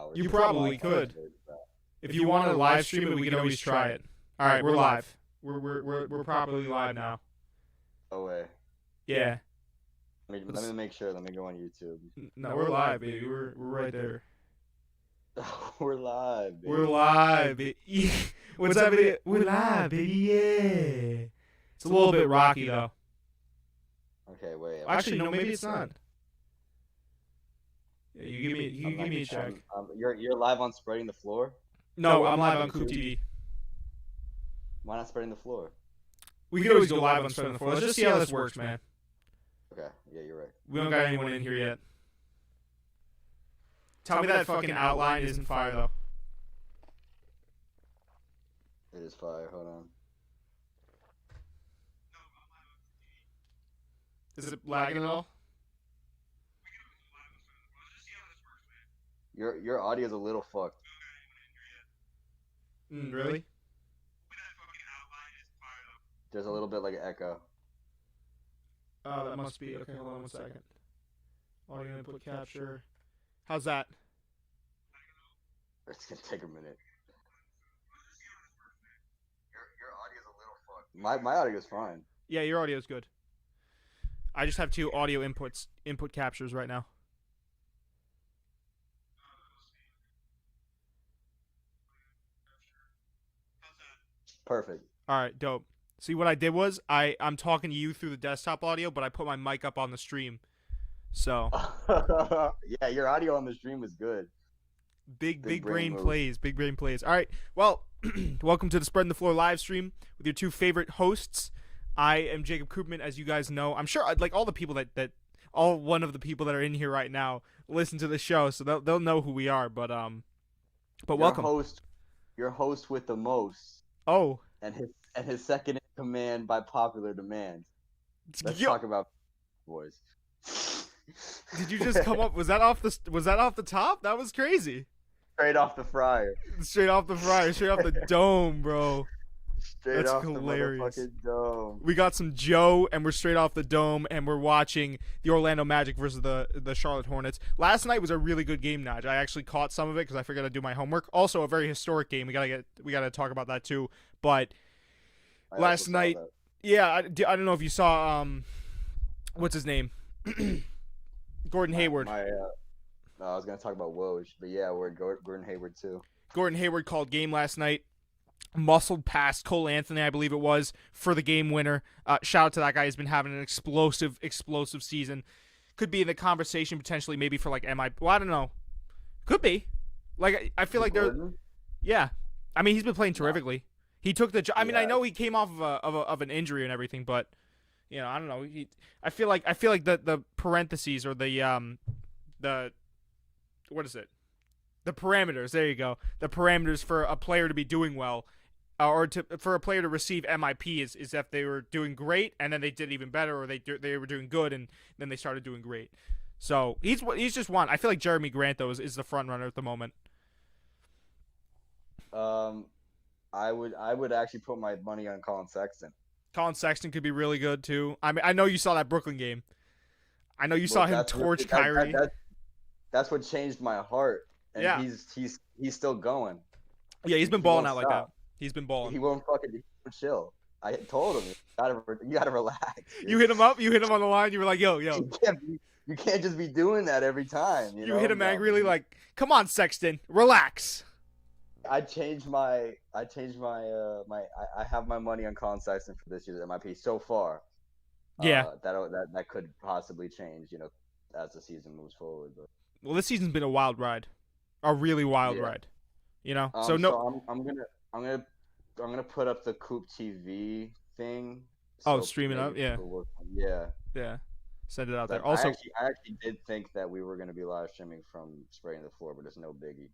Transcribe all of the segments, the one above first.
hours. You probably could. If you want to live stream it, we can always try it. All right, we're live. We're properly live now. No way. Yeah. Let me make sure. Let me go on YouTube. No, we're live, baby. We're right there. We're live, baby. We're live, baby. What's up, baby? We're live, baby. Yeah. It's a little bit rocky though. Okay, wait. Actually, no, maybe it's not. Yeah, you give me a check. You're live on Spreading the Floor? No, I'm live on Coop TV. Why not Spreading the Floor? We could always go live on Spreading the Floor. Let's just see how this works, man. Okay, yeah, you're right. We don't got anyone in here yet. Tell me that fucking outline isn't fire though. It is fire. Hold on. Is it lagging at all? Your audio's a little fucked. Really? There's a little bit like an echo. Oh, that must be. Okay, hold on 1 second. Audio input capture. How's that? It's gonna take a minute. Your audio's a little fucked. My audio's fine. Yeah, your audio's good. I just have two audio input captures right now. Perfect. All right, dope. See, what I did was I'm talking to you through the desktop audio, but I put my mic up on the stream. So yeah, your audio on the stream was good. Big brain plays. Big brain plays. All right. Well, welcome to the Spreading the Floor live stream with your two favorite hosts. I am Jacob Koopman, as you guys know. I'm sure like all the people that all one of the people that are in here right now listen to the show, so they'll know who we are. But welcome. Your host with the most. Oh. And his second in command by popular demand. Let's talk about boys. Did you just come up? Was that off the top? That was crazy. Straight off the fryer. Straight off the fryer. Straight off the dome, bro. That's off hilarious. The motherfucking dome. We got some Joe, and we're straight off the dome, and we're watching the Orlando Magic versus the Charlotte Hornets. Last night was a really good game, Naj. I actually caught some of it because I forgot to do my homework. Also, a very historic game. We gotta talk about that too. But last night, yeah, I don't know if you saw what's his name, Gordon Hayward. I was gonna talk about Woj, but yeah, we're Gordon Hayward too. Gordon Hayward called game last night. Muscled past Cole Anthony, I believe it was, for the game winner. Shout out to that guy. He's been having an explosive season. Could be in the conversation potentially, maybe for like MIP. Well, I don't know. Could be. Like I feel like they're. Yeah, I mean he's been playing terrifically. He took the. I mean I know he came off of an injury and everything, but you know I don't know. I feel like the parentheses or the what is it? The parameters. There you go. The parameters for a player to be doing well. For a player to receive MIP is if they were doing great and then they did even better, or they were doing good and then they started doing great. So he's just one. I feel like Jeremy Grant though is the front runner at the moment. I would actually put my money on Colin Sexton. Colin Sexton could be really good too. I mean, I know you saw that Brooklyn game. I know you saw him torch Kyrie. That's what changed my heart. And yeah, he's still going. Yeah, he's been balling out like that. He's been balling. He won't chill. I told him, you gotta relax. Dude. You hit him up. You hit him on the line. You were like, yo. You can't just be doing that every time. You know? Hit him angrily, like, come on, Sexton, relax. I have my money on Colin Sexton for this year's MIP so far. Yeah. That could possibly change, you know, as the season moves forward. But. Well, this season's been a wild ride, a really wild ride. You know, so I'm gonna put up the Coop TV thing. So stream it up, yeah. Yeah. Send it out there. Also, I actually did think that we were gonna be live streaming from Spreading the Floor, but it's no biggie.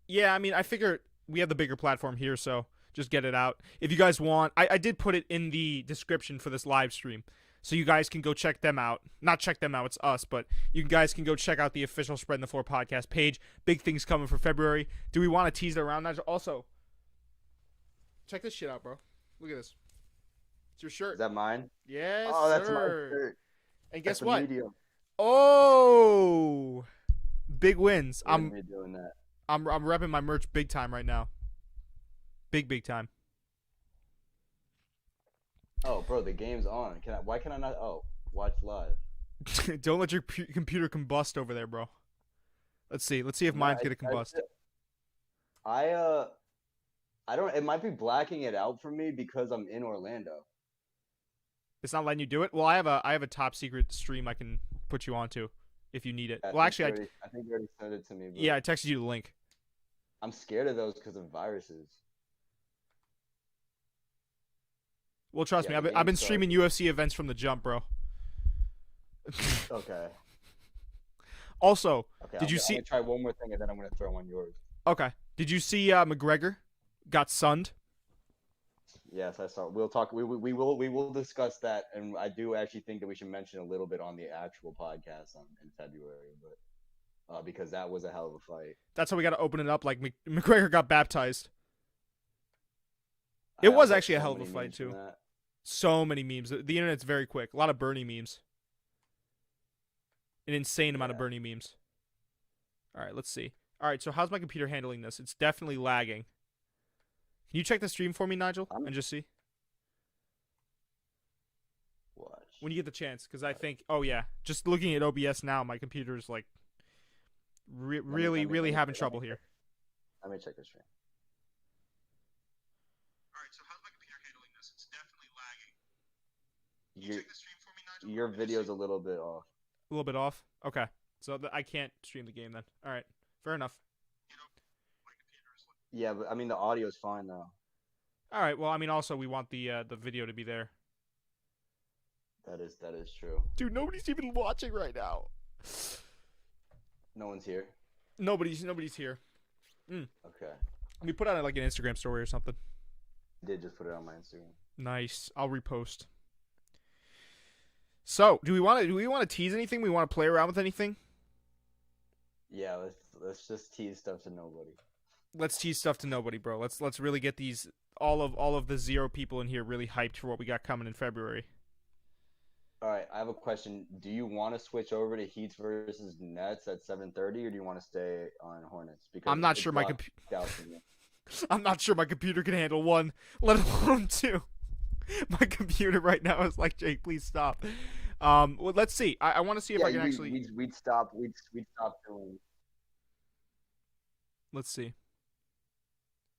Yeah, I mean, I figure we have the bigger platform here, so just get it out. If you guys want, I did put it in the description for this live stream. So you guys can go check them out. Not check them out, it's us, but you guys can go check out the official Spreading the Floor podcast page. Big things coming for February. Do we want to tease it around that? Also, check this shit out, bro. Look at this. It's your shirt. Is that mine? Yes, oh, that's sir. my shirt. And guess what? Medium. Oh, Big wins. We're gonna be doing that. I'm repping my merch big time right now. Big time. Oh, bro, the game's on. Why can I not? Oh, watch live. Don't let your computer combust over there, bro. Let's see. Let's see if mine's gonna combust. I don't. It might be blacking it out for me because I'm in Orlando. It's not letting you do it. Well, I have a top secret stream I can put you onto if you need it. Well, actually, I think you already sent it to me. Yeah, I texted you the link. I'm scared of those because of viruses. Well, trust me, I've been streaming UFC events from the jump, bro. Okay. Also, okay, did you see? I'm gonna try one more thing and then I'm gonna throw on yours. Okay. Did you see McGregor got sunned? Yes, I saw. We'll talk. We will discuss that, and I do actually think that we should mention a little bit on the actual podcast in February, but because that was a hell of a fight. That's how we got to open it up. Like McGregor got baptized. It was actually a hell of a fight too. So many memes. The internet's very quick. A lot of Bernie memes. An insane amount of Bernie memes. All right, let's see. All right, so how's my computer handling this? It's definitely lagging. Can you check the stream for me, Nigel, and just see? Watch. When you get the chance, because I think, oh yeah, just looking at OBS now, my computer's like really having trouble here. Let me check the stream. All right, so how's my computer handling this? It's definitely lagging. Can you check the stream for me, Nigel? Your video's a little bit off. A little bit off? Okay. So I can't stream the game then. All right. Fair enough. Yeah, but I mean the audio is fine though. All right. Well, I mean also we want the video to be there. That is true. Dude, nobody's even watching right now. No one's here. Nobody's here. Okay. Let me put out like an Instagram story or something. I did just put it on my Instagram. Nice. I'll repost. So, do we want to tease anything? We want to play around with anything? Yeah, let's just tease stuff to nobody. Let's tease stuff to nobody, bro. Let's really get these all of the 0 people in here really hyped for what we got coming in February. All right, I have a question. Do you want to switch over to Heat versus Nets at 7:30, or do you want to stay on Hornets? Because I'm not sure my I'm not sure my computer can handle 1, let alone 2. My computer right now is like, Jake, please stop. Well, let's see. I want to see if I can actually. We'd stop doing. Let's see.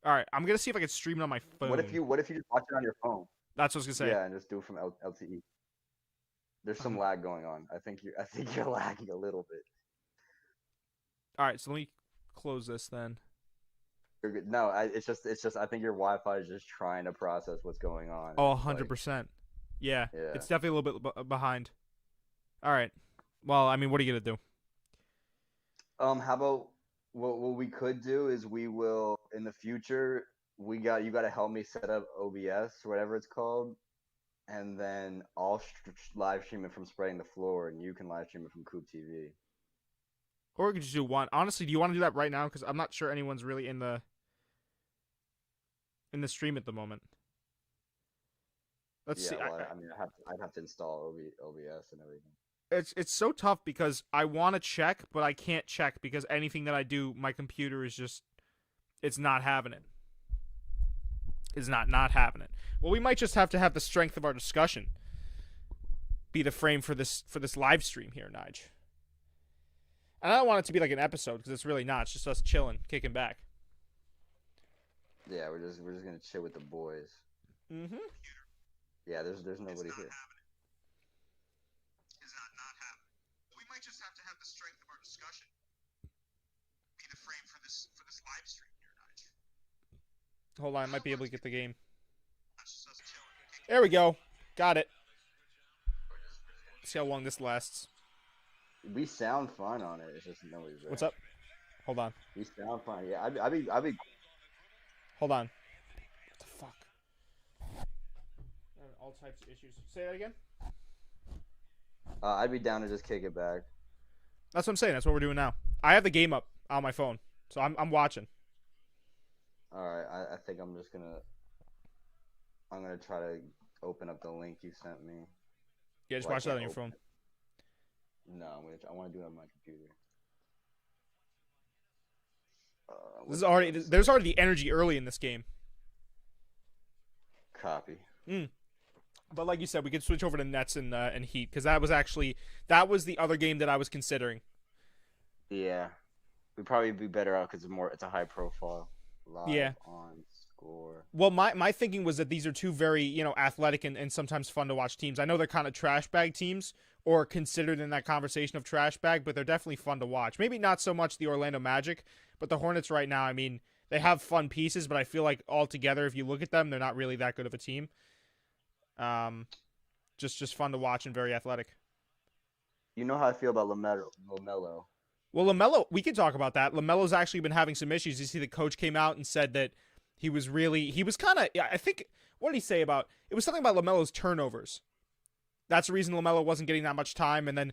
All right, I'm gonna see if I can stream it on my phone. What if you just watch it on your phone? That's what I was gonna say. Yeah, and just do it from LTE. There's some lag going on. I think you're lagging a little bit. All right, so let me close this then. You're good. No, it's just I think your Wi-Fi is just trying to process what's going on. Oh, 100%. Yeah, it's definitely a little bit behind. All right. Well, I mean, what are you gonna do? How about what we could do is we will in the future you got to help me set up OBS or whatever it's called, and then I'll live stream it from Spreading the Floor, and you can live stream it from Coop TV. Or we could just do one. Honestly, do you want to do that right now? Because I'm not sure anyone's really in the stream at the moment. Let's see. Well, I mean, I'd have to install OBS and everything. It's so tough because I want to check, but I can't check because anything that I do, my computer is just, it's not having it. It's not having it. Well, we might just have to have the strength of our discussion be the frame for this live stream here, Nige. And I don't want it to be like an episode because it's really not. It's just us chilling, kicking back. Yeah, we're just gonna chill with the boys. Mm-hmm. Yeah, there's nobody here. Is not happening. We might just have to have the strength of our discussion be the frame for this live stream here, Nige. Hold on, I might be able to get the game. There we go. Got it. Let's see how long this lasts. We sound fine on it. It's just nobody's there. What's up? Hold on. We sound fine. Yeah, I'd be. Hold on. What the fuck? All types of issues. Say that again. I'd be down to just kick it back. That's what I'm saying. That's what we're doing now. I have the game up on my phone, so I'm watching. All right. I think I'm gonna try to open up the link you sent me. Yeah, just watch that on your phone. No, I want to do it on my computer. There's already the energy early in this game. Copy. But like you said, we could switch over to Nets and Heat because that was the other game that I was considering. Yeah, we'd probably be better out because it's a high profile. Live on score. Well, my thinking was that these are two very athletic and sometimes fun to watch teams. I know they're kind of trash bag teams or considered in that conversation of trash bag, but they're definitely fun to watch. Maybe not so much the Orlando Magic, but the Hornets right now. I mean, they have fun pieces, but I feel like altogether, if you look at them, they're not really that good of a team. Just fun to watch and very athletic. You know how I feel about LaMelo. Well, LaMelo, we can talk about that. LaMelo's actually been having some issues. You see, the coach came out and said that he was kind of, I think, what did he say about, it was something about LaMelo's turnovers. That's the reason LaMelo wasn't getting that much time. And then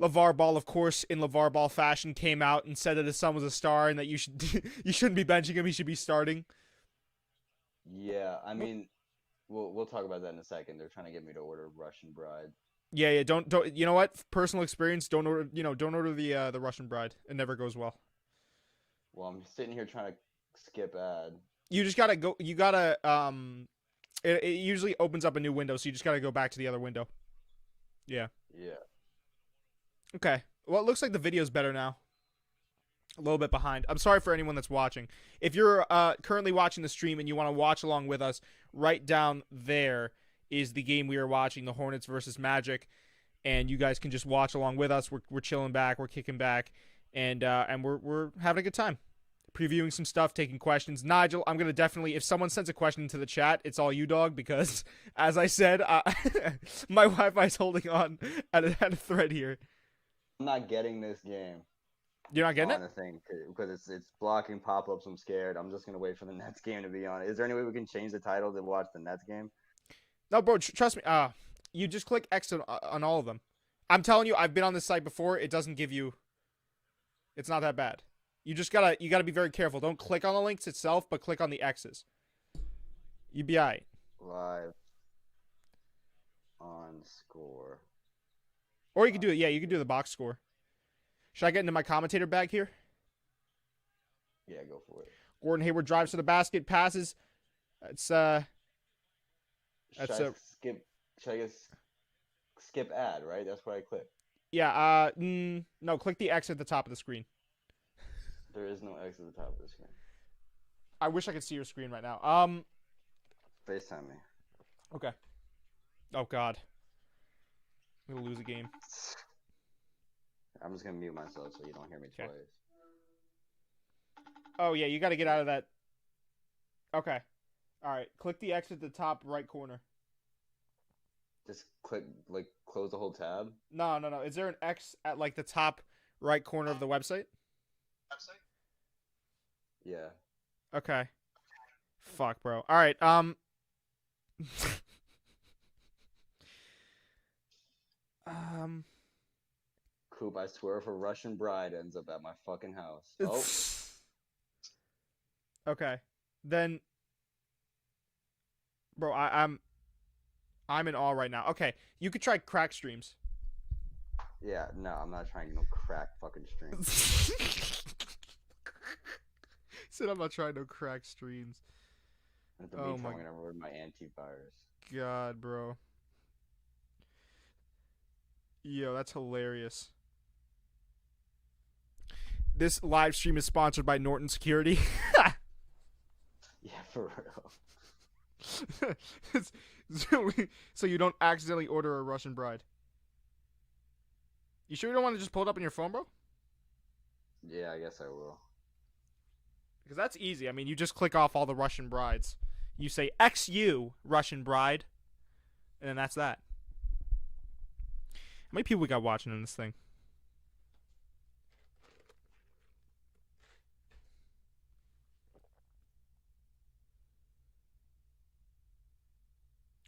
LeVar Ball, of course, in LeVar Ball fashion, came out and said that his son was a star and that you shouldn't be benching him. He should be starting. Yeah, I mean, we'll talk about that in a second. They're trying to get me to order Russian Bride. Yeah. Don't. You know what? Personal experience. Don't order. Don't order the Russian Bride. It never goes well. Well, I'm sitting here trying to skip ad. You just gotta go. You gotta. It usually opens up a new window, so you just gotta go back to the other window. Yeah. Yeah. Okay. Well, it looks like the video's better now. A little bit behind. I'm sorry for anyone that's watching. If you're currently watching the stream and you want to watch along with us, right down there is the game we are watching, the Hornets versus Magic, and you guys can just watch along with us. We're chilling back, we're kicking back, and we're having a good time, previewing some stuff, taking questions. Nigel, I'm gonna definitely, if someone sends a question into the chat, it's all you, dog, because as I said, my Wi-Fi's holding on at a thread here. I'm not getting this game. You're not getting it? Thing, because it's blocking pop-ups. I'm scared. I'm just gonna wait for the Nets game to be on. Is there any way we can change the title to watch the Nets game? No, bro. Trust me. You just click X on all of them. I'm telling you, I've been on this site before. It doesn't give you. It's not that bad. You gotta be very careful. Don't click on the links itself, but click on the X's. You'd be alright. Live on score. Or you can do it. Yeah, you can do the box score. Should I get into my commentator bag here? Yeah, go for it. Gordon Hayward drives to the basket, passes. Should I skip ad, right? That's what I click. Yeah, no, click the X at the top of the screen. There is no X at the top of the screen. I wish I could see your screen right now. FaceTime me. Okay. Oh, God. I'm going to lose a game. I'm just going to mute myself so you don't hear me twice. Oh, yeah, you got to get out of that. Okay. All right. Click the X at the top right corner. Just click, close the whole tab? No. Is there an X at, the top right corner of the website? Yeah. Okay. Fuck, bro. All right. Coop, I swear if a Russian Bride ends up at my fucking house. Oh. Okay. Then, bro, I'm in awe right now. Okay, you could try crack streams. Yeah, no, I'm not trying no crack fucking streams. Said I'm not trying no crack streams. Oh my! I'm gonna ruin my antivirus. God, bro. Yo, that's hilarious. This live stream is sponsored by Norton Security. Yeah, for real. So you don't accidentally order a Russian Bride. You sure you don't want to just pull it up on your phone, bro? Yeah, I guess I will. Because that's easy. I mean, you just click off all the Russian brides. You say XU Russian Bride, and then that's that. How many people we got watching in this thing?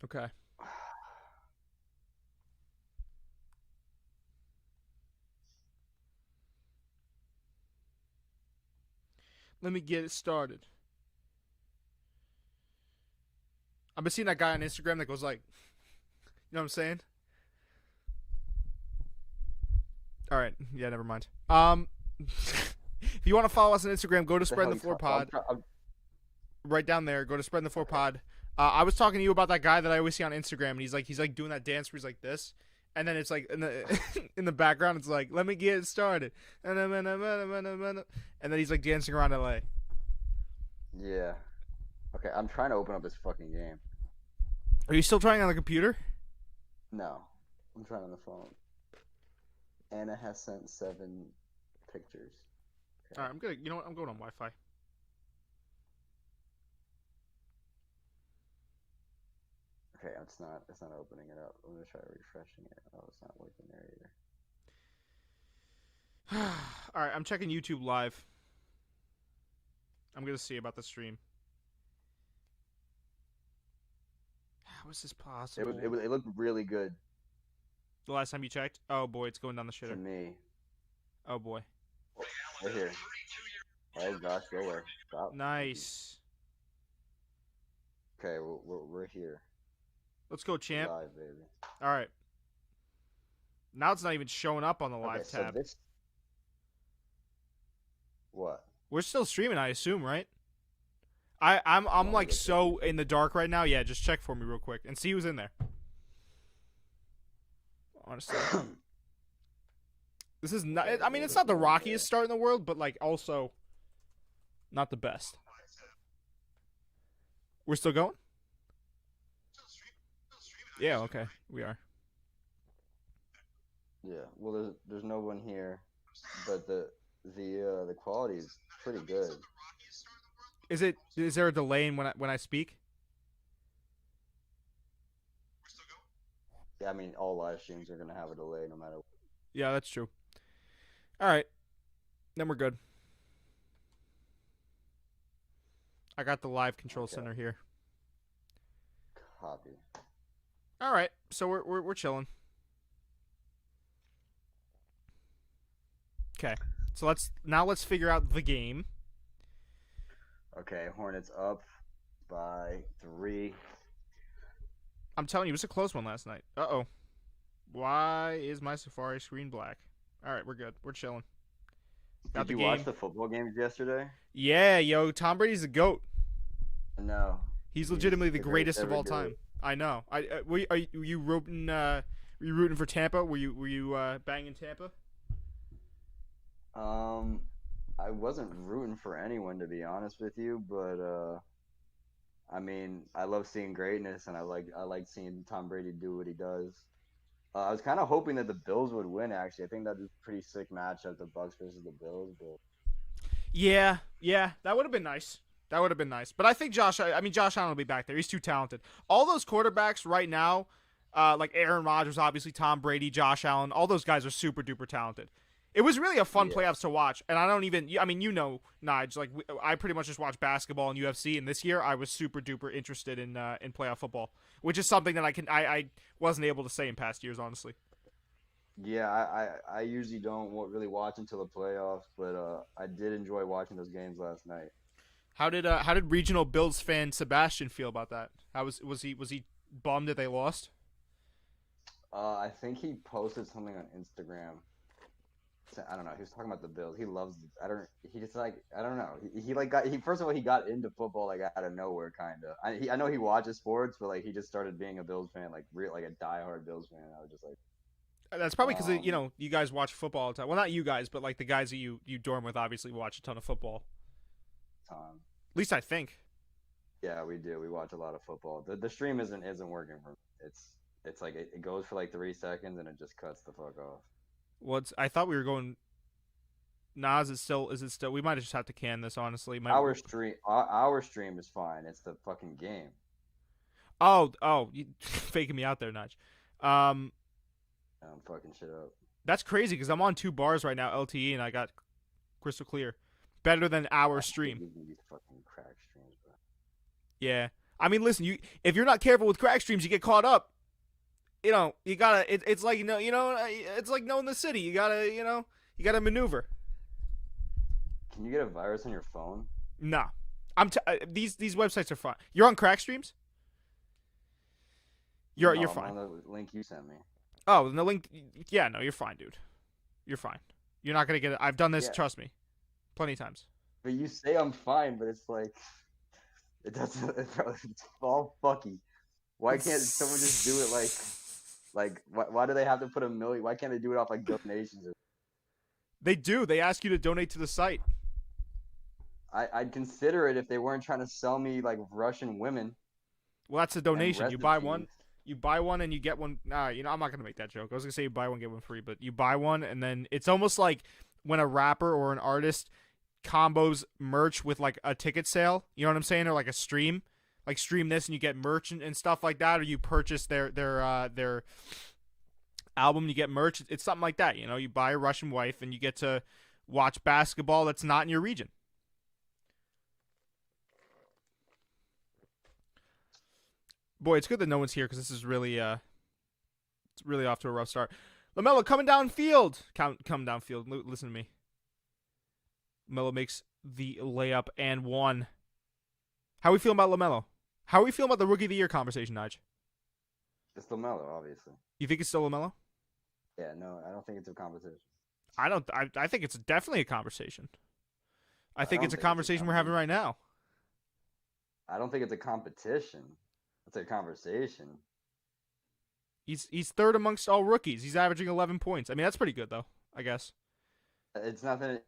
Okay. Let me get it started. I've been seeing that guy on Instagram that goes like, you know what I'm saying? All right. Yeah, never mind. If you want to follow us on Instagram, go to What the Spread hell the you Floor talking? Pod. Right down there. Go to Spread the Floor Pod. I was talking to you about that guy that I always see on Instagram, and he's like doing that dance where he's like this, and then it's like in the in the background, it's like, let me get it started, and then he's like dancing around LA. Yeah. Okay, I'm trying to open up this fucking game. Are you still trying on the computer? No, I'm trying on the phone. Anna has sent 7 pictures. Okay. All right, I'm good. You know what? I'm going on Wi-Fi. Okay, it's not opening it up. I'm gonna try refreshing it. Oh, it's not working there either. All right, I'm checking YouTube Live. I'm gonna see about the stream. How is this possible? It looked really good The last time you checked? Oh boy, it's going down the to shitter. me. Oh boy. Right here. Oh gosh, go away. Stop. Nice. Okay, we're here. Let's go, champ. Live, baby. All right. Now it's not even showing up on the live Okay, tab. so this. What? We're still streaming, I assume, right? I'm like so in the dark right now. Yeah, just check for me real quick and see who's in there. Honestly, this is not. I mean, it's not the rockiest start in the world, but like also not the best. We're still going? Yeah. Okay, we are. Yeah. Well, there's no one here, but the quality is pretty good. Is there a delay in when I speak? Yeah, I mean, all live streams are gonna have a delay no matter what. Yeah, that's true. All right, then we're good. I got the live control center here. Copy. All right, so we're chilling. Okay, so let's figure out the game. Okay, Hornets up by 3. I'm telling you, it was a close one last night. Uh-oh. Why is my Safari screen black? All right, we're good. We're chilling. Did you watch the football games yesterday? Yeah, yo, Tom Brady's a GOAT. No. He's legitimately the greatest of all time. I know. Were you rooting for Tampa? Were you banging Tampa? I wasn't rooting for anyone, to be honest with you, but I mean, I love seeing greatness, and I like seeing Tom Brady do what he does. I was kind of hoping that the Bills would win. Actually, I think that'd be a pretty sick matchup, the Bucks versus the Bills. But yeah, that would have been nice. That would have been nice. But I think Josh Allen will be back there. He's too talented. All those quarterbacks right now, like Aaron Rodgers, obviously Tom Brady, Josh Allen, all those guys are super duper talented. It was really a fun playoffs to watch, and I don't even. I mean, Nige, like I pretty much just watch basketball and UFC, and this year I was super duper interested in playoff football, which is something that I wasn't able to say in past years, honestly. Yeah, I usually don't really watch until the playoffs, but I did enjoy watching those games last night. How did regional Bills fan Sebastian feel about that? How was he bummed that they lost? I think he posted something on Instagram. I don't know. He was talking about the Bills. He loves. I don't know. First of all, he got into football like out of nowhere, kind of. I know he watches sports, but like he just started being a Bills fan, like a diehard Bills fan. I was just like. That's probably because you guys watch football all the time. Well, not you guys, but like the guys that you dorm with obviously watch a ton of football. Tom. At least I think. Yeah, we do. We watch a lot of football. The stream isn't working for me. It's like it goes for like 3 seconds and it just cuts the fuck off. Well, I thought we were going. Nah, is it still? We might just have to can this, honestly. Our stream is fine. It's the fucking game. Oh, you faking me out there, Nudge. I'm fucking shit up. That's crazy because I'm on 2 bars right now, LTE, and I got crystal clear. Better than our stream. These fucking crack streams, bro. Yeah, I mean, listen, if you're not careful with crack streams, you get caught up. You gotta. It's like it's like knowing the city. You gotta maneuver. Can you get a virus on your phone? Nah, these websites are fine. You're on crack streams. You're fine. On the link you sent me. Oh, the link. Yeah, no, you're fine, dude. You're fine. You're not gonna get it. I've done this. Yeah. Trust me. Plenty of times. But you say I'm fine, but it's like it doesn't. It's all fucky. Why can't someone just do it like why do they have to put a million? Why can't they do it off like donations? They do. They ask you to donate to the site. I'd consider it if they weren't trying to sell me like Russian women. Well, that's a And donation. You buy one. recipes. You buy one and you get one. You know, I'm not gonna make that joke. I was gonna say you buy one get one free, but you buy one and then it's almost like when a rapper or an artist combos merch with like a ticket sale. You know what I'm saying? Or like a stream, like stream this and you get merch and stuff like that. Or you purchase their album, you get merch. It's something like that. You know, you buy a Russian wife and you get to watch basketball that's not in your region. Boy, it's good that no one's here because this is really it's really off to a rough start. LaMelo coming downfield. Come downfield. Listen to me. LaMelo makes the layup and one. How are we feeling about LaMelo? How are we feeling about the Rookie of the Year conversation, Nige? It's LaMelo, obviously. You think it's still LaMelo? Yeah, no, I don't think it's a competition. I don't. I think it's definitely a conversation. I think don't it's a think it's a conversation we're having right now. I don't think it's a competition. It's a conversation. He's third amongst all rookies. He's averaging 11 points. I mean, that's pretty good though, I guess. It's nothing.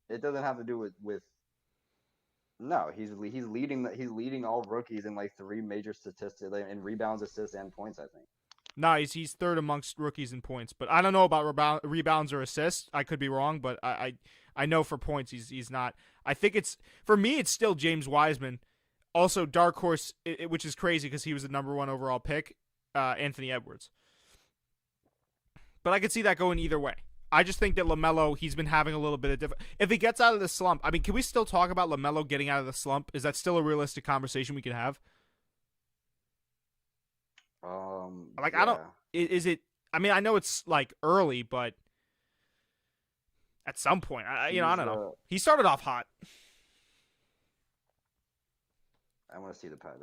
It doesn't have to do with. No, he's leading all rookies in like 3 major statistics in rebounds, assists, and points. I think. No, he's third amongst rookies in points, but I don't know about rebounds or assists. I could be wrong, but I know for points he's not. I think it's for me it's still James Wiseman. Also, dark horse, which is crazy because he was the number 1 overall pick, Anthony Edwards. But I could see that going either way. I just think that LaMelo, he's been having a little bit of different. If he gets out of the slump, I mean, can we still talk about LaMelo getting out of the slump? Is that still a realistic conversation we can have? Like, Yeah. I don't. Is it? I mean, I know it's like early, but at some point, I don't know. He started off hot. I want to see the power.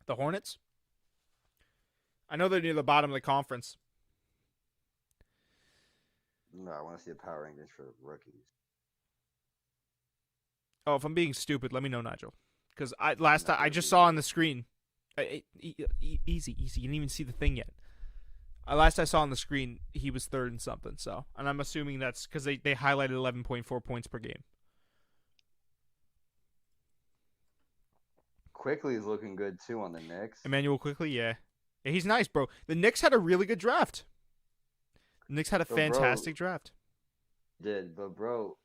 The Hornets? I know they're near the bottom of the conference. No, I want to see the power rankings for rookies. Oh, if I'm being stupid, let me know, Nigel. Because last time I just saw on the screen. Easy. You didn't even see the thing yet. Last I saw on the screen, he was third in something. So, and I'm assuming that's because they highlighted 11.4 points per game. Quickly is looking good too on the Knicks. Emmanuel Quickly, yeah, he's nice, bro. The Knicks had a really good draft. The Knicks had a fantastic draft. Did, but bro,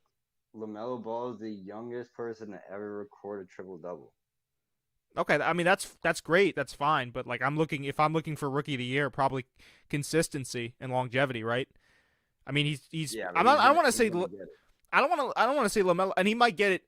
LaMelo Ball is the youngest person to ever record a triple-double. Okay, I mean that's great, that's fine, but like if I'm looking for Rookie of the Year, probably consistency and longevity, right? I mean he's Yeah, I don't want to say it. I don't want to say LaMelo, and he might get it.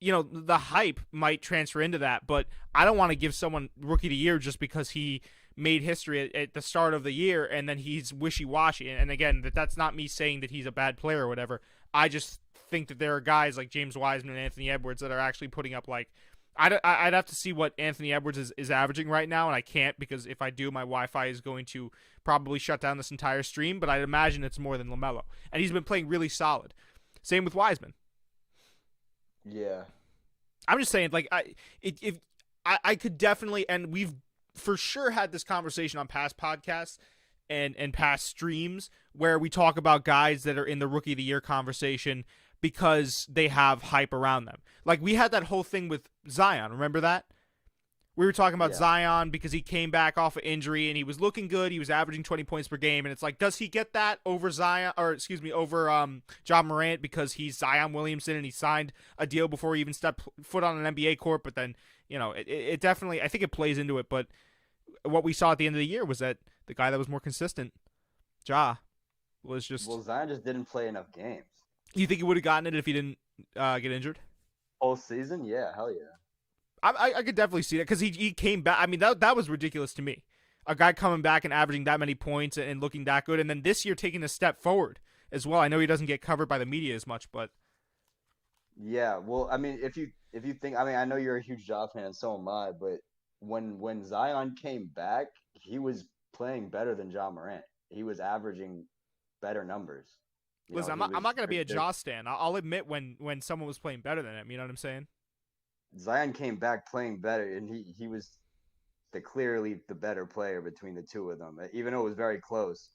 You know, the hype might transfer into that, but I don't want to give someone Rookie of the Year just because he made history at the start of the year and then he's wishy-washy. And again, that's not me saying that he's a bad player or whatever. I just think that there are guys like James Wiseman and Anthony Edwards that are actually putting up like I'd have to see what Anthony Edwards is averaging right now, and I can't because if I do, my Wi-Fi is going to probably shut down this entire stream, but I'd imagine it's more than LaMelo. And he's been playing really solid. Same with Wiseman. Yeah. I'm just saying, like, I could definitely, and we've for sure had this conversation on past podcasts and past streams where we talk about guys that are in the Rookie of the Year conversation because they have hype around them. Like, we had that whole thing with Zion. Remember that? We were talking about Zion because he came back off of injury and he was looking good. He was averaging 20 points per game. And it's like, does he get that over over Ja Morant because he's Zion Williamson and he signed a deal before he even stepped foot on an NBA court? But then, you know, it definitely, I think it plays into it. But what we saw at the end of the year was that the guy that was more consistent, Ja, was just. Well, Zion just didn't play enough games. You think he would have gotten it if he didn't get injured? Whole season? Yeah, hell yeah. I could definitely see that because he came back. I mean, that was ridiculous to me. A guy coming back and averaging that many points and looking that good, and then this year taking a step forward as well. I know he doesn't get covered by the media as much, but yeah. Well, I mean, if you think, I mean, I know you're a huge Ja fan, and so am I. But when Zion came back, he was playing better than Ja Morant. He was averaging better numbers. You know, Listen, he I'm was not gonna be a very good. Jaw stan. I'll admit when someone was playing better than him. You know what I'm saying? Zion came back playing better, and he was clearly the better player between the two of them. Even though it was very close,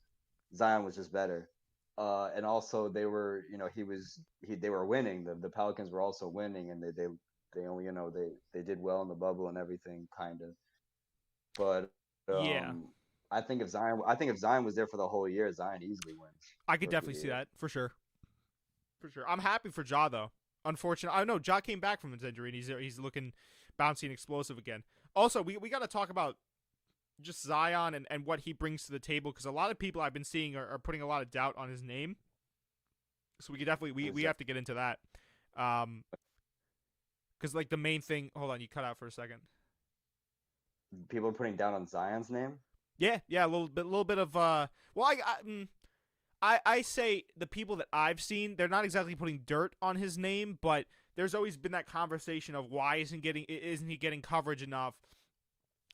Zion was just better. And also they were, they were winning. The Pelicans were also winning, and they only, they did well in the bubble and everything, kind of. But Yeah, I think if Zion was there for the whole year, Zion easily wins I could Rookie of definitely the see Year. that for sure. For sure. I'm happy for Ja though. Unfortunately, I know Ja came back from his injury and he's looking bouncy and explosive again. Also, we got to talk about just Zion and what he brings to the table because a lot of people I've been seeing are putting a lot of doubt on his name. So we could definitely we have to get into that. Because like the main thing. Hold on, you cut out for a second. People are putting down on Zion's name. Yeah, a little bit of Well, I say the people that I've seen, they're not exactly putting dirt on his name, but there's always been that conversation of why isn't he getting coverage enough?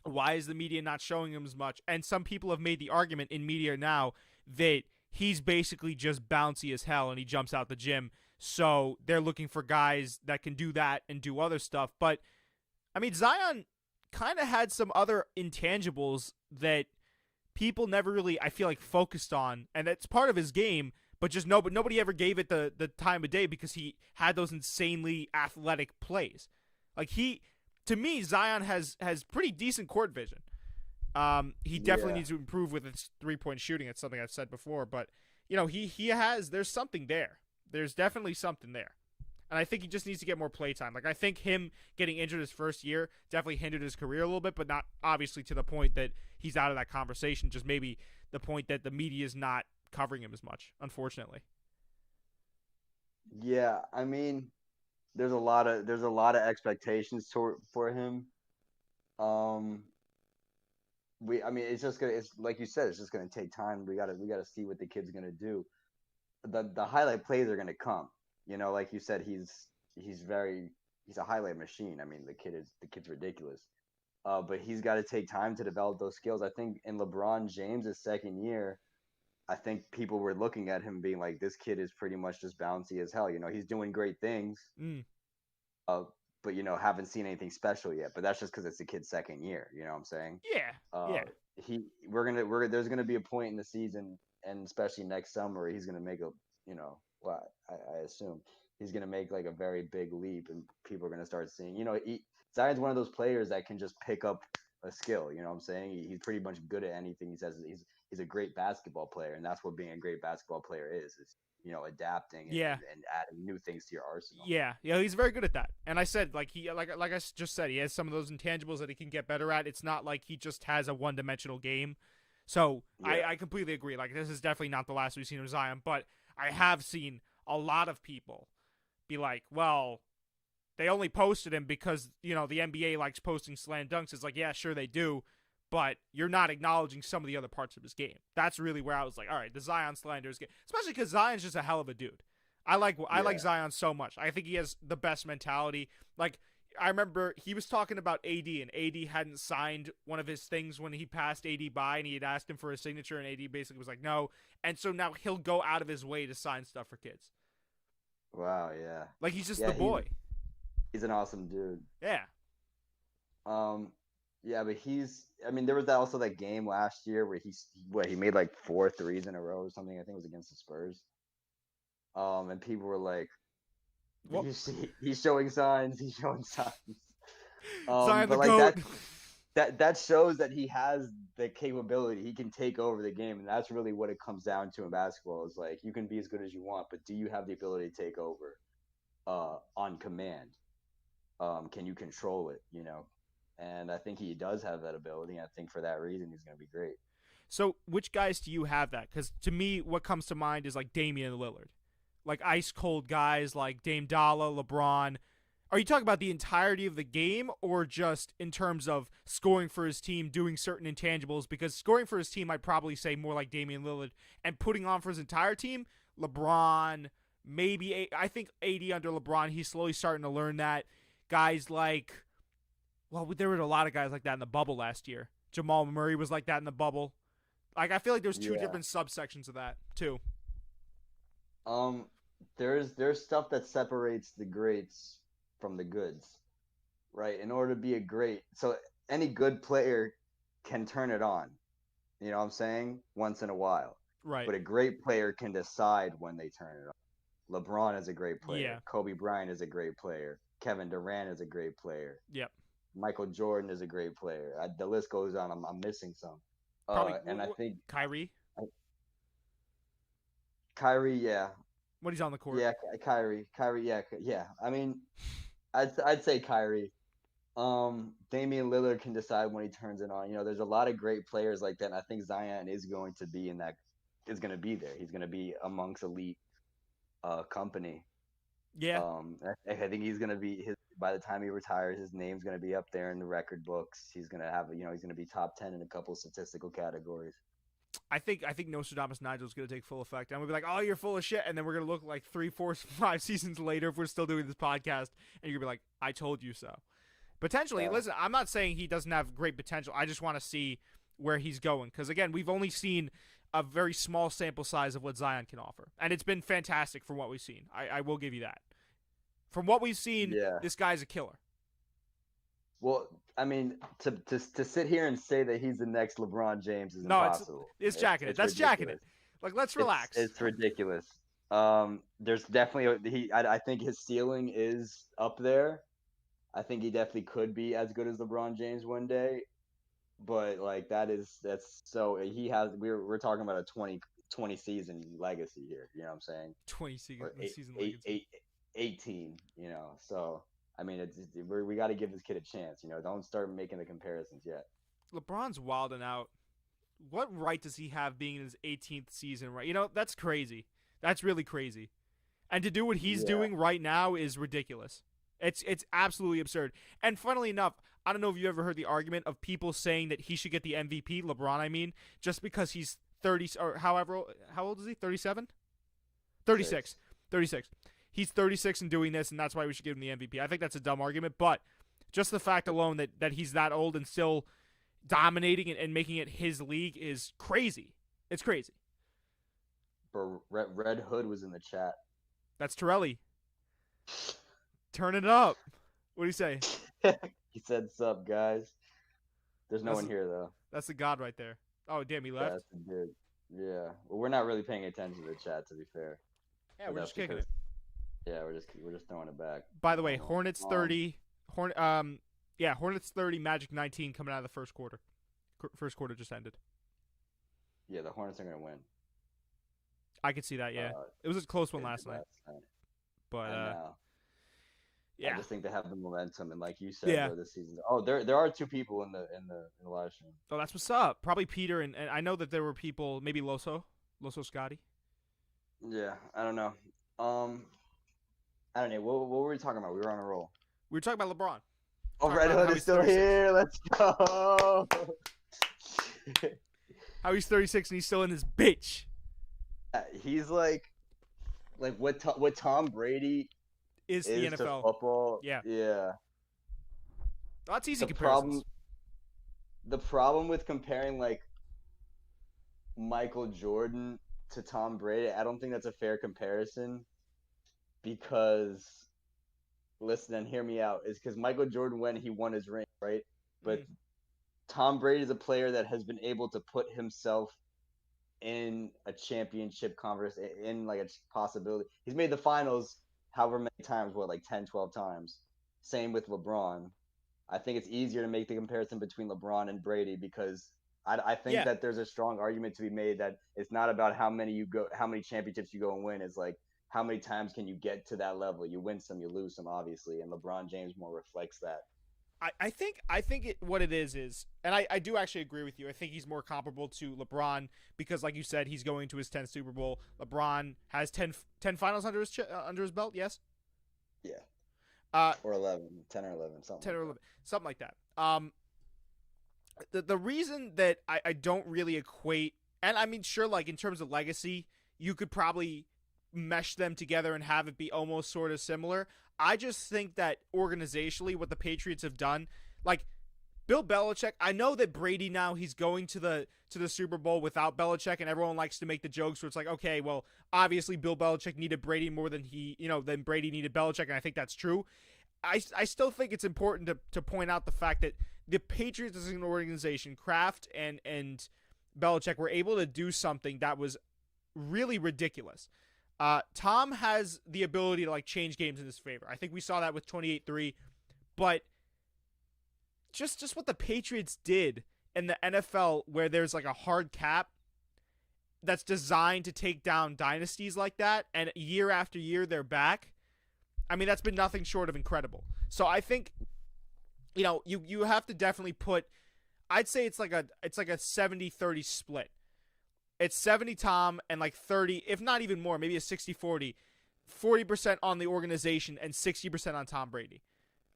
Why is the media not showing him as much? And some people have made the argument in media now that he's basically just bouncy as hell and he jumps out the gym. So they're looking for guys that can do that and do other stuff. But I mean, Zion kind of had some other intangibles that people never really, I feel like, focused on, and that's part of his game. But just nobody ever gave it the time of day because he had those insanely athletic plays. Like to me, Zion has pretty decent court vision. He definitely Yeah. needs to improve with his 3-point shooting. It's something I've said before, but he has. There's something there. There's definitely something there. And I think he just needs to get more play time. Like I think him getting injured his first year definitely hindered his career a little bit, but not obviously to the point that he's out of that conversation. Just maybe the point that the media is not covering him as much, unfortunately. Yeah, I mean, there's a lot of expectations for him. Um, I mean, it's like you said, it's just gonna take time. We gotta see what the kid's gonna do. The highlight plays are gonna come. Like you said, he's a highlight machine. I mean, the kid's ridiculous. But he's got to take time to develop those skills. I think in LeBron James' second year, I think people were looking at him being like, this kid is pretty much just bouncy as hell. He's doing great things, Mm. uh, but haven't seen anything special yet. But that's just because it's the kid's second year. You know what I'm saying? Yeah, Uh, yeah, there's gonna be a point in the season, and especially next summer, where he's gonna make well, I assume he's gonna make like a very big leap, and people are gonna start seeing. Zion's one of those players that can just pick up a skill. You know what I'm saying? He's pretty much good at anything. He says he's a great basketball player, and that's what being a great basketball player is. It's adapting and, yeah. and, and adding new things to your arsenal. Yeah, he's very good at that. And I said, like I just said, he has some of those intangibles that he can get better at. It's not like he just has a one-dimensional game. So Yeah, I completely agree. Like this is definitely not the last we've seen of Zion, but I have seen a lot of people be like, well, they only posted him because the NBA likes posting slam dunks. It's like, yeah, sure they do, but you're not acknowledging some of the other parts of his game. That's really where I was like, all right, the Zion slander is good, especially because Zion's just a hell of a dude. I like yeah, Zion so much. I think he has the best mentality. Like I remember he was talking about AD, and AD hadn't signed one of his things when he passed AD by, and he had asked him for a signature, and AD basically was like, no. And so now he'll go out of his way to sign stuff for kids. wow, yeah, Like he's just yeah. the He's boy. he's an awesome dude. Yeah. Um, yeah, but I mean, there was also that game last year where he made like four threes in a row or something. I think it was against the Spurs. And people were like, "Do Well, you see? He's showing signs. He's showing signs." Zion the But like goat. that shows that he has the capability. He can take over the game, and that's really what it comes down to in basketball. Is like you can be as good as you want, but do you have the ability to take over on command? Can you control it? And I think he does have that ability. And I think for that reason, he's going to be great. So which guys do you have that? Because to me, what comes to mind is like Damian Lillard, like ice cold guys like Dame Dalla, LeBron. Are you talking about the entirety of the game or just in terms of scoring for his team, doing certain intangibles? Because scoring for his team, I'd probably say more like Damian Lillard, and putting on for his entire team, LeBron, maybe I think AD under LeBron, he's slowly starting to learn that. Guys like, well, there were a lot of guys like that in the bubble last year. Jamal Murray was like that in the bubble. Like I feel like there's two Yeah. different subsections of that too. Um, there's stuff that separates the greats from the goods, right? In order to be a great, so any good player can turn it on. You know what I'm saying? Once in a while. Right. But a great player can decide when they turn it on. LeBron is a great Yeah. player. Kobe Bryant is a great player. Kevin Durant is a great player. Yep. Michael Jordan is a great player. The list goes on. I'm missing some. Probably And I think Kyrie Kyrie, yeah, when he's on the court. yeah, Kyrie, yeah, yeah. I mean, I'd say Kyrie. Damian Lillard can decide when he turns it on. You know, there's a lot of great players like that. And I think Zion is going to be in that. Is going to be there. He's going to be amongst elite company. Yeah. I think he's going to be his. By the time he retires, his name's going to be up there in the record books. He's going to have, you know, he's going to be top 10 in a couple statistical categories. I think Nostradamus Nigel is going to take full effect. I'm going to be like, oh, you're full of shit. And then we're going to look like 3, 4, 5 seasons later if we're still doing this podcast. And you're going to be like, I told you so. Potentially, listen, I'm not saying he doesn't have great potential. I just want to see where he's going. Because, again, we've only seen a very small sample size of what Zion can offer. And it's been fantastic from what we've seen. I will give you that. From what we've seen, this guy's a killer. Well, I mean, to sit here and say that he's the next LeBron James is impossible. It's jacking it. That's jacking it. Like, let's relax. It's ridiculous. There's definitely I think his ceiling is up there. I think he definitely could be as good as LeBron James one day, but like that's so he has. We're talking about a 20 season legacy here. You know what I'm saying? 20 season legacy. 18. You know, so. I mean, we got to give this kid a chance. You know, don't start making the comparisons yet. LeBron's wilding out. What right does he have being in his 18th season? Right? You know, that's crazy. That's really crazy. And to do what he's doing right now is ridiculous. It's absolutely absurd. And funnily enough, I don't know if you ever heard the argument of people saying that he should get the MVP, LeBron, I mean, just because he's 30 or however, how old is he? 37? 36. 36. He's 36 and doing this, and that's why we should give him the MVP. I think that's a dumb argument, but just the fact alone that he's that old and still dominating and making it his league is crazy. It's crazy. Red Hood was in the chat. That's Torelli. Turn it up. What do you say? He said, "Sup, guys." There's no one here though. That's the god right there. Oh, damn, he left. That's the dude. Yeah. Well, we're not really paying attention to the chat, to be fair. Yeah, we're just kicking it. Yeah, we're just throwing it back. By the way, Hornets 30, Hornets 30, Magic 19 coming out of the first quarter. First quarter just ended. Yeah, the Hornets are gonna win. I could see that. Yeah, it was a close one last night. But yeah, I just think they have the momentum, and like you said, this season. Oh, there are 2 people in the live stream. Oh, that's what's up. Probably Peter and I know that there were people. Maybe Loso Scotty. Yeah, I don't know. I don't know. What were we talking about? We were on a roll. We were talking about LeBron. Oh, Red Hood is still 36. Here. Let's go. How he's 36 and he's still in his bitch. He's like what Tom Brady is the NFL to football. Yeah. Yeah. That's easy comparisons. The problem with comparing like Michael Jordan to Tom Brady, I don't think that's a fair comparison. Because, listen and hear me out, is because Michael Jordan he won his ring, right? But Tom Brady is a player that has been able to put himself in a championship conference, in like a possibility. He's made the finals however many times, like 10, 12 times. Same with LeBron. I think it's easier to make the comparison between LeBron and Brady because I think that there's a strong argument to be made that it's not about how many championships you go and win. It's like, how many times can you get to that level? You win some, you lose some, obviously, and LeBron James more reflects that. I think what it is, and I do actually agree with you. I think he's more comparable to LeBron because, like you said, he's going to his 10th Super Bowl. LeBron has 10 finals under his belt, yes? Yeah. Or 11, 10 or 11, something. 10 or 11, something like that. The reason that I don't really equate, and I mean, sure, like in terms of legacy, you could probably mesh them together and have it be almost sort of similar. I just think that organizationally what the Patriots have done, like Bill Belichick, I know that Brady now he's going to the Super Bowl without Belichick, and everyone likes to make the jokes where it's like, okay, well, obviously Bill Belichick needed Brady more than than Brady needed Belichick, and I think that's true. I still think it's important to point out the fact that the Patriots as an organization, Kraft and Belichick were able to do something that was really ridiculous. Tom has the ability to like change games in his favor. I think we saw that with 28-3, but just what the Patriots did in the NFL where there's like a hard cap that's designed to take down dynasties like that, and year after year they're back. I mean, that's been nothing short of incredible. So I think, you have to definitely put, I'd say it's like a 70-30 split. It's 70 Tom and like 30, if not even more, maybe a 60-40, 40% on the organization and 60% on Tom Brady.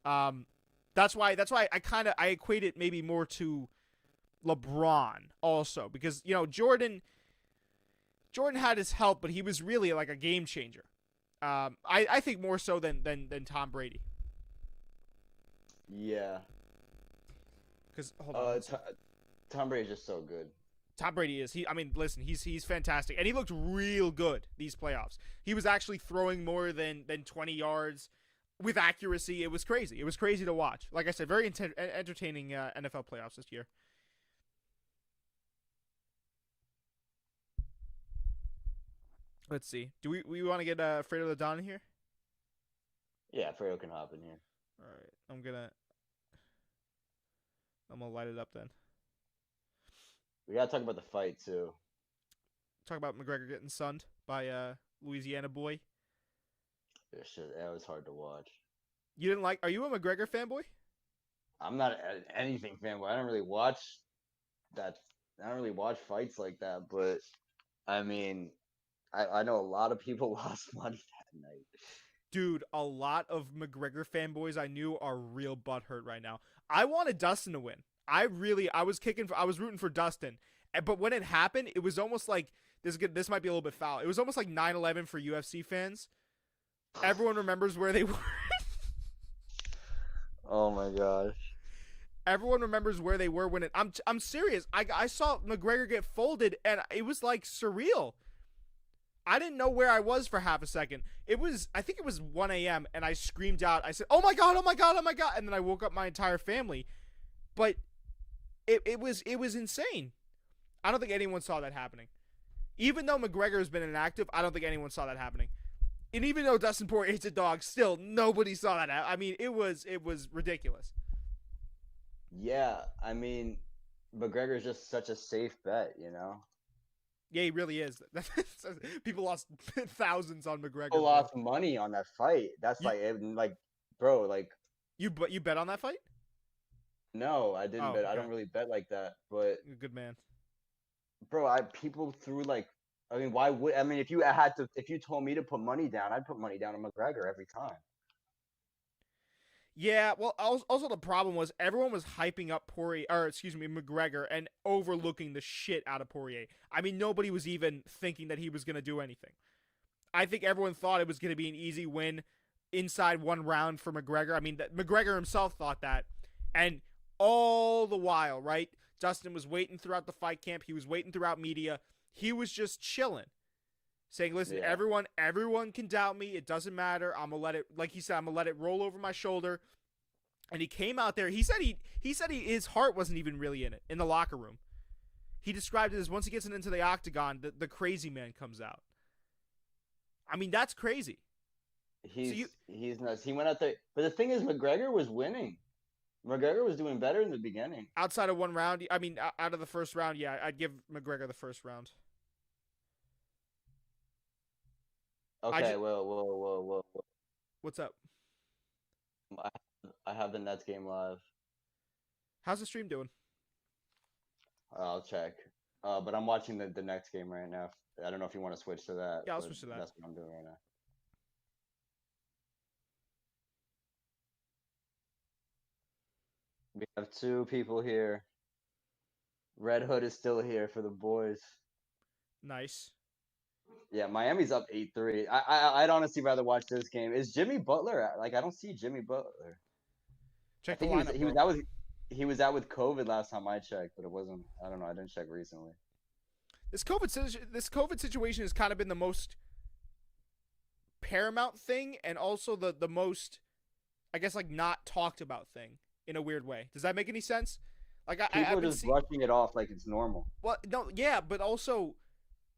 That's why I equate it maybe more to LeBron also, because Jordan had his help, but he was really like a game changer. I think more so than Tom Brady. Yeah. Because hold on, Tom Brady's just so good. Tom Brady is. Listen, he's fantastic, and he looked real good these playoffs. He was actually throwing more than 20 yards with accuracy. It was crazy. It was crazy to watch. Like I said, very entertaining NFL playoffs this year. Let's see. Do we want to get Fredo Ladon in here? Yeah, Fredo can hop in here. All right, I'm gonna light it up then. We gotta talk about the fight too. Talk about McGregor getting sunned by Louisiana boy. That was hard to watch. You didn't like? Are you a McGregor fanboy? I'm not anything fanboy. I don't really watch that. I don't really watch fights like that. But I mean, I know a lot of people lost money that night. Dude, a lot of McGregor fanboys I knew are real butthurt right now. I wanted Dustin to win. I was rooting for Dustin. But when it happened, it was almost like this might be a little bit foul. It was almost like 9/11 for UFC fans. Everyone remembers where they were. Oh my gosh. Everyone remembers where they were when it. I'm serious. I saw McGregor get folded, and it was like surreal. I didn't know where I was for half a second. I think it was 1 a.m. and I screamed out. I said, "Oh my god! Oh my god! Oh my god!" And then I woke up my entire family. But it was insane. I don't think anyone saw that happening. Even though McGregor has been inactive, I don't think anyone saw that happening. And even though Dustin Poirier hates a dog, still nobody saw that. I mean, it was ridiculous. Yeah, I mean, McGregor's just such a safe bet, Yeah, he really is. People lost thousands on McGregor. People lost money on that fight. That's bro, like you bet on that fight? No, I didn't bet. Okay. I don't really bet like that, but good man. Bro, people threw if you told me to put money down, I'd put money down on McGregor every time. Yeah, well, also the problem was everyone was hyping up McGregor and overlooking the shit out of Poirier. I mean, nobody was even thinking that he was going to do anything. I think everyone thought it was going to be an easy win inside one round for McGregor. I mean, McGregor himself thought that. And all the while, right, Dustin was waiting throughout the fight camp. He was waiting throughout media. He was just chilling. Saying, listen, Yeah. everyone can doubt me. It doesn't matter. I'm going to let it, like he said, I'm going to let it roll over my shoulder. And he came out there. He said his heart wasn't even really in it, in the locker room. He described it as once he gets into the octagon, the crazy man comes out. I mean, that's crazy. He's nuts. He went out there. But the thing is, McGregor was winning. McGregor was doing better in the beginning. Outside of one round, I mean, out of the first round, yeah, I'd give McGregor the first round. Okay, whoa. What's up? I have the Nets game live. How's the stream doing? I'll check. But I'm watching the next game right now. I don't know if you want to switch to that. Yeah, I'll switch to that. That's what I'm doing right now. We have two people here. Red Hood is still here for the boys. Nice. Yeah, Miami's up 8-3. I'd honestly rather watch this game. Is Jimmy Butler? I don't see Jimmy Butler. Check the lineup. he was out with COVID last time I checked, but it wasn't. I don't know. I didn't check recently. This COVID situation has kind of been the most paramount thing, and also the most, I guess, like not talked about thing in a weird way. Does that make any sense? Like People I've are been just brushing it off like it's normal. well, no, yeah, but also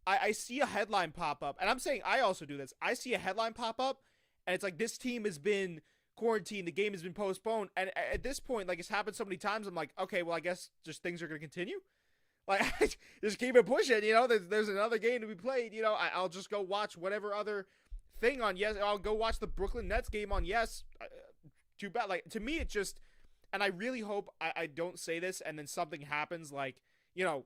I see a headline pop up, and I'm saying I also do this. I see a headline pop up, and it's like this team has been quarantined, the game has been postponed, and at this point, like it's happened so many times, I'm like, okay, well, I guess just things are gonna continue. Like just keep it pushing, you know. There's another game to be played, you know. I'll just go watch whatever other thing on Yes. I'll go watch the Brooklyn Nets game on Yes. Too bad. Like to me, it just, and I really hope I don't say this, and then something happens, like you know,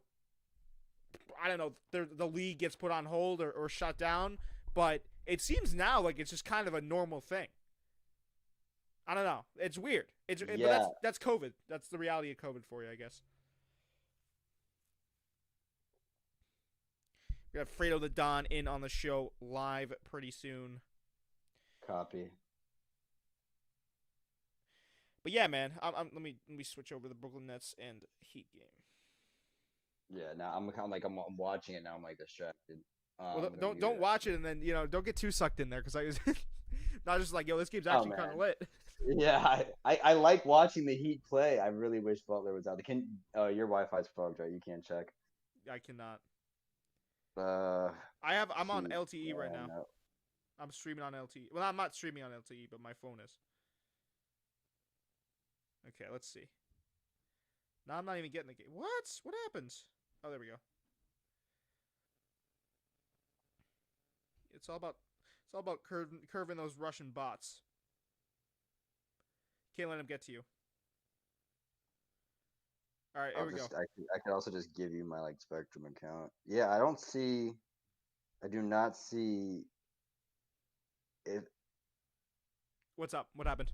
I don't know, the league gets put on hold or shut down. But it seems now like it's just kind of a normal thing. I don't know. It's weird. But Yeah. that's COVID. That's the reality of COVID for you, I guess. We have Fredo the Don in on the show live pretty soon. Copy. But yeah, man, let me switch over the Brooklyn Nets and Heat game. Yeah. Now I'm kind of like I'm watching it now. I'm like distracted. Well, don't watch it, and then don't get too sucked in there, because I was not just like, yo, this game's Oh actually kind of man. lit. Yeah, I like watching the Heat play. I really wish Butler was out. Your Wi-Fi's fucked, right? You can't check. I cannot. Uh, I'm on Heat. LTE right Yeah, now. no. I'm streaming on LTE. Well, I'm not streaming on LTE, but my phone is. Okay, let's see. No, I'm not even getting the game. What happens? Oh, there we go. It's all about curving those Russian bots. Can't let them get to you. All right, here we go. I could also just give you my like Spectrum account. Yeah, I do not see it. What's up? What happened?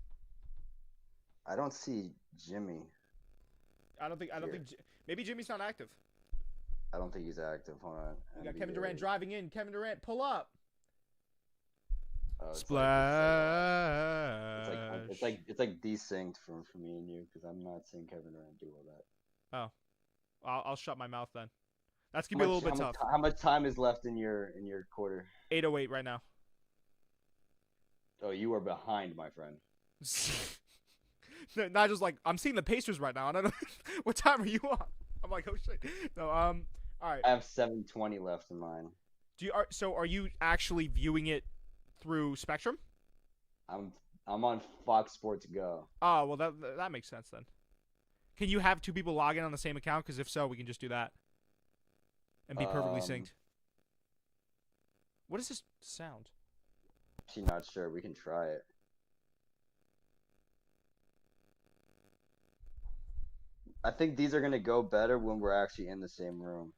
I don't see Jimmy. I don't think. Maybe Jimmy's not active. I don't think he's active. Hold on. You got Kevin Durant driving in. Kevin Durant, pull up. Oh, Splash. It's like desynced for me and you because I'm not seeing Kevin Durant do all that. Oh, I'll shut my mouth then. That's gonna be a little bit tough. How much time is left in your quarter? 8:08 right now. Oh, you are behind, my friend. Not just like I'm seeing the Pacers right now. I don't know what time are you on. I'm like, oh shit. No, all right. I have 7:20 left in mine. Are you actually viewing it through Spectrum? I'm on Fox Sports Go. Oh, well that makes sense then. Can you have two people log in on the same account? Because if so, we can just do that and be perfectly synced. What is this sound? Actually, not sure. We can try it. I think these are gonna go better when we're actually in the same room.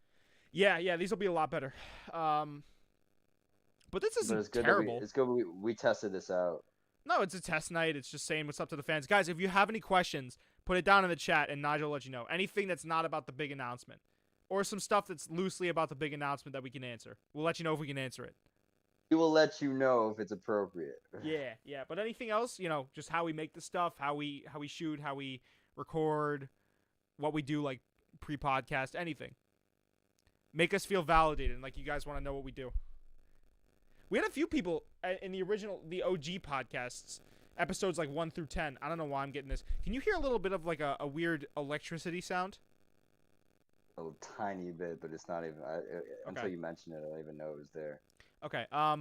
Yeah, these will be a lot better. But this isn't terrible. It's good we tested this out. No, it's a test night. It's just saying what's up to the fans. Guys, if you have any questions, put it down in the chat, and Nigel will let you know. Anything that's not about the big announcement, or some stuff that's loosely about the big announcement that we can answer. We'll let you know if we can answer it. We will let you know if it's appropriate. Yeah. But anything else, just how we make the stuff, how we shoot, how we record, what we do, like pre-podcast, anything. Make us feel validated, like you guys want to know what we do. We had a few people in the OG podcasts, episodes like 1 through 10. I don't know why I'm getting this. Can you hear a little bit of like a weird electricity sound? A tiny bit, but it's not even. Until you mentioned it, I didn't even know it was there. Okay. A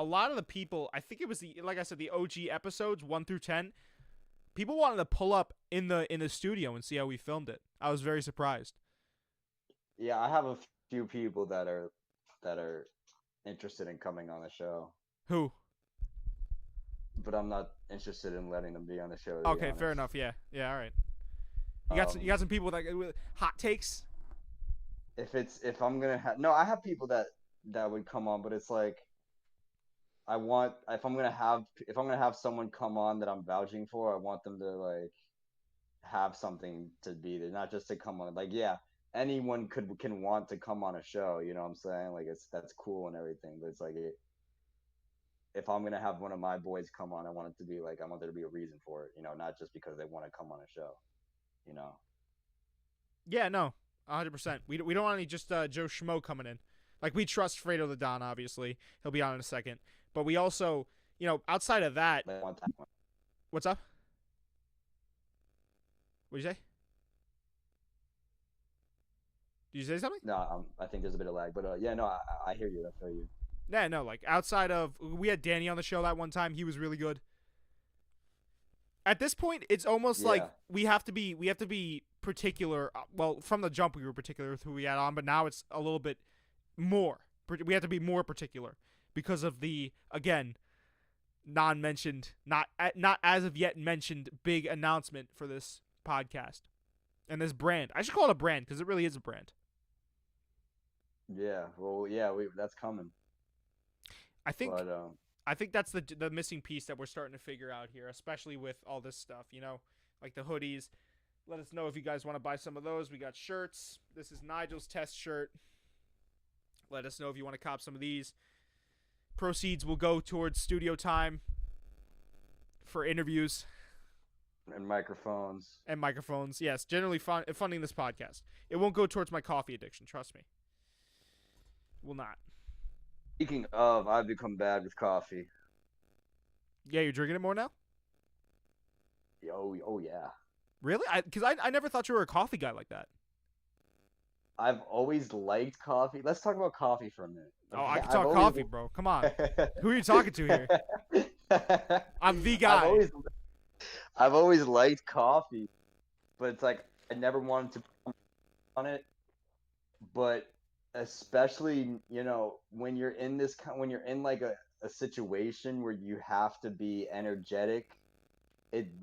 lot of the people, I think it was like I said, the OG episodes 1 through 10. People wanted to pull up in the studio and see how we filmed it. I was very surprised. Yeah, I have a few people that are interested in coming on the show. Who? But I'm not interested in letting them be on the show. Okay, fair enough. Yeah, all right. You got some people with hot takes. If I'm gonna have I have people that would come on, but it's like if I'm gonna have someone come on that I'm vouching for, I want them to like have something to be there, not just to come on. Like, yeah, anyone can want to come on a show, you know what I'm saying? Like that's cool and everything, but it's like if I'm gonna have one of my boys come on, I want there to be a reason for it, not just because they want to come on a show. you know. Yeah, no, 100%. We don't want any just Joe Schmo coming in. Like, we trust Fredo the Don, obviously. He'll be on in a second. But we also, outside of that, Like one time. what's up? What'd you say? Did you say something? No, I think there's a bit of lag, but yeah, no, I hear you. I feel you. Yeah, no, like, outside of, we had Danny on the show that one time. He was really good. At this point, it's almost like Yeah. we have to be particular. Well, from the jump, we were particular with who we had on, but now it's a little bit more. We have to be more particular because of the, again, non-mentioned, not as of yet mentioned big announcement for this podcast and this brand. I should call it a brand because it really is a brand. Yeah. Well, yeah, that's coming. I think But I think that's the missing piece that we're starting to figure out here, especially with all this stuff, like the hoodies. Let us know if you guys want to buy some of those. We got shirts. This is Nigel's test shirt. Let us know if you want to cop some of these. Proceeds will go towards studio time for interviews and microphones. and microphones. Yes, generally funding this podcast. It won't go towards my coffee addiction. Trust me. It will not. Speaking of, I've become bad with coffee. Yeah, you're drinking it more now? Oh yeah. Really? Because I never thought you were a coffee guy like that. I've always liked coffee. Let's talk about coffee for a minute. Oh, I Okay? can talk coffee, bro. Come on. Who are you talking to here? I'm the guy. I've always liked coffee, but it's like I never wanted to put on it. But especially, when you're in when you're in like a situation where you have to be energetic,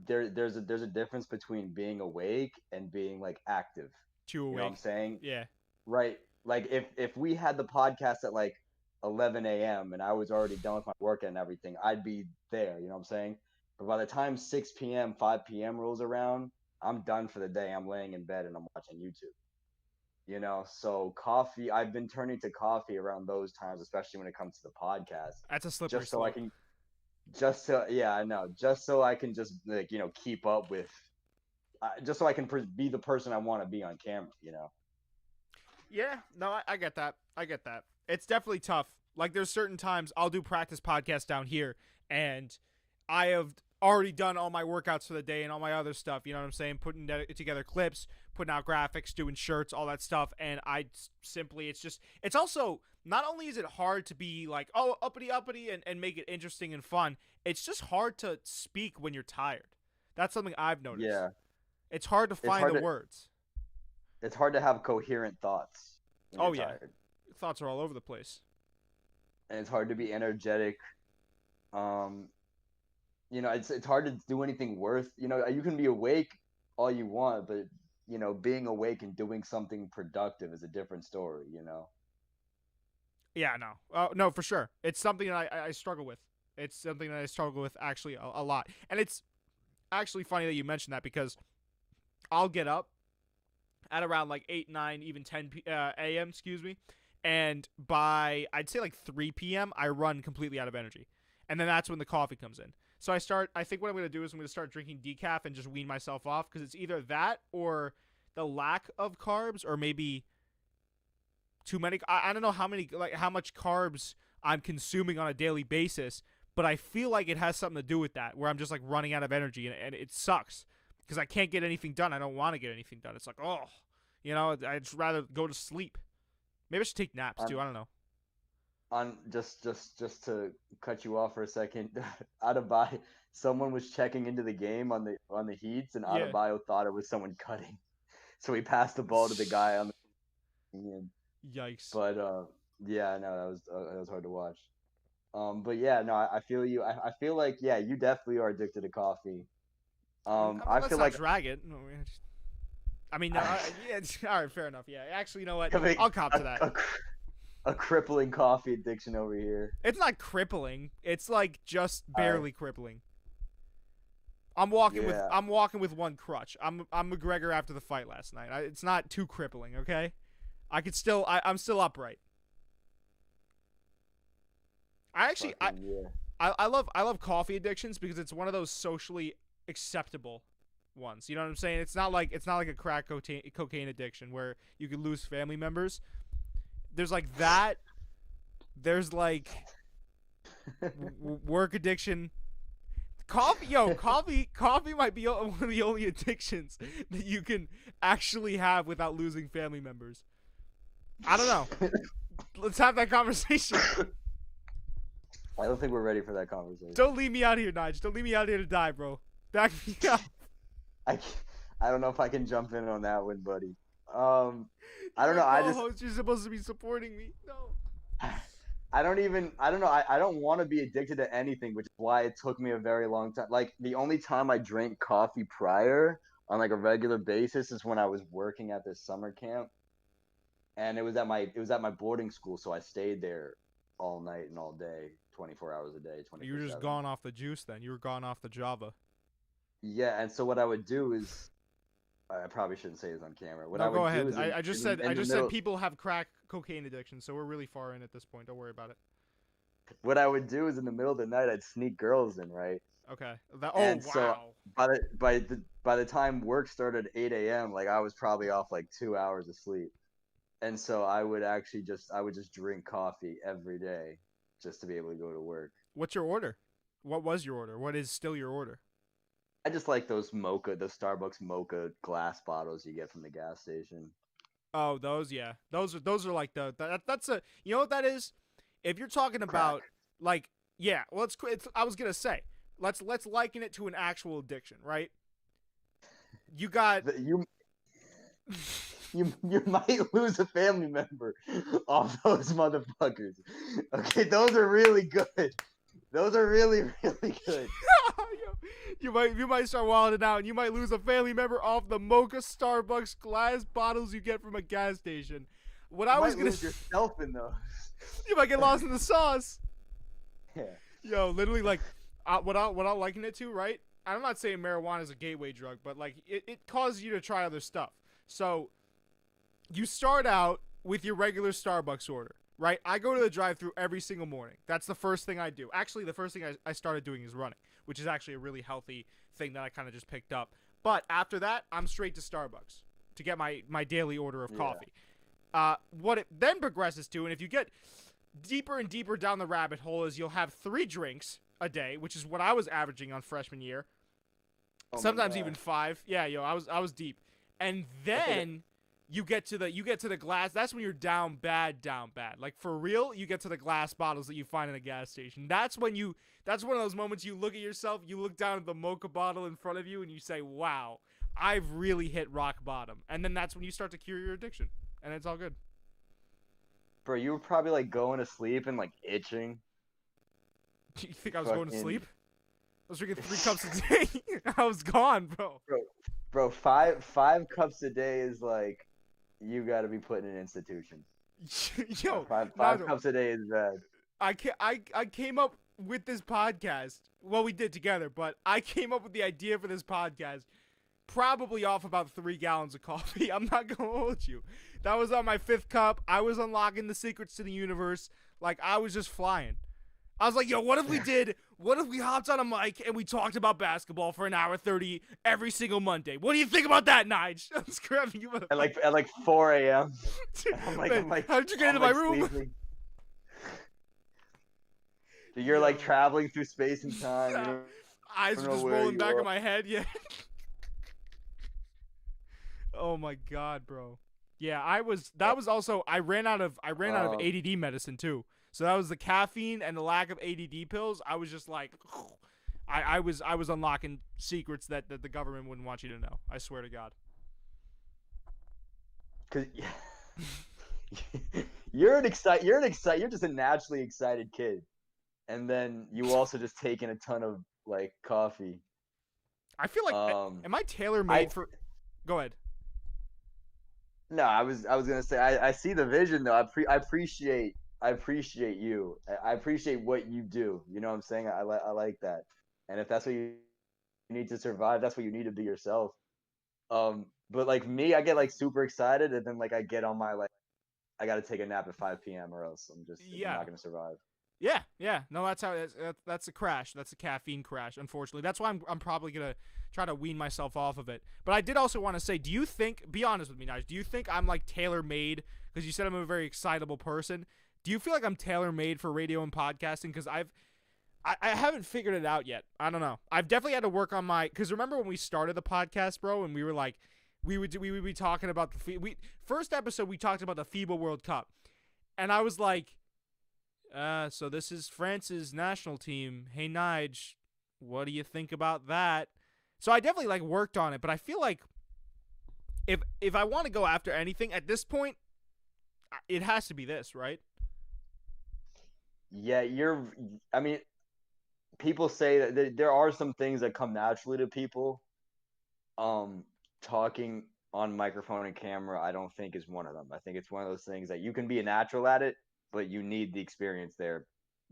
there's a difference between being awake and being like active. Too You know what I'm awake. saying? Yeah. Right. Like if we had the podcast at like 11 a.m. and I was already done with my work and everything, I'd be there. You know what I'm saying? But by the time 6 p.m., 5 p.m. rolls around, I'm done for the day. I'm laying in bed and I'm watching YouTube. So coffee, I've been turning to coffee around those times, especially when it comes to the podcast, That's a slippery just so I slope. can, yeah, I know, just so I can just like, keep up with, just so I can be the person I want to be on camera. Yeah, no, I get that. I get that. It's definitely tough. Like, there's certain times I'll do practice podcasts down here, and I have already done all my workouts for the day and all my other stuff. You know what I'm saying? Putting together clips, putting out graphics, doing shirts, all that stuff. And it's also, not only is it hard to be like, oh, uppity and make it interesting and fun, it's just hard to speak when you're tired. That's something I've noticed. Yeah. It's hard to find the words. It's hard to have coherent thoughts when Oh, you're yeah. tired. Thoughts are all over the place. And it's hard to be energetic. It's hard to do anything worth. You can be awake all you want, but being awake and doing something productive is a different story. Yeah, no, no, for sure. It's something that I struggle with. It's something that I struggle with actually a lot, and it's actually funny that you mentioned that because I'll get up at around like 8, 9, even 10 a.m. Excuse me, and by I'd say like 3 p.m. I run completely out of energy, and then that's when the coffee comes in. So I think what I'm gonna do is I'm gonna start drinking decaf and just wean myself off because it's either that or the lack of carbs or maybe too many. I don't know how much carbs I'm consuming on a daily basis, but I feel like it has something to do with that where I'm just like running out of energy and it sucks because I can't get anything done. I don't want to get anything done. It's like, I'd just rather go to sleep. Maybe I should take naps too. I don't know. On just to cut you off for a second, someone was checking into the game on the Heats, and Yeah. Adebayo thought it was someone cutting, so he passed the ball to the guy on the. Yikes. But yeah, no, that was hard to watch. But yeah, no, I feel you. I feel like, yeah, you definitely are addicted to coffee. I feel like drag it. I mean, no, yeah. All right, fair enough. Yeah, actually, you know what? I mean, I'll cop to that. A crippling coffee addiction over here. It's not crippling. It's like just barely crippling. I'm walking with one crutch. I'm McGregor after the fight last night. It's not too crippling, okay? I'm still upright. I love coffee addictions because it's one of those socially acceptable ones. You know what I'm saying? It's not like a crack cocaine addiction where you could lose family members. There's like that. There's like work addiction. Coffee might be one of the only addictions that you can actually have without losing family members. I don't know. Let's have that conversation. I don't think we're ready for that conversation. Don't leave me out here, Nige. Don't leave me out here to die, bro. Back me up. I don't know if I can jump in on that one, buddy. I don't know. You're supposed to be supporting me. No. I don't know. I don't want to be addicted to anything, which is why it took me a very long time. Like, the only time I drank coffee prior on like a regular basis is when I was working at this summer camp. And it was at my boarding school, so I stayed there all night and all day, 24 hours a day, 24/7. You were just gone off the juice then. You were gone off the Java. Yeah, and so what I would do is, I probably shouldn't say this on camera. Go ahead. I just said people have crack cocaine addiction, so we're really far in at this point. Don't worry about it. What I would do is in the middle of the night, I'd sneak girls in, right? Okay. And wow. So by the time work started at 8 a.m., like I was probably off like 2 hours of sleep. And so I would just drink coffee every day just to be able to go to work. What's your order? What was your order? What is still your order? I just like those Starbucks mocha glass bottles you get from the gas station. Oh, those, yeah. Those are like that's a, you know what that is? If you're talking about like, yeah, well, I was going to say, let's liken it to an actual addiction, right? You got You might lose a family member off those motherfuckers. Okay, those are really good. Those are really, really good. You might start wilding out, and you might lose a family member off the mocha Starbucks glass bottles you get from a gas station. You might lose yourself in those. You might get lost in the sauce. Yeah. Yo, literally, like, what I'll liken it to, right? I'm not saying marijuana is a gateway drug, but like it causes you to try other stuff. So you start out with your regular Starbucks order, right? I go to the drive-thru every single morning. That's the first thing I do. Actually, the first thing I started doing is running, which is actually a really healthy thing that I kind of just picked up. But after that, I'm straight to Starbucks to get my daily order of coffee. What it then progresses to, and if you get deeper and deeper down the rabbit hole, is you'll have 3 drinks a day, which is what I was averaging on freshman year. Sometimes even 5. Yeah, yo, I was deep. And then you get to the glass. That's when you're down bad. Like, for real, you get to the glass bottles that you find in a gas station. That's one of those moments you look at yourself, you look down at the mocha bottle in front of you, and you say, wow, I've really hit rock bottom. And then that's when you start to cure your addiction. And it's all good. Bro, you were probably like going to sleep and like itching. You think I was going to sleep? I was drinking 3 cups a day. I was gone, bro. Bro, five cups a day is like, you got to be put in an institution. Yo, five cups a day is bad. I came up with this podcast. Well, we did together, but I came up with the idea for this podcast probably off about 3 gallons of coffee. I'm not gonna hold you. That was on my 5th cup. I was unlocking the secrets to the universe. Like, I was just flying. I was like, yo, what if we hopped on a mic and we talked about basketball for an hour 30 every single Monday? What do you think about that, Nige? I'm scrapping you. At like 4 a.m. I'm like, how did you get into my room? Sleeping. You're like traveling through space and time. Eyes are just rolling back in my head. Yeah. Oh my god, bro. Yeah, I ran out of ADD medicine too. So that was the caffeine and the lack of ADD pills. I was just like, I was unlocking secrets that the government wouldn't want you to know. I swear to God. 'Cause you're just a naturally excited kid, and then you also just take in a ton of like coffee. I feel like am I tailor made for? Go ahead. No, I was gonna say I see the vision though. I appreciate you. I appreciate what you do. You know what I'm saying? I like that. And if that's what you need to survive, that's what you need to be yourself. But like me, I get like super excited, and then like I get on my like, I gotta take a nap at 5 p.m. or else I'm not gonna survive. Yeah. No, that's how that's a crash. That's a caffeine crash. Unfortunately, that's why I'm probably gonna try to wean myself off of it. But I did also want to say, do you think? Be honest with me, Nige. Do you think I'm like tailor made? Because you said I'm a very excitable person. Do you feel like I'm tailor made for radio and podcasting? Because I haven't figured it out yet. I don't know. I've definitely had to work on my. Because remember when we started the podcast, bro, and we were like, we would be talking about first episode we talked about the FIBA World Cup, and I was like. So this is France's national team. Hey, Nige, what do you think about that? So I definitely like worked on it, but I feel like if I want to go after anything at this point, it has to be this, right? Yeah, I mean, people say that there are some things that come naturally to people. Talking on microphone and camera, I don't think is one of them. I think it's one of those things that you can be a natural at it, but you need the experience there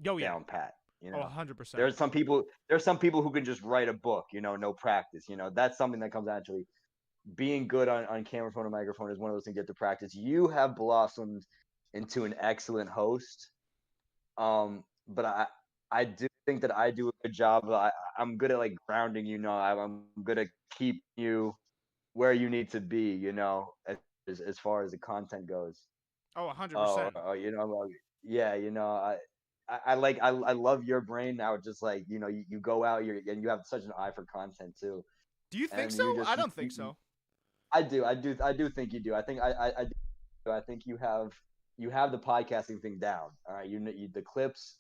down pat. You know, 100%. There's some people who can just write a book, no practice. That's something that comes naturally. Being good on camera, phone, and microphone is one of those things you have to practice. You have blossomed into an excellent host. But I do think that I do a good job. I'm good at like grounding you. I'm good at keep you where you need to be, as far as the content goes. Oh, 100%. Yeah, I love your brain now. Just like you go out, and you have such an eye for content too. Do you think so? I don't think so. I do think you do. I think I think you have the podcasting thing down. All right, the clips,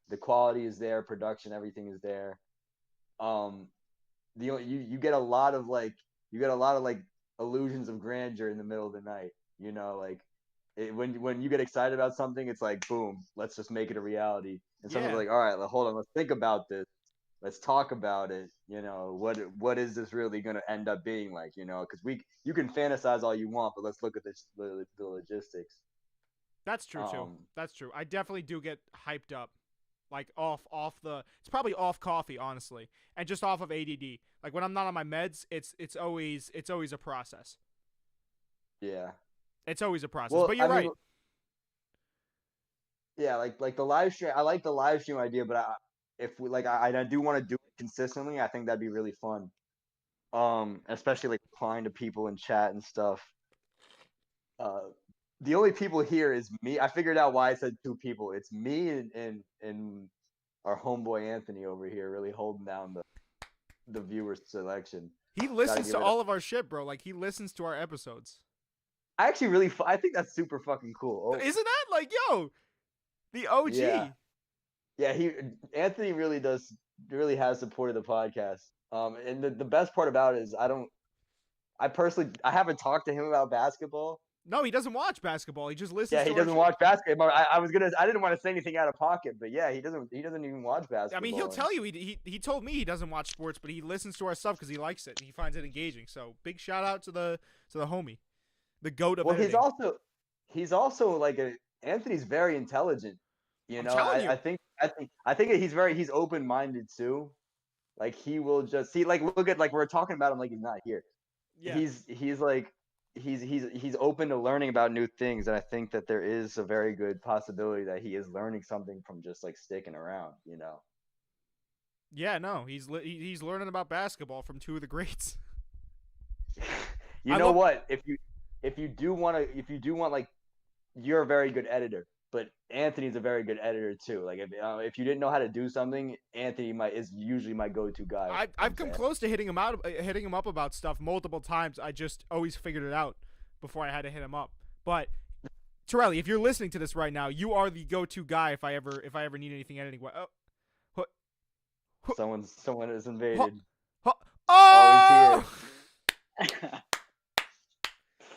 the quality is there, production, everything is there. You get a lot of like illusions of grandeur in the middle of the night. When you get excited about something, it's like boom, let's just make it a reality. And someone's like, all right, hold on, let's think about this. Let's talk about it. What is this really going to end up being like? Because you can fantasize all you want, but let's look at the logistics. That's true too. That's true. I definitely do get hyped up, like off the. It's probably off coffee, honestly, and just off of ADD. Like when I'm not on my meds, it's always a process. Yeah. It's always a process, but you're right. Yeah, like the live stream. I like the live stream idea, but I do want to do it consistently. I think that'd be really fun. Especially like replying to people in chat and stuff. The only people here is me. I figured out why I said two people. It's me and our homeboy Anthony over here, really holding down the viewer selection. He listens to all of our shit, bro. Like he listens to our episodes. I think that's super fucking cool. Isn't that like, yo, the OG? Yeah, Anthony really has supported the podcast. And the best part about it is I haven't talked to him about basketball. No, he doesn't watch basketball. He just listens. Yeah, he doesn't watch basketball. I didn't want to say anything out of pocket, but yeah, he doesn't even watch basketball. I mean, he'll tell you he told me he doesn't watch sports, but he listens to our stuff because he likes it and he finds it engaging. So big shout out to the homie, the goat of editing. He's also like Anthony's very intelligent. I think he's open minded too. Like he will just see, like, look at, like, we're talking about him like he's not here. Yeah. He's open to learning about new things, and I think that there is a very good possibility that he is learning something from just like sticking around. Yeah, no, he's learning about basketball from two of the greats. What? If you do want like, you're a very good editor, but Anthony's a very good editor too. Like if you didn't know how to do something, Anthony is usually my go-to guy. I've come close to hitting him up about stuff multiple times. I just always figured it out before I had to hit him up. But Torelli, if you're listening to this right now, you are the go-to guy if I ever need anything editing. Someone is invaded. Oh, he's here.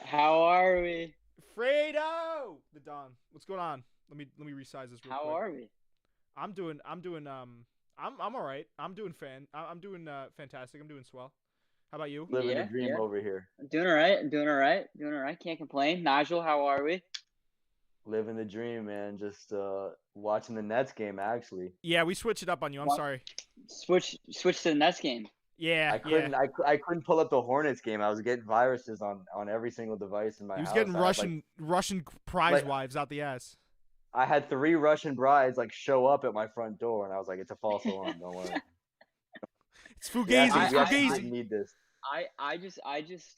How are we? Fredo, the Don. What's going on? Let me resize this real quick. How are we? I'm all right. I'm doing fantastic. I'm doing swell. How about you? Living the dream over here. Doing all right. Can't complain. Nigel, how are we? Living the dream, man. Just watching the Nets game, actually. Yeah, we switched it up on you. I'm sorry. Switch to the Nets game. Yeah, I couldn't pull up the Hornets game. I was getting viruses on every single device in my house. He was getting Russian prize wives out the ass. I had 3 Russian brides like show up at my front door, and I was like, "It's a false alarm. Don't worry." It's Fugazi. We actually Fugazi. didn't need this. I just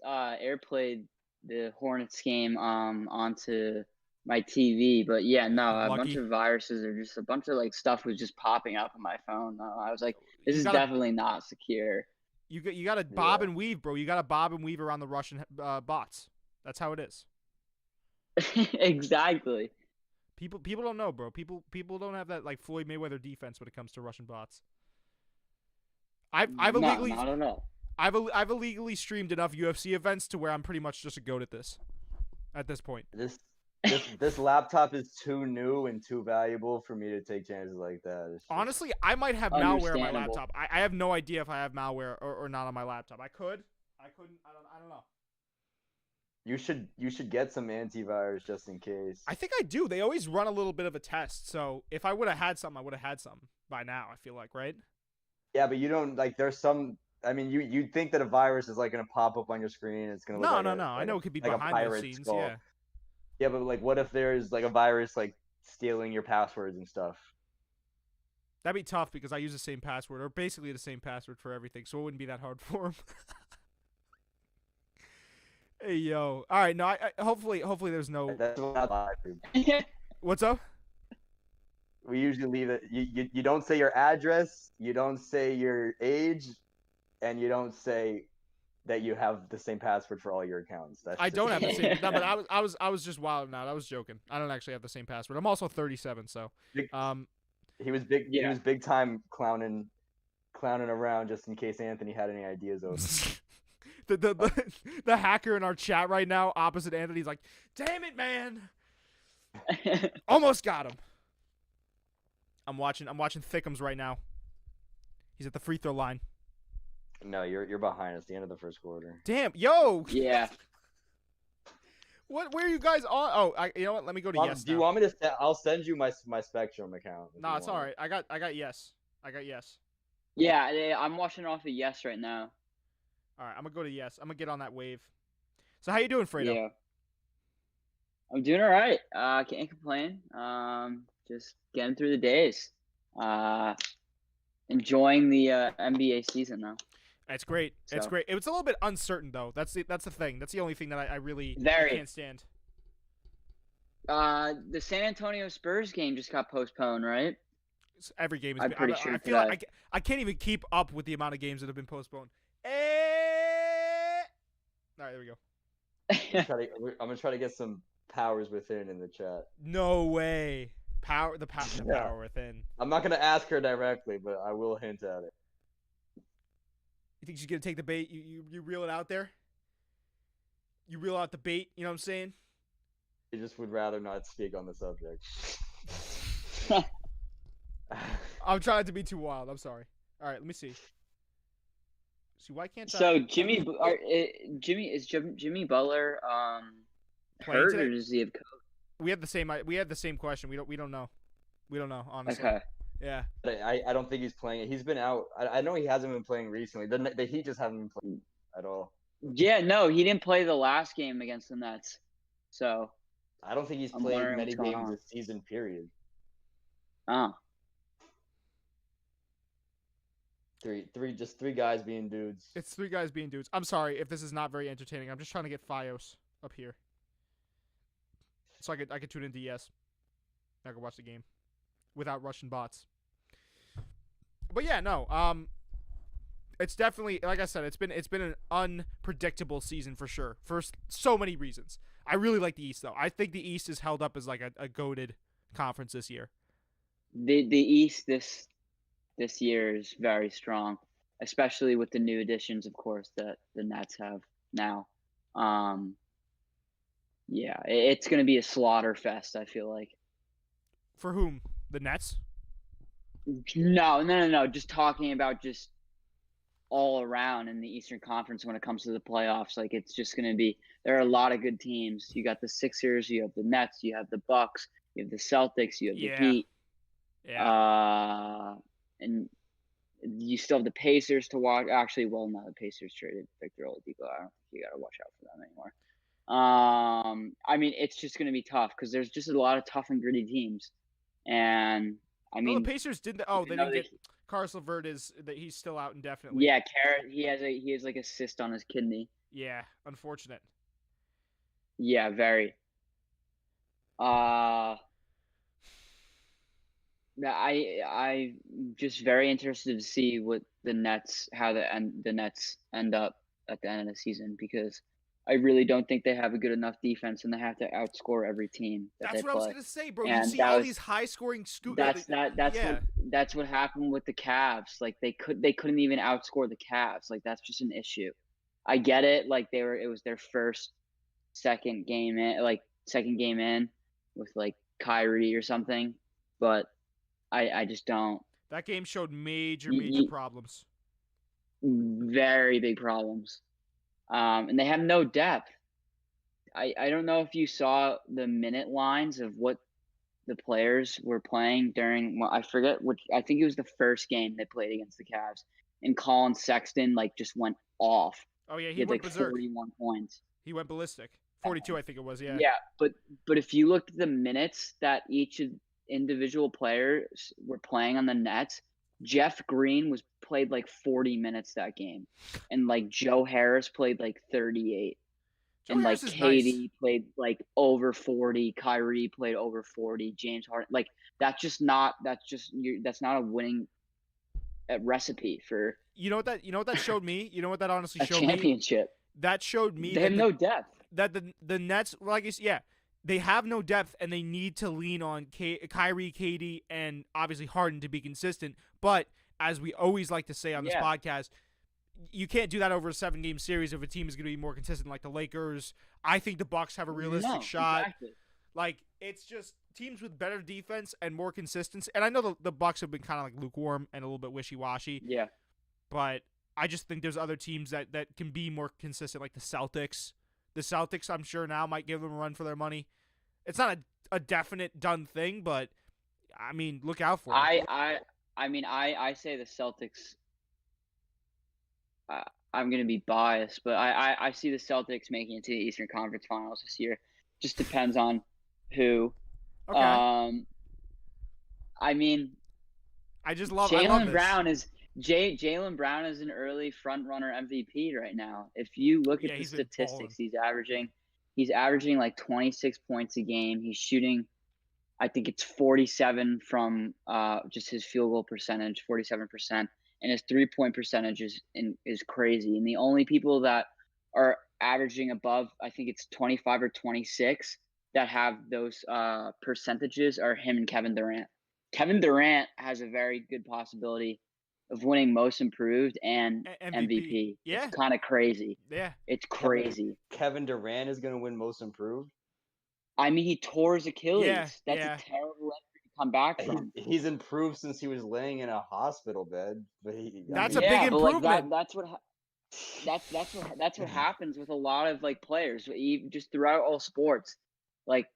airplayed the Hornets game onto my TV, but yeah, no, a bunch Lucky. of viruses or just a bunch of like stuff was just popping up on my phone. I was like, this You is gotta- definitely not secure. You got to bob Yeah. and weave, bro. You got to bob and weave around the Russian bots. That's how it is. Exactly. People don't know, bro. People don't have that like Floyd Mayweather defense when it comes to Russian bots. I've illegally No, not at all. I've illegally streamed enough UFC events to where I'm pretty much just a goat at this point. This laptop is too new and too valuable for me to take chances like that. It's just- Honestly, I might have malware on my Understandable. laptop. I have no idea if I have malware or not on my laptop. I couldn't. I don't know. you should get some antivirus just in case. I think I do. They always run a little bit of a test. So if I would have had something, I would have had something by now. I feel like, right? Yeah, but you don't like. There's some. I mean, you'd think that a virus is like gonna pop up on your screen. It's gonna look No, like no, a- no. I like know a- it could be like a behind the pirate scenes. skull. Yeah. Yeah, but like, what if there's like a virus like stealing your passwords and stuff? That'd be tough because I use the same password, or basically the same password for everything, so it wouldn't be that hard for him. Hey yo, all right. No, I hopefully there's no. That's what I do. What's up? We usually leave it. You don't say your address, you don't say your age, and you don't say that you have the same password for all your accounts. That's I just- don't have the same. No, but I was just wilding out. I was joking. I don't actually have the same password. I'm also 37, so He was big. He Yeah. was big time clowning around just in case Anthony had any ideas of. the hacker in our chat right now, opposite Anthony's like, "Damn it, man! Almost got him." I'm watching Thickums right now. He's at the free throw line. No, you're behind us. The end of the first quarter. Damn, yo, Yeah. where are you guys on? Oh, you know what? Let me go to yes. Do you now. want me to? I'll send you my Spectrum account. if No, you it's want all it. right. I got yes. I got yes. Yeah, I'm watching off of Yes right now. All right, I'm gonna go to yes. I'm gonna get on that wave. So how you doing, Fredo? Yeah. I'm doing all right. Can't complain. Just getting through the days. Enjoying the NBA season though. It's great. It's So- great. It was a little bit uncertain though. That's the thing. That's the only thing that I really Very. can't stand. The San Antonio Spurs game just got postponed, right? Every game is. I'm pretty I sure feel like today. I can't even keep up with the amount of games that have been postponed. All right, there we go. I'm gonna try to get some powers within in the chat. No way. The Yeah. power within. I'm not gonna ask her directly, but I will hint at it. You think she's gonna take the bait? You reel it out there. You reel out the bait. You know what I'm saying? I just would rather not speak on the subject. I'm trying to be too wild. I'm sorry. All right, let me see. See, why can't So I Jimmy Butler Playing hurt today? or does he have COVID? we have the same question. We don't know. We don't know, honestly. Okay. Yeah. I don't think he's playing. He's been out. I know he hasn't been playing recently. The Heat just haven't been playing at all. Yeah, no, he didn't play the last game against the Nets. So, I don't think he's I'm played wondering many what's going games on. this season. Period. oh, Just three guys being dudes. It's three guys being dudes. I'm sorry if this is not very entertaining. I'm just trying to get Fios up here, so I could tune into yes. I could watch the game without Russian bots. But yeah, no. It's definitely, like I said, it's been an unpredictable season for sure, for so many reasons. I really like the East though. I think the East is held up as like a goated conference this year. the East this year is very strong, especially with the new additions, of course, that the Nets have now. Yeah, it's going to be a slaughter fest, I feel like. For whom? The Nets? No. Just talking about just all around in the Eastern Conference when it comes to the playoffs. Like, it's just going to be – there are a lot of good teams. You got the Sixers, you have the Nets, you have the Bucks, you have the Celtics, you have Yeah. the Heat. Yeah. And you still have the Pacers to watch. Actually, well, no, the Pacers traded Victor Oladipo. I don't think you got to watch out for them anymore. I mean, it's just going to be tough because there's just a lot of tough and gritty teams, and I Well, the mean, Pacers did. Oh, they even though didn't get Caris LeVert. Is that he's still out indefinitely? yeah, Carrot, he has like a cyst on his kidney. Yeah, unfortunate. Yeah, very. Uh, I'm just very interested to see what the Nets end up at the end of the season because I really don't think they have a good enough defense and they have to outscore every team that That's they what I was play. gonna say, bro. You And see all these high scoring that's that's what happened with the Cavs. Like they couldn't even outscore the Cavs. Like that's just an issue. I get it. Like it was their second game in with like Kyrie or something, but I just don't. That game showed major You, problems. very big problems. And they have no depth. I don't know if you saw the minute lines of what the players were playing during. Well, I forget which. I think it was the first game they played against the Cavs, and Colin Sexton like just went off. Oh yeah, He had went like berserk. 41 points. He went ballistic. 42, I think it was. Yeah. Yeah, but if you looked at the minutes that each individual players were playing on the Nets, Jeff Green played like 40 minutes that game, and like Joe Harris played like 38, Joe and Harris like is Katie nice. played like over 40, Kyrie played over 40, James Harden like that's not a winning recipe for You know what that showed me? You know what that honestly a showed championship. me? That showed me They have no depth. that the Nets, like yeah, they have no depth and they need to lean on Kyrie, KD, and obviously Harden to be consistent. But as we always like to say on this podcast, you can't do that over a 7-game series if a team is going to be more consistent, like the Lakers. I think the Bucks have a realistic shot. Exactly. Like it's just teams with better defense and more consistency. And I know the Bucks have been kind of like lukewarm and a little bit wishy-washy. Yeah. But I just think there's other teams that can be more consistent, like the Celtics. The Celtics, I'm sure now might give them a run for their money. It's not a definite done thing, but I mean, look out for it. I say the Celtics. I'm gonna be biased, but I see the Celtics making it to the Eastern Conference Finals this year. Just depends on who. Okay. I mean, I just love Jaylen Brown is an early front runner MVP right now. If you look at the statistics, he's averaging like 26 points a game. He's shooting, I think it's 47 from just his field goal percentage, 47%, and his 3-point percentage is crazy. And the only people that are averaging above, I think it's 25 or 26, that have those percentages are him and Kevin Durant. Kevin Durant has a very good possibility of winning Most Improved and MVP. Yeah, it's kind of crazy. Yeah, it's crazy. Kevin Durant is going to win Most Improved. I mean, he tore his Achilles. That's a terrible injury to come back from. He's improved since he was laying in a hospital bed. But that's a big improvement. Like that's what happens with a lot of like players, just throughout all sports. Like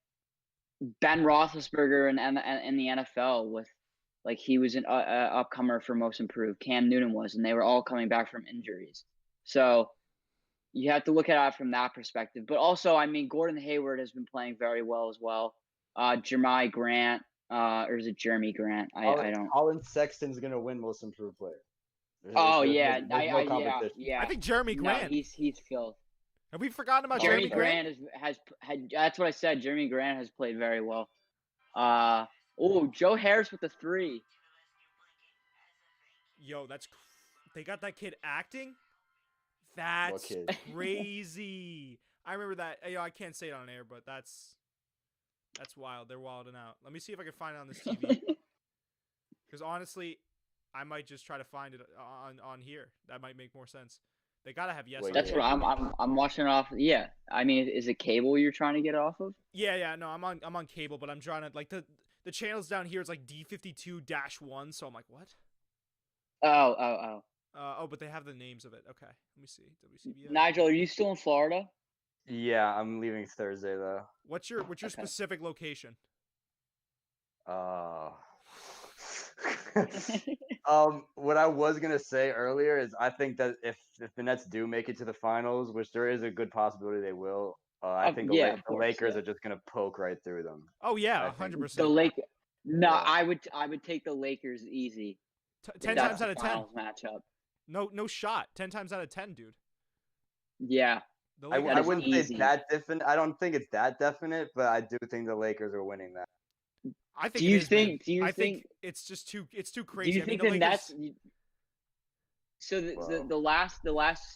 Ben Roethlisberger in the NFL with, like, he was an upcomer for Most Improved. Cam Newton was, and they were all coming back from injuries. So you have to look at it from that perspective. But also, I mean, Gordon Hayward has been playing very well as well. Jeremy Grant, or is it Jeremy Grant? I don't. Colin Sexton's gonna win Most Improved Player. There's I think Jeremy Grant. No, he's killed. Have we forgotten about Jeremy Grant? That's what I said. Jeremy Grant has played very well. Joe Harris with the 3. Yo, they got that kid acting. That's crazy. I remember that. I can't say it on air, but that's wild. They're wilding out. Let me see if I can find it on this TV. Because honestly, I might just try to find it on here. That might make more sense. They gotta have yes. That's what I'm watching it off. Yeah, I mean, is it cable you're trying to get off of? Yeah. No, I'm on cable, but I'm trying to, like, the channels down here is like D52-1. So I'm like, what? Oh. But they have the names of it. Okay, let me see. WCBS. Nigel, are you still in Florida? Yeah, I'm leaving Thursday though. What's your specific location? What I was gonna say earlier is I think that if the Nets do make it to the finals, which there is a good possibility they will, I think Yeah, of the course, Lakers yeah. are just gonna poke right through them. Oh yeah, I think. 100%. The Lake. No, Yeah. I would take the Lakers easy if 10 Yeah. times that's out the of 10. finals matchup. No shot. 10 times out of 10, dude. Yeah, The I, Lakers that I is are wouldn't winning. say it's easy. that definite. I don't think it's that definite, but I do think the Lakers are winning that. I think Do it you is, man. think? Do you I think? think it's just too Do crazy. you I mean, think the the Lakers. Nets? So Well,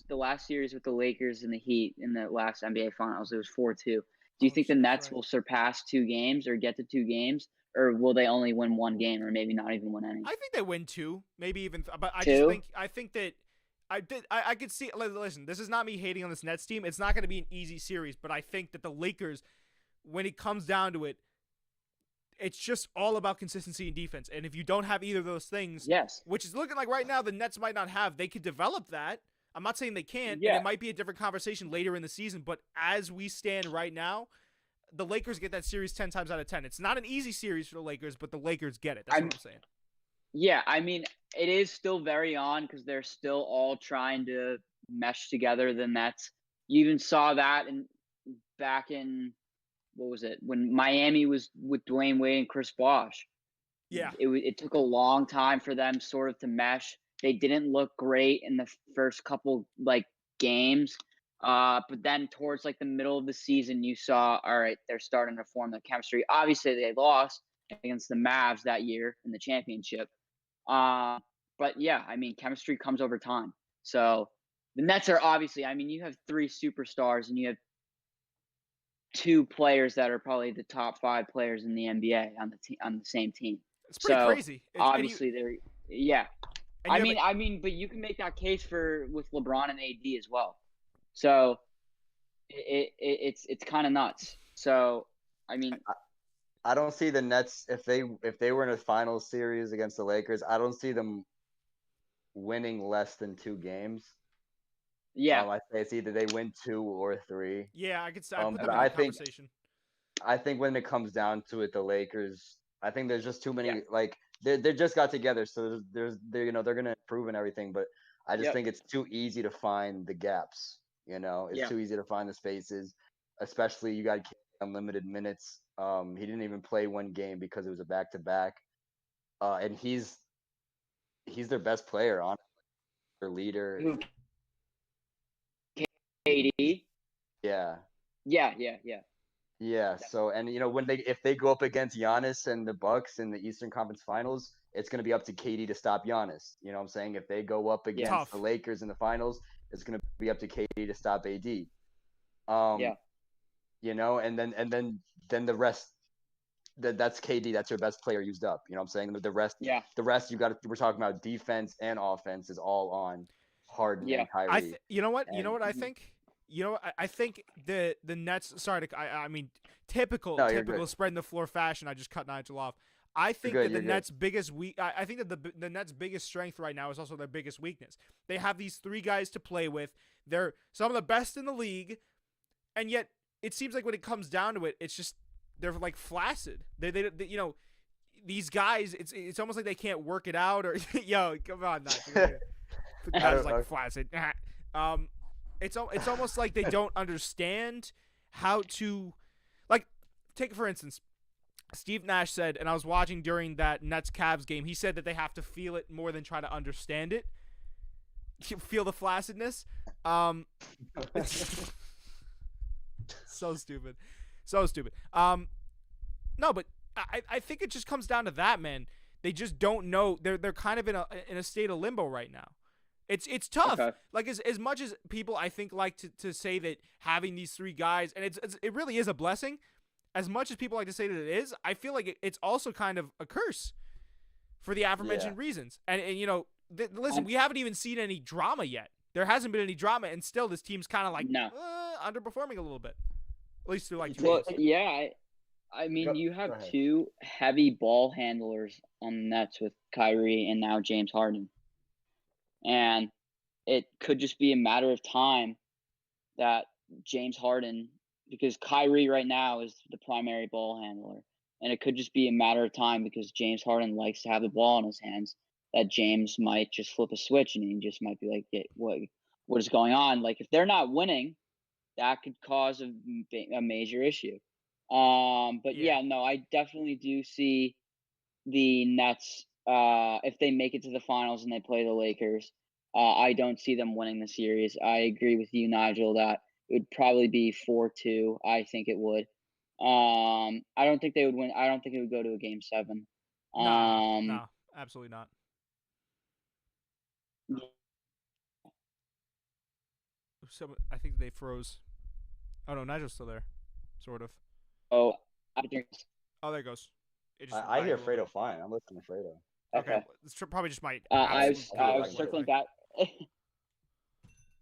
the last series with the Lakers and the Heat in the last NBA Finals, it was 4-2. Do you Oh think the shit, that's Nets right. will surpass 2 games or get to 2 games, or will they only win one game or maybe not even win any? I think they win 2, maybe even but Two? I think that I could see listen, this is not me hating on this Nets team. It's not going to be an easy series, but I think that the Lakers, when it comes down to it, it's just all about consistency and defense. And if you don't have either of those things, Yes. which is looking like right now the Nets might not have, they could develop that. I'm not saying they can't, and Yeah. it might be a different conversation later in the season, but as we stand right now, the Lakers get that series 10 times out of 10. It's not an easy series for the Lakers, but the Lakers get it. That's what I'm saying. Yeah, I mean, it is still very on because they're still all trying to mesh together. The Nets. You even saw that back in what was it when Miami was with Dwayne Wade and Chris Bosh. Yeah. It took a long time for them sort of to mesh. They didn't look great in the first couple games, but then towards the middle of the season, you saw all right, they're starting to form the chemistry. Obviously, they lost against the Mavs that year in the championship, but yeah, I mean, chemistry comes over time. So the Nets are obviously. I mean, you have 3 superstars and you have 2 players that are probably the top 5 players in the NBA on the same team. It's pretty So crazy. obviously they're yeah. And you I mean, but you can make that case with LeBron and AD as well. So it's kind of nuts. So I mean, I don't see the Nets if they were in a final series against the Lakers. I don't see them winning less than 2 games. yeah, I say it's either they win 2 or 3. yeah, I could say I put But them in that conversation. I think when it comes down to it, the Lakers. I think there's just too many. Yeah. They just got together, so they're gonna improve and everything. But I just Yep. think it's too easy to find the gaps. It's Yeah. too easy to find the spaces, especially you got unlimited minutes. He didn't even play one game because it was a back-to-back, and he's their best player, honestly, their leader. Who? KD. Yeah. Yeah. Yeah. So, and if they go up against Giannis and the Bucks in the Eastern Conference Finals, it's going to be up to KD to stop Giannis. You know what I'm saying? If they go up against Tough. the Lakers in the finals, it's going to be up to KD to stop AD. Yeah. And then the rest. That's KD. That's your best player used up. You know what I'm saying? The rest. Yeah. The rest we're talking about defense and offense is all on Harden and Kyrie. You know what I think? I think the Nets. Sorry to. I mean, typical spreading the floor fashion. I just cut Nigel off. I think that the Nets' biggest I think that the Nets' biggest strength right now is also their biggest weakness. They have these 3 guys to play with. They're some of the best in the league, and yet it seems like when it comes down to it, it's just they're flaccid. They these guys. It's almost like they can't work it out or yo, come on, Nigel. The guy's flaccid. It's almost like they don't understand how to, take for instance, Steve Nash said, and I was watching during that Nets-Cavs game, he said that they have to feel it more than try to understand it. Feel the flaccidness. So stupid. No, but I think it just comes down to that, man. They just don't know. They're kind of in a state of limbo right now. It's tough. Okay. As much as people I think like to say that having these 3 guys, and it really is a blessing. As much as people like to say that it is, I feel like it's also kind of a curse for the aforementioned reasons. And listen, we haven't even seen any drama yet. There hasn't been any drama, and still this team's kind of underperforming a little bit. At least through 2 Well, games. yeah. I mean, you have 2 heavy ball handlers on the Nets with Kyrie and now James Harden. And it could just be a matter of time that James Harden, because Kyrie right now is the primary ball handler, and it could just be a matter of time because James Harden likes to have the ball in his hands, that James might just flip a switch and he just might be like, what is going on? If they're not winning, that could cause a major issue. But Yeah. no, I definitely do see the Nets. If they make it to the finals and they play the Lakers, I don't see them winning the series. I agree with you, Nigel, that it would probably be 4-2. I think it would. I don't think they would win. I don't think it would go to a game 7. No, absolutely not. So I think they froze. Oh no, Nigel's still there, sort of. Oh, I think. Oh, there it goes. It just I hear lagged a little Fredo fine. I'm listening to Fredo. bit. Okay, Okay. it's probably just my I absolute was I'll I be was right circling back. back.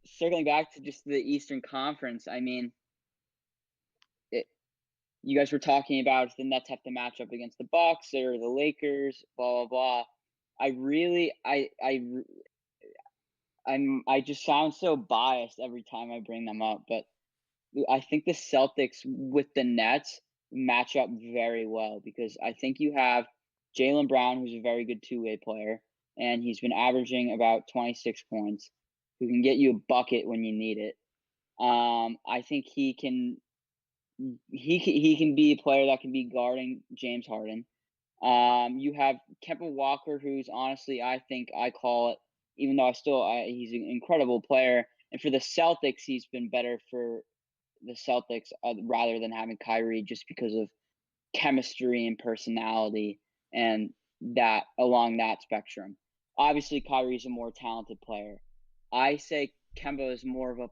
Circling back to just the Eastern Conference. I mean, you guys were talking about if the Nets have to match up against the Bucks or the Lakers, blah blah blah. I just sound so biased every time I bring them up, but I think the Celtics with the Nets match up very well because I think you have Jaylen Brown, who's a very good two-way player, and he's been averaging about 26 points, who can get you a bucket when you need it. I think he can be a player that can be guarding James Harden. You have Kemba Walker, who's honestly, I think I call it, even though he's an incredible player. And for the Celtics, he's been better for the Celtics rather than having Kyrie just because of chemistry and personality and that along that spectrum. Obviously, Kyrie's a more talented player. I say Kemba is more of a.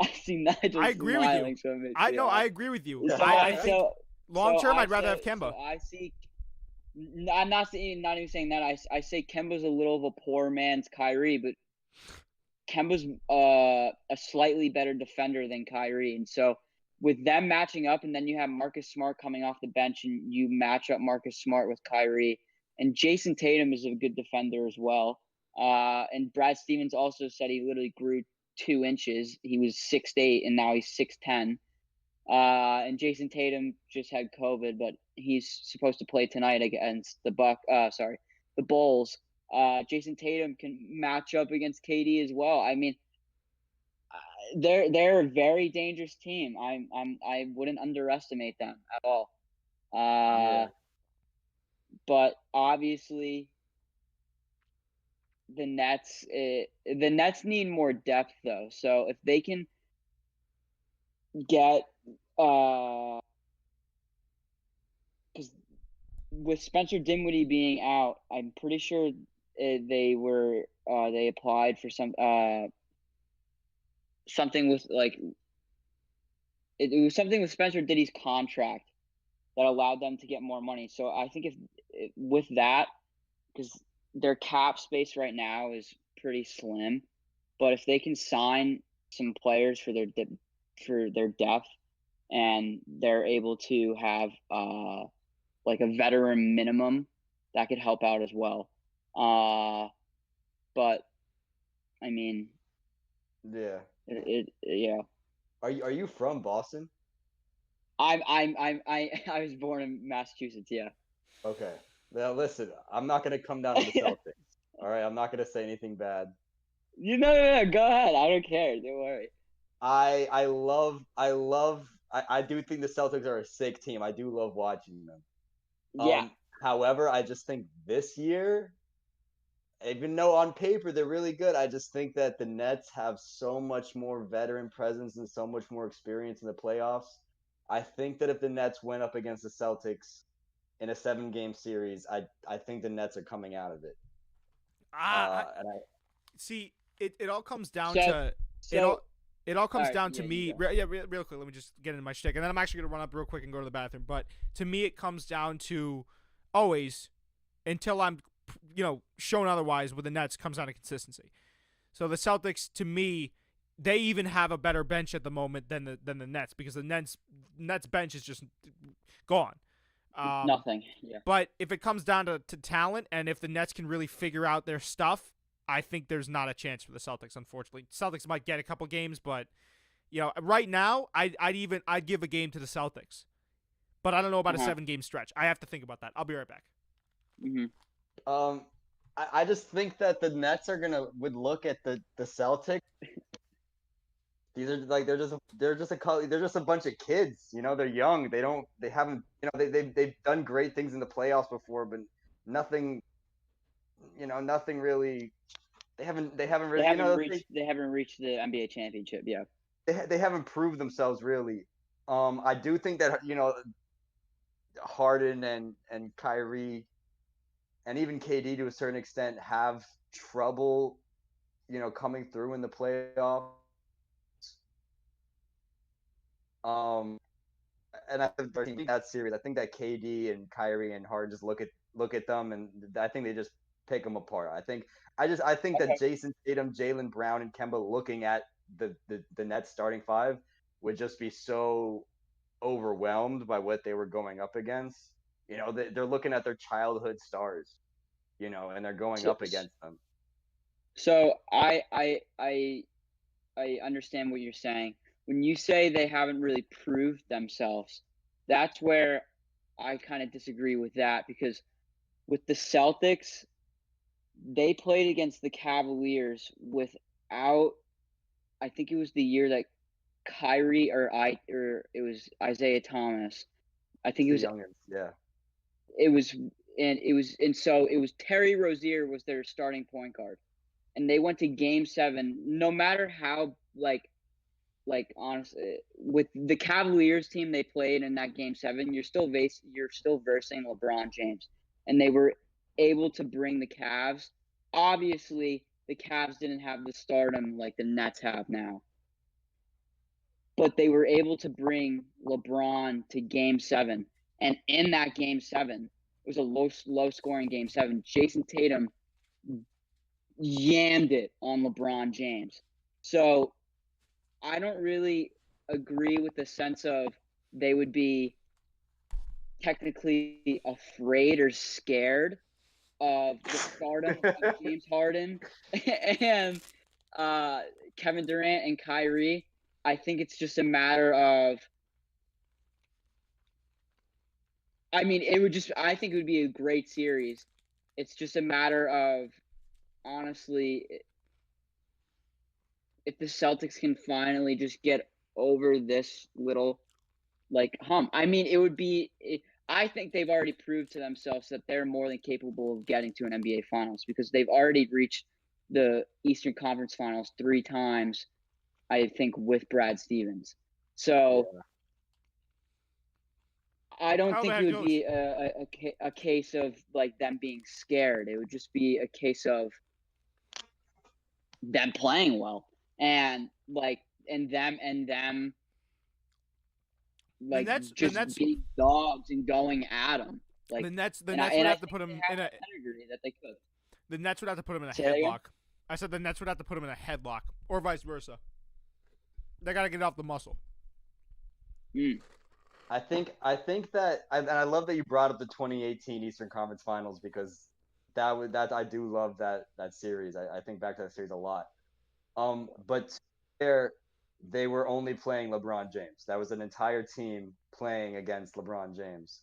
I see Nigel I agree with you. smiling, so it makes I me know. laugh. I agree with you. So I think so long term, I I'd rather say- have Kemba. So I see. I'm not even saying that. I say Kemba's a little of a poor man's Kyrie, but Kemba's a slightly better defender than Kyrie, and so with them matching up, and then you have Marcus Smart coming off the bench, and you match up Marcus Smart with Kyrie, and Jason Tatum is a good defender as well. And Brad Stevens also said he literally grew 2 inches. He was 6'8", and now he's 6'10". And Jason Tatum just had COVID, but he's supposed to play tonight against the the Bulls. Jason Tatum can match up against KD as well. I mean, they're a very dangerous team. I wouldn't underestimate them at all. Yeah. But obviously, the Nets need more depth though. So if they can get because with Spencer Dinwiddie being out, I'm pretty sure they applied for something with like it was something with Spencer Dinwiddie's contract that allowed them to get more money. So I think if with that, because their cap space right now is pretty slim, but if they can sign some players for their depth and they're able to have like a veteran minimum, that could help out as well. But I mean, Yeah. yeah. Are you from Boston? I was born in Massachusetts. Yeah. Okay. Now listen, I'm not gonna come down to the Celtics. All right, I'm not gonna say anything bad. No. Go ahead. I don't care. Don't worry. I do think the Celtics are a sick team. I do love watching them. Yeah. However, I just think this year, even though on paper they're really good, I just think that the Nets have so much more veteran presence and so much more experience in the playoffs. I think that if the Nets went up against the Celtics in a 7-game series, I think the Nets are coming out of it. See, it all comes down So- to it all comes Alright, down to yeah, me. you go. Real quick. Let me just get into my shtick, and then I'm actually gonna run up real quick and go to the bathroom. But to me, it comes down to always until I'm, shown otherwise with the Nets comes down to consistency. So the Celtics, to me, they even have a better bench at the moment than the Nets because the Nets bench is just gone. Nothing. Yeah. But if it comes down to talent and if the Nets can really figure out their stuff, I think there's not a chance for the Celtics, unfortunately. Celtics might get a couple games, but right now I'd give a game to the Celtics. But I don't know about a 7-game stretch. I have to think about that. I'll be right back. Mm-hmm. I just think that the Nets would look at the Celtics These are like they're just a bunch of kids. You know, they're young. They haven't they've done great things in the playoffs before, but nothing nothing really. They haven't really They haven't reached the NBA championship. Yeah. they haven't proved themselves really. I do think that Harden and Kyrie and even KD to a certain extent have trouble, coming through in the playoffs. Um, and I think that series, I think that KD and Kyrie and Harden just look at them, and I think they just pick them apart. I think that Okay. Jason Tatum, Jaylen Brown, and Kemba looking at the Nets starting five would just be so overwhelmed by what they were going up against. They're looking at their childhood stars, and they're going So up against them. so I understand what you're saying. When you say they haven't really proved themselves, that's where I kind of disagree with that because with the Celtics, they played against the Cavaliers without. I think it was the year that Kyrie or it was Isaiah Thomas. I think It's it the was youngins, yeah. it was and so it was Terry Rozier was their starting point guard, and they went to Game 7. No matter how honestly with the Cavaliers team they played in that Game 7, you're still versing LeBron James, and they were able to bring the Cavs. Obviously, the Cavs didn't have the stardom like the Nets have now, but they were able to bring LeBron to Game 7, and in that Game 7, it was a low scoring Game 7. Jason Tatum yammed it on LeBron James. So I don't really agree with the sense of they would be technically afraid or scared of the stardom of James Harden and Kevin Durant and Kyrie. I think it's just a matter of. I mean, I think it would be a great series. It's just a matter of, honestly, if the Celtics can finally just get over this little hump. I mean, I think they've already proved to themselves that they're more than capable of getting to an NBA Finals because they've already reached the Eastern Conference Finals 3 times, I think, with Brad Stevens. So Yeah. I don't How think that it would goes. be a case of like them being scared. It would just be a case of them playing well and them The like Nets, the just Nets, being dogs and going at them. Like, the and I Nets would and I have to think put they him have in a. the pedigree that they could. The Nets would have to put him in a Say that again? headlock. I said the Nets would have to put him in a headlock, or vice versa. They got to get off the muscle. Mm. I think that and I love that you brought up the 2018 Eastern Conference Finals because that I do love that series. I think back to that series a lot. But there they were only playing LeBron James. That was an entire team playing against LeBron James.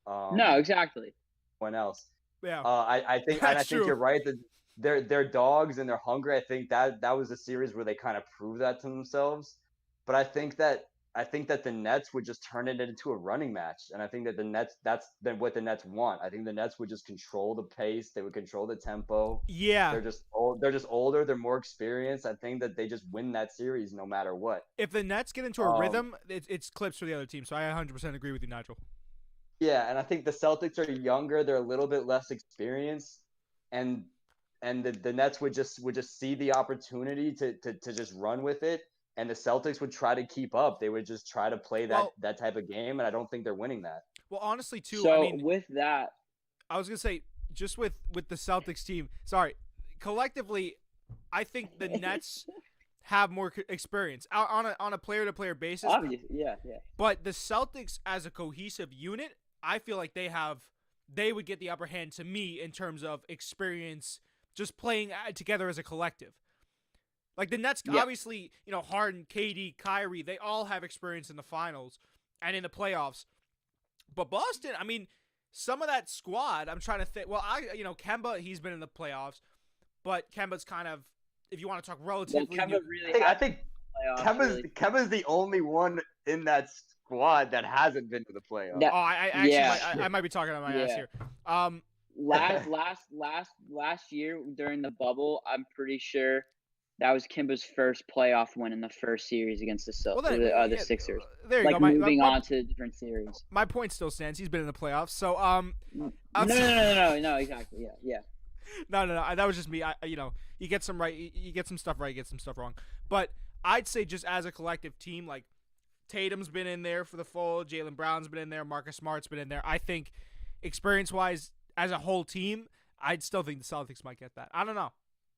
No, Um, exactly. when else? Yeah, I that's think true. you're right that they're dogs and they're hungry. I think that was a series where they kind of proved that to themselves. But I think that the Nets would just turn it into a running match, and I think that the Nets that's then what the Nets want. I think the Nets would just control the pace. They would control the tempo. Yeah, They're just old. They're just older. They're more experienced. I think that they just win that series no matter what. if the Nets get into a Um, rhythm, it's clips for the other team. So I 100% agree with you, Nigel. Yeah, and I think the Celtics are younger. They're a little bit less experienced, and the Nets would just see the opportunity to just run with it, and the Celtics would try to keep up. They would just try to play Well, that type of game, and I don't think they're winning that. well, honestly, too. I So mean, with that, I was gonna say just with the Celtics team. Sorry, collectively, I think the Nets have more experience on a player to player basis. obviously, yeah. But the Celtics as a cohesive unit, I feel like they would get the upper hand to me in terms of experience, just playing together as a collective. Like the Nets, Yeah. obviously, Harden, KD, Kyrie, they all have experience in the finals and in the playoffs. But Boston, I mean, some of that squad, I'm trying to think. Well, Kemba, he's been in the playoffs, but Kemba's kind of, if you want to talk Well, relatively new. Kemba really I think playoffs. Really. Kevin's the only one in that squad that hasn't been to the playoffs. That- Oh, I actually Yeah. I might be talking on my ass Yeah. here. Last year during the bubble, I'm pretty sure that was Kimba's first playoff win in the first series against Well, then, the yeah, Sixers. there you Like go. moving on to different series. My point still stands. He's been in the playoffs. So No, outside- exactly. Yeah. no. That was just me. You get some right, you get some stuff right, you get some stuff wrong. But I'd say just as a collective team, like Tatum's been in there for the full, Jaylen Brown's been in there, Marcus Smart's been in there. I think experience-wise, as a whole team, I'd still think the Celtics might get that. I don't know.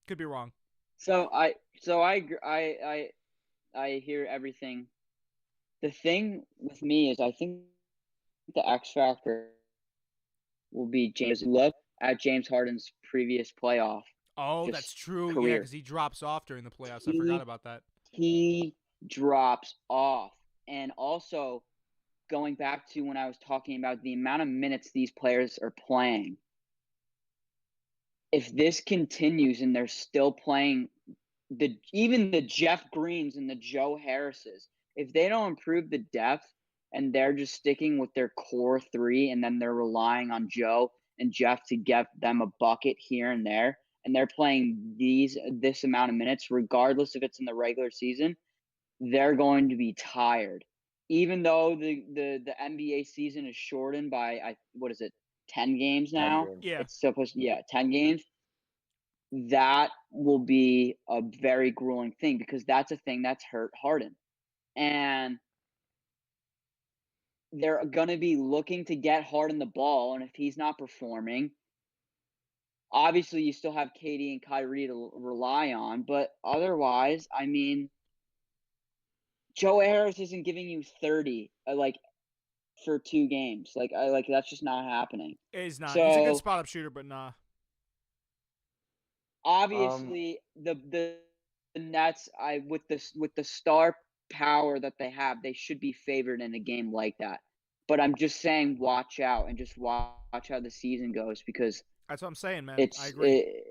Could be wrong. So I hear everything. The thing with me is I think the X factor will be James. Look at James Harden's previous playoff. Oh, Just that's true. Yeah, career. because he drops off during the playoffs. I forgot about that. He drops off. And also, going back to when I was talking about the amount of minutes these players are playing, if this continues and they're still playing even the Jeff Greens and the Joe Harrises, if they don't improve the depth and they're just sticking with their core three and then they're relying on Joe and Jeff to get them a bucket here and there, and they're playing this amount of minutes, regardless if it's in the regular season, they're going to be tired. Even though the NBA season is shortened by 10 games now? 10 games. Yeah. It's supposed 10 games. That will be a very grueling thing because that's a thing that's hurt Harden. And they're going to be looking to get Harden the ball, and if he's not performing, obviously you still have KD and Kyrie to rely on, but otherwise, I mean, Joe Harris isn't giving you 30 for 2 games. That's just not happening. He's not. So, He's a good spot up shooter, but nah. Obviously, the Nets, with the star power that they have, they should be favored in a game like that. But I'm just saying, watch out and just watch how the season goes because That's what I'm saying, man. I agree.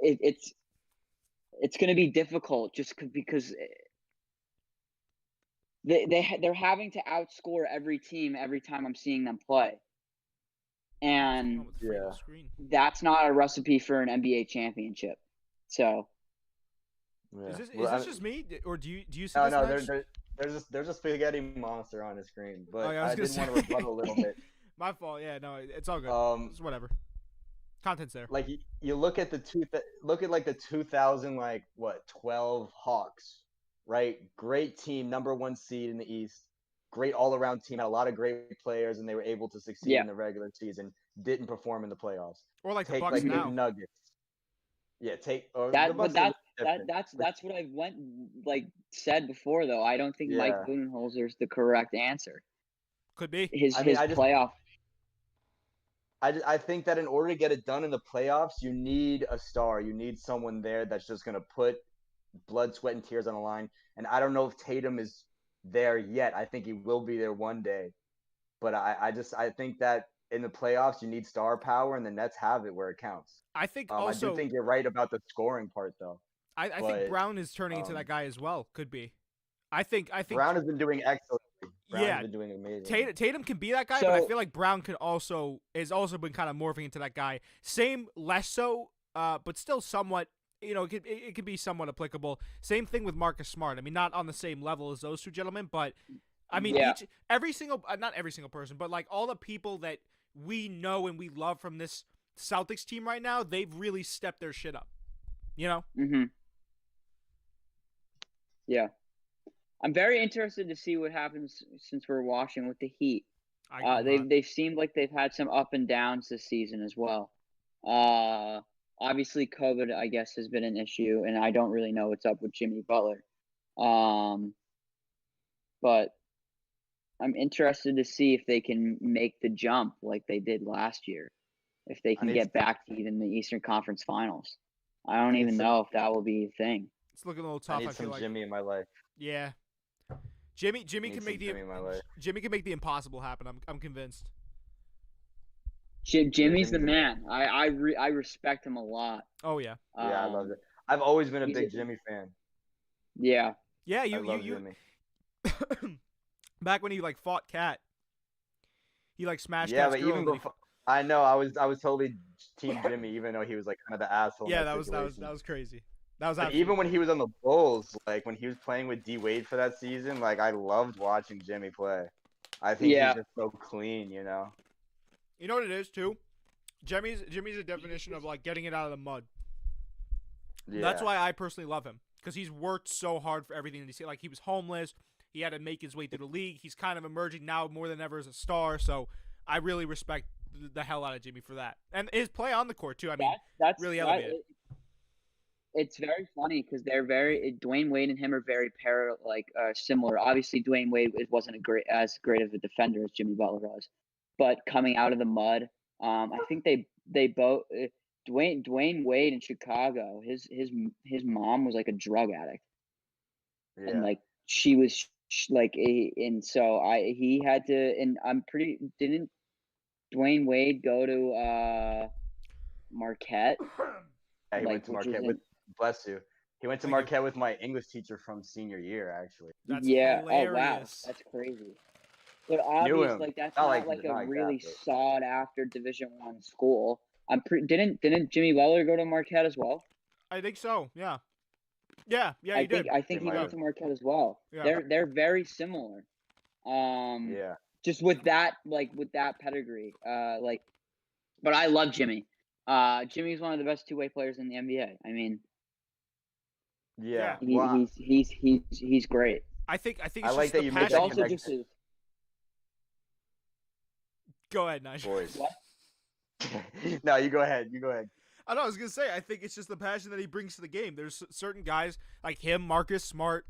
It's going to be difficult just because they're having to outscore every team every time I'm seeing them play. And Yeah. that's not a recipe for an NBA championship. So Yeah. Is this just me, or do you see No, this? no. There's a spaghetti monster on the screen, but Oh, yeah, I was I did gonna want to say. rebut a little bit. My fault. Yeah, no, it's all good. It's whatever. Content's there. Like you look at the 2000 12 Hawks, right? Great team, number 1 seed in the East. Great all-around team, had a lot of great players, and they were able to succeed in the regular season. Didn't perform in the playoffs. Or like the Take Bucks like now. the Nuggets. Yeah, or that, the but Bucks that's what I said before though. I don't think Mike Budenholzer is the correct answer. Could be. His playoff. I think that in order to get it done in the playoffs, you need a star. You need someone there that's just going to put blood, sweat, and tears on the line. And I don't know if Tatum is there yet. I think he will be there one day. But I think that in the playoffs, you need star power, and the Nets have it where it counts. I think I do think you're right about the scoring part, though. I think Brown is turning into that guy as well. Could be. I think Brown has been doing excellent. Brown's been doing amazing. Tatum can be that guy, but I feel like Brown has also been kind of morphing into that guy. Same, less so, but still somewhat. It could be somewhat applicable. Same thing with Marcus Smart. I mean, not on the same level as those two gentlemen, but I mean, not every single person, but like all the people that we know and we love from this Celtics team right now, they've really stepped their shit up. Mm-hmm. Yeah. I'm very interested to see what happens since we're watching with the Heat. They've seemed like they've had some up and downs this season as well. Obviously, COVID, I guess, has been an issue, and I don't really know what's up with Jimmy Butler. But I'm interested to see if they can make the jump like they did last year, if they can get back to even the Eastern Conference Finals. I don't even know if that will be a thing. It's looking a little tough. I need some Jimmy in my life. Yeah. Jimmy can make the impossible happen. I'm convinced. Jimmy's the man. I respect him a lot. Oh yeah. Yeah, I love it. I've always been a big Jimmy fan. Yeah. Yeah, I love Jimmy. back when he like fought Cat, he like smashed Yeah, Cat's but girl. even And then he, before, I know I was totally Team Jimmy, even though he was like kind of the asshole in yeah, that that situation. was crazy. That was But absolutely even when he was on the Bulls, like when he was playing with D Wade for that season, like I loved watching Jimmy play. I think he's Yeah. just so clean, you know. You know what it is too? Jimmy's a definition of like getting it out of the mud. Yeah. That's why I personally love him, because he's worked so hard for everything that he's like. He was homeless. He had to make his way through the league. He's kind of emerging now more than ever as a star. So I really respect the hell out of Jimmy for that, and his play on the court too. I mean, That's really elevated. It's very funny because Dwayne Wade and him are very similar. Obviously, Dwayne Wade wasn't as great of a defender as Jimmy Butler was, but coming out of the mud, I think they both Dwayne Wade in Chicago. His mom was like a drug addict, Yeah. and like she was and so he had to, and didn't Dwayne Wade go to Marquette? Yeah, he Like, went to which Marquette isn't- with bless you. He went to Thank you. Marquette with my English teacher from senior year, actually. That's yeah. hilarious. Oh wow, that's crazy. But Knew obviously, him. like that's Not not like a not really exactly. sought after Division I school. Didn't Jimmy Butler go to Marquette as well? I think so. Yeah. Yeah. Yeah. I He think did. I think He he might went have. to Marquette as well. Yeah. They're very similar. Yeah. Just with that pedigree. But I love Jimmy. Jimmy's one of the best two-way players in the NBA. I mean, Yeah. Yeah. Well, he's great. I think it's I like just that the you made It's that passion. also connection. just his. Go ahead, Nigel. Boys. What? No, you go ahead. You go ahead. I know. I was gonna say. I think it's just the passion that he brings to the game. There's certain guys like him, Marcus Smart,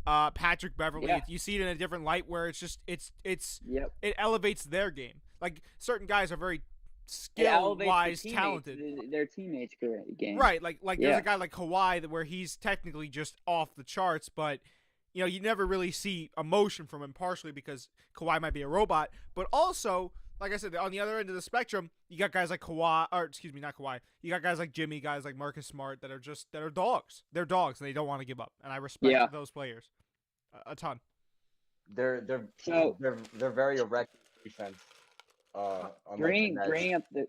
Patrick Beverly. Yeah. You see it in a different light where it's just Yep. it elevates their game. Like certain guys are very It skill elevates wise the talented. their teammates' game. Right, like there's Yeah. a guy like Kawhi where he's technically just off the charts, but you know you never really see emotion from him, partially because Kawhi might be a robot, but also, like I said, on the other end of the spectrum, you got guys like Kawhi, or excuse me, not Kawhi. You got guys like Jimmy, guys like Marcus Smart that are dogs. They're dogs, and they don't want to give up, and I respect Yeah. those players a ton. They're So- very erect defense. On the Bringing up the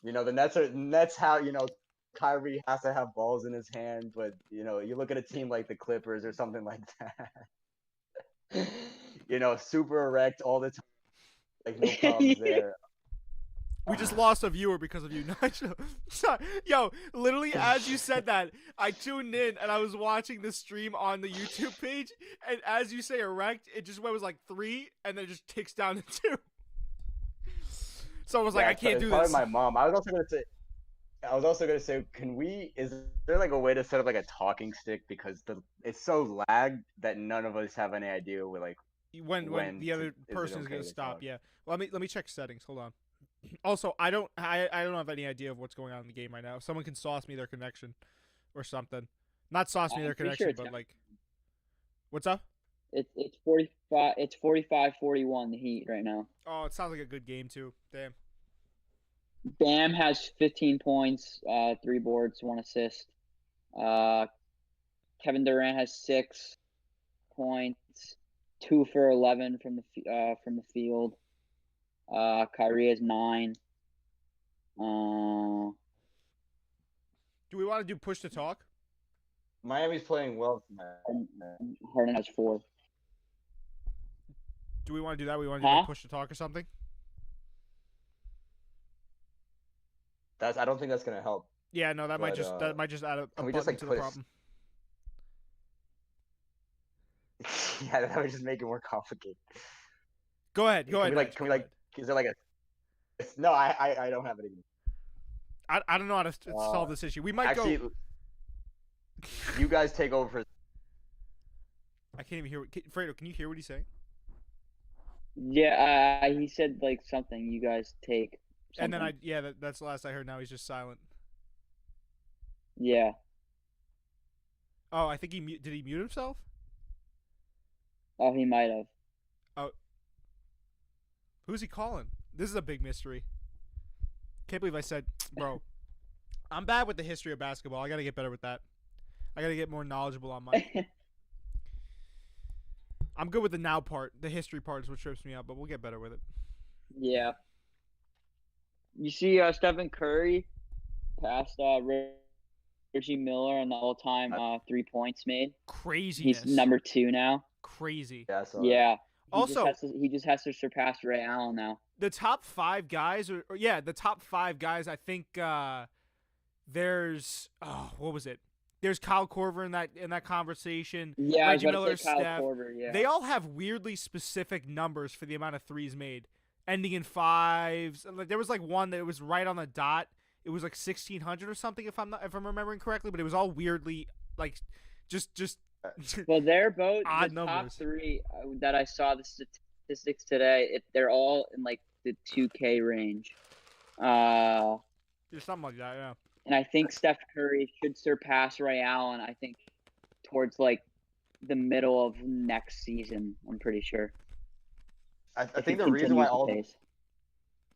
you know, the Nets how, you know, Kyrie has to have balls in his hand, but you know, you look at a team like the Clippers or something like that. You know, super erect all the time. Like no problems there. We just lost a viewer because of you, Nigel. Sorry. Yo, literally, as you said that, I tuned in and I was watching the stream on the YouTube page, and as you say erect, it just was like 3, and then it just ticks down to 2. So I was like, Yeah, I can't it's do probably this. my mom. I was also gonna say, is there like a way to set up like a talking stick, because it's so lagged that none of us have any idea where like When the other it person is okay gonna to stop, talk? yeah. Well, let me check settings. Hold on. Also, I don't have any idea of what's going on in the game right now. If someone can sauce me their connection or something. Not sauce me I'm their pretty connection, sure it's but got- like, what's up? it's 45. It's 45-41 the Heat right now. Oh, it sounds like a good game too. Damn. Bam has 15 points, 3 boards, 1 assist. Kevin Durant has 6 points, 2 for 11 from the field. Kyrie has 9. Do we want to do push to talk? Miami's playing well tonight. Harden has 4. Do we want to do that? We want to do Huh? like push to talk or something? I don't think that's gonna help. Yeah, no, that might But, just add a can we button just, like, to the put problem. Yeah, that would just make it more complicated. Go ahead. Can we Nigel, like go ahead. is there like a no, I don't have anything. I don't know how to solve this issue. We might Actually, go. you guys take over for I can't even hear. Fredo, can you hear what he's saying? Yeah, he said like something. You guys take. And then something. that's the last I heard. Now he's just silent. Yeah. Oh, I think did he mute himself? Oh, he might have. Who's he calling? This is a big mystery. Can't believe I said, bro. I'm bad with the history of basketball. I gotta get better with that. I gotta get more knowledgeable on mine. I'm good with the now part. The history part is what trips me out, but we'll get better with it. Yeah. You see, Stephen Curry passed Reggie Miller on the all-time 3 points made. Craziness. He's number 2 now. Crazy. Yeah, so Yeah. Also, he just has to surpass Ray Allen now. The top 5 guys, the top 5 guys. I think there's what was it? There's Kyle Korver in that conversation. Yeah, Reggie I was Miller, about to say Kyle Steph. Korver, yeah. They all have weirdly specific numbers for the amount of threes made, ending in 5s. Like there was like one that was right on the dot. It was like 1,600 or something if I'm remembering correctly, but it was all weirdly like just Well, they're both odd the numbers. top 3 that I saw the statistics today. They're all in like the 2K range. There's something like that, yeah. And I think Steph Curry should surpass Ray Allen, I think, towards like the middle of next season, I'm pretty sure. I If think he the reason why continues the pace.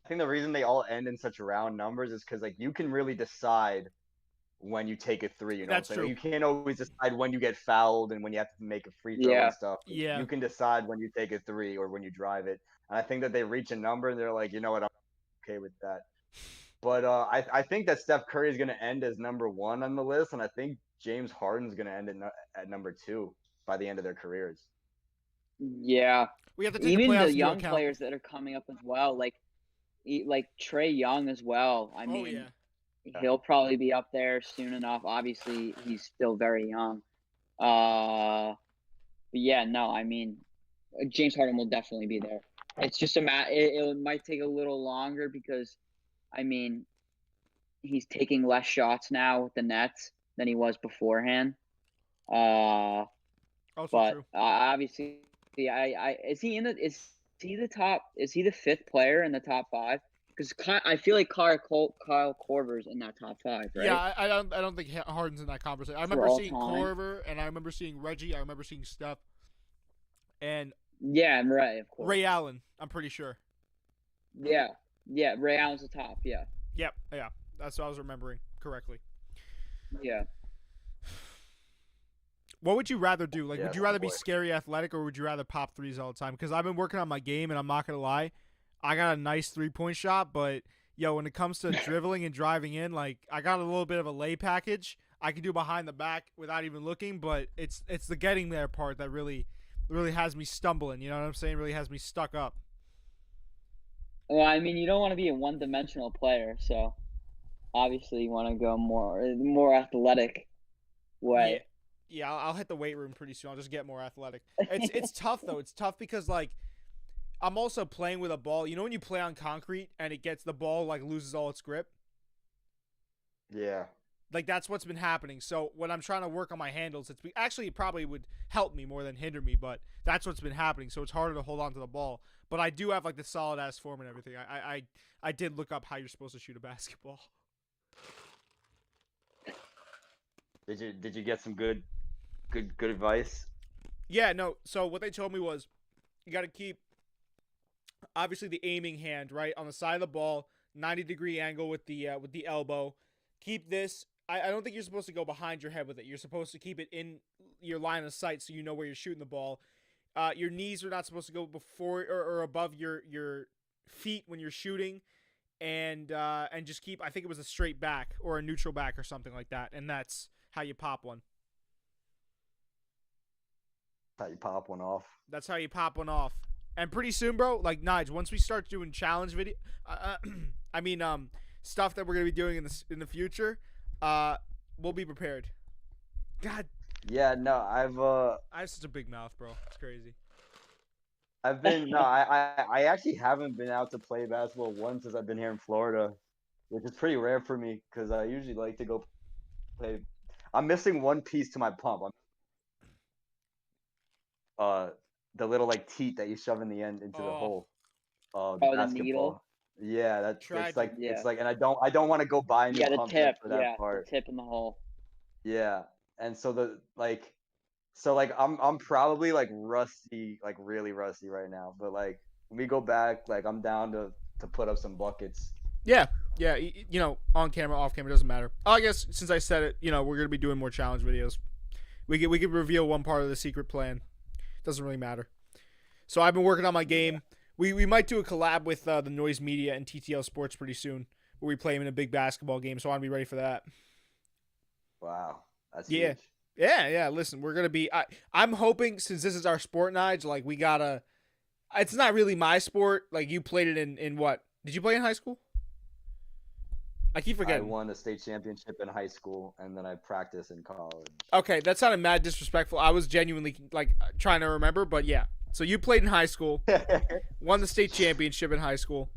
I think the reason they all end in such round numbers is because like you can really decide when you take a three. You know, That's what I'm saying? true. You can't always decide when you get fouled and when you have to make a free throw Yeah. and stuff. Yeah. You can decide when you take a three or when you drive it. And I think that they reach a number and they're like, you know what, I'm okay with that. But I think that Steph Curry is going to end as number 1 on the list, and I think James Harden's going to end at number 2 by the end of their careers. Yeah. We have to take Even the the young account. players that are coming up as well, like Trey Young as well. I mean, yeah. he'll probably be up there soon enough. Obviously, he's still very young. But yeah, no, I mean, James Harden will definitely be there. It's just it might take a little longer because, I mean, he's taking less shots now with the Nets than he was beforehand. Also but true. Obviously, is he the 5th player in the top 5? Because I feel like Kyle Korver's in that top 5, right? Yeah, I don't think Harden's in that conversation. I remember seeing Korver, and I remember seeing Reggie. I remember seeing Steph, and yeah, right, of course. Ray Allen. I'm pretty sure. Yeah, Ray Allen's the top. Yeah. Yep. Yeah, that's what I was remembering correctly. Yeah. What would you rather do? Like, Yeah, would you rather be scary athletic, or would you rather pop threes all the time? Because I've been working on my game, and I'm not gonna lie, I got a nice 3-point shot, but when it comes to dribbling and driving in, like I got a little bit of a lay package. I can do behind the back without even looking, but it's the getting there part that really has me stumbling. You know what I'm saying? Really has me stuck up. Well, I mean, you don't want to be a one-dimensional player, so obviously you want to go more athletic way. Yeah, I'll hit the weight room pretty soon. I'll just get more athletic. It's tough though. It's tough because like I'm also playing with a ball. You know when you play on concrete and the ball like loses all its grip? Yeah. Like that's what's been happening. So when I'm trying to work on my handles, it probably would help me more than hinder me, but that's what's been happening. So it's harder to hold on to the ball. But I do have like the solid ass form and everything. I did look up how you're supposed to shoot a basketball. Did you get some good advice? Yeah, no. So what they told me was you got to keep obviously the aiming hand right on the side of the ball, 90-degree angle with the elbow. Keep this. I don't think you're supposed to go behind your head with it. You're supposed to keep it in your line of sight so you know where you're shooting the ball. Your knees are not supposed to go before or above your feet when you're shooting, and just keep. I think it was a straight back or a neutral back or something like that, and that's how you pop one. How you pop one off. That's how you pop one off. And pretty soon, bro, like Nige, once we start doing challenge video, stuff that we're gonna be doing in the future, we'll be prepared. God. Yeah, no, I have such a big mouth, bro. It's crazy. I actually haven't been out to play basketball once since I've been here in Florida, which is pretty rare for me because I usually like to go play. I'm missing one piece to my pump. The little like teat that you shove in the end into the hole. The basketball. Needle. Yeah, it's like, and I don't want to go buy a new the pump tip. for that part. The tip in the hole. Yeah, and so I'm probably like rusty, like really rusty right now. But like when we go back, like I'm down to put up some buckets. Yeah, Yeah, on camera, off camera, doesn't matter. I guess since I said it, we're gonna be doing more challenge videos. We could reveal one part of the secret plan. Doesn't really matter. So I've been working on my game. We might do a collab with the Noise Media and TTL Sports pretty soon, where we play them in a big basketball game. So I want to be ready for that. Wow, that's Yeah. huge. Yeah. Listen, we're gonna be. I'm hoping since this is our sport, Nige, like we gotta. It's not really my sport. Like you played it in what? Did you play in high school? I keep I forgetting. won a state championship in high school, and then I practiced in college. Okay, that sounded mad disrespectful. I was genuinely like trying to remember, but yeah. So you played in high school, won the state championship in high school.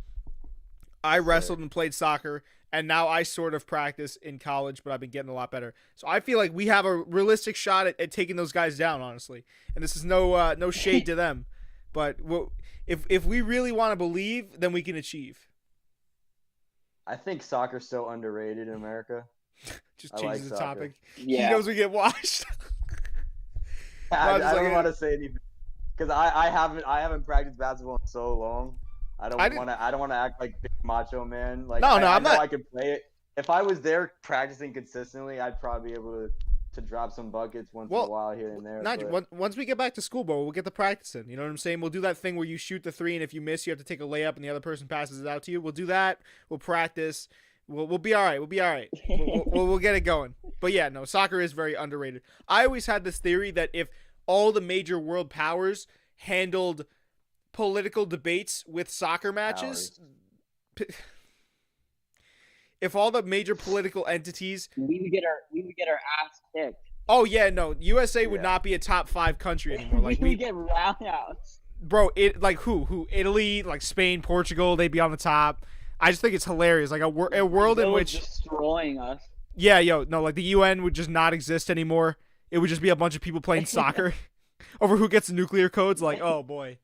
I wrestled and played soccer, and now I sort of practice in college, but I've been getting a lot better. So I feel like we have a realistic shot at taking those guys down, honestly. And this is no shade to them, but if we really want to believe, then we can achieve. I think soccer's so underrated in America. Just I changes like the soccer. topic. Yeah. He knows we get washed. I just don't like- want to say anything because I haven't practiced basketball in so long. I don't want to act like big macho man. Like No, I I'm know not- I could play it. If I was there practicing consistently, I'd probably be able to drop some buckets once in a while here and there. Nigel, but- once we get back to school, bro, we'll get the practice in. You know what I'm saying? We'll do that thing where you shoot the three, and if you miss, you have to take a layup, and the other person passes it out to you. We'll do that. We'll practice. We'll be all right. We'll be all right. We'll get it going. But yeah, no, soccer is very underrated. I always had this theory that if all the major world powers handled political debates with soccer matches, if all the major political entities, we would get our ass kicked. oh yeah, no, USA would Yeah. not be a top 5 country anymore. Like we get roundhouse. bro, it like who Italy, like Spain, Portugal, they'd be on the top. I just think it's hilarious, like a world in which destroying us. yeah, like the UN would just not exist anymore. It would just be a bunch of people playing soccer over who gets nuclear codes. Like, oh boy,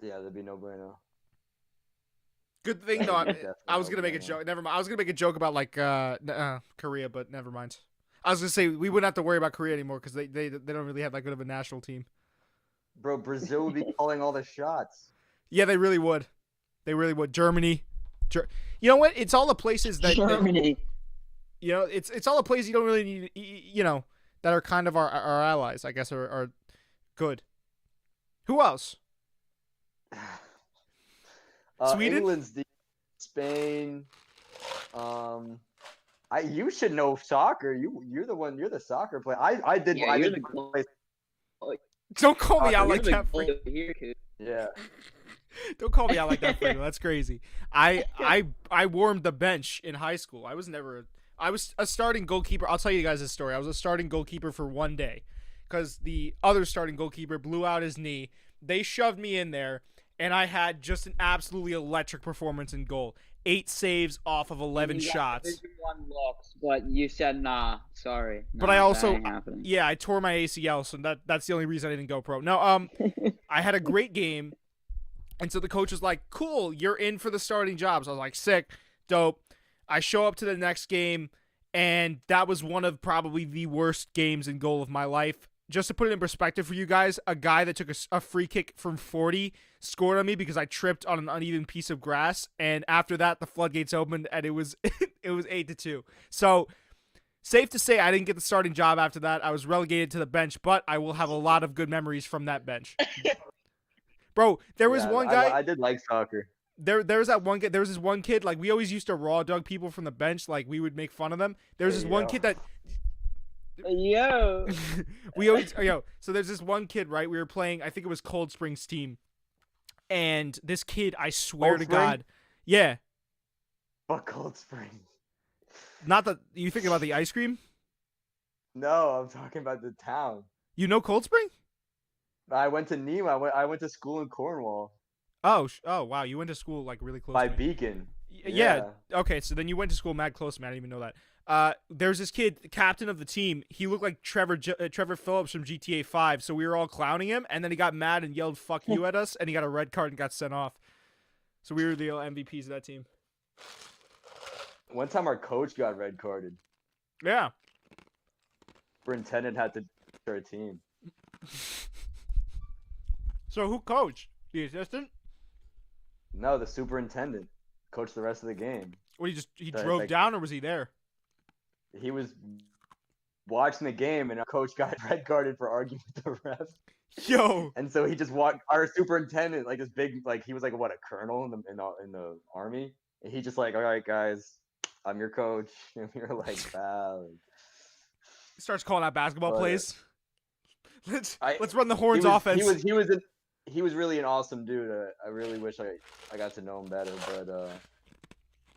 Yeah, there'd be no bueno. good thing though. Definitely I was no gonna make a bueno. joke. Never mind. I was gonna make a joke about like Korea, but never mind. I was gonna say we wouldn't have to worry about Korea anymore because they don't really have that good of a national team. Bro, Brazil would be calling all the shots. Yeah, they really would. They really would. Germany. You know what? It's all the places that Germany. it's all the places you don't really need, that are kind of our allies, I guess, are good. Who else? Sweden? England's deep. Spain. You should know soccer. You're the soccer player. I did. Yeah, I you're did the goal. play. Don't call me You're out like You're that. the Fredo. goalie here, kid. Yeah. Don't call me out like that, Fredo. That's crazy. I warmed the bench in high school. I was a starting goalkeeper. I'll tell you guys this story. I was a starting goalkeeper for one day because the other starting goalkeeper blew out his knee. They shoved me in there, and I had just an absolutely electric performance in goal. 8 saves off of 11 You got shots. Division 1 looks, but you said nah. Sorry. But Nah, I that also, ain't happening. yeah, I tore my ACL, so that's the only reason I didn't go pro. No, I had a great game, and so the coach was like, "Cool, you're in for the starting jobs." I was like, "Sick, dope." I show up to the next game, and that was one of probably the worst games in goal of my life. Just to put it in perspective for you guys, a guy that took a free kick from 40 scored on me because I tripped on an uneven piece of grass, and after that, the floodgates opened, and it was 8-2. So, safe to say, I didn't get the starting job after that. I was relegated to the bench, but I will have a lot of good memories from that bench. Bro, there was one guy. I did like soccer. There's that one kid. There was this one kid. Like we always used to raw dog people from the bench. Like we would make fun of them. There's this one kid that Yo. we always so there's this one kid, right? We were playing, I think it was Cold Springs team, and this kid, I swear Cold to Spring? God, yeah, Fuck Cold Spring. not that you thinking about the ice cream. No, I'm talking about the town. You know Cold Spring? I went to Nîmes. I went to school in Cornwall Oh wow, you went to school like really close. by to me. Beacon. Yeah. Okay, so then you went to school mad close, man. I didn't even know that. There's this kid, captain of the team. He looked like Trevor Phillips from GTA 5. So we were all clowning him, and then he got mad and yelled "fuck you" at us, and he got a red card and got sent off. So we were the MVPs of that team. One time our coach got red carded. Yeah. Superintendent had to our team. So who coached? The assistant? No, the superintendent. coach the rest of the game. What, he drove down, or was he there? He was watching the game, and our coach got red carded for arguing with the ref. Yo. And so he just walked. Our superintendent, like this big, like he was like what, a colonel in the army. And he just like, all right, guys, I'm your coach. And we were like, wow. He starts calling out basketball plays. Let's run the Horns offense. He was really an awesome dude. I really wish I got to know him better. But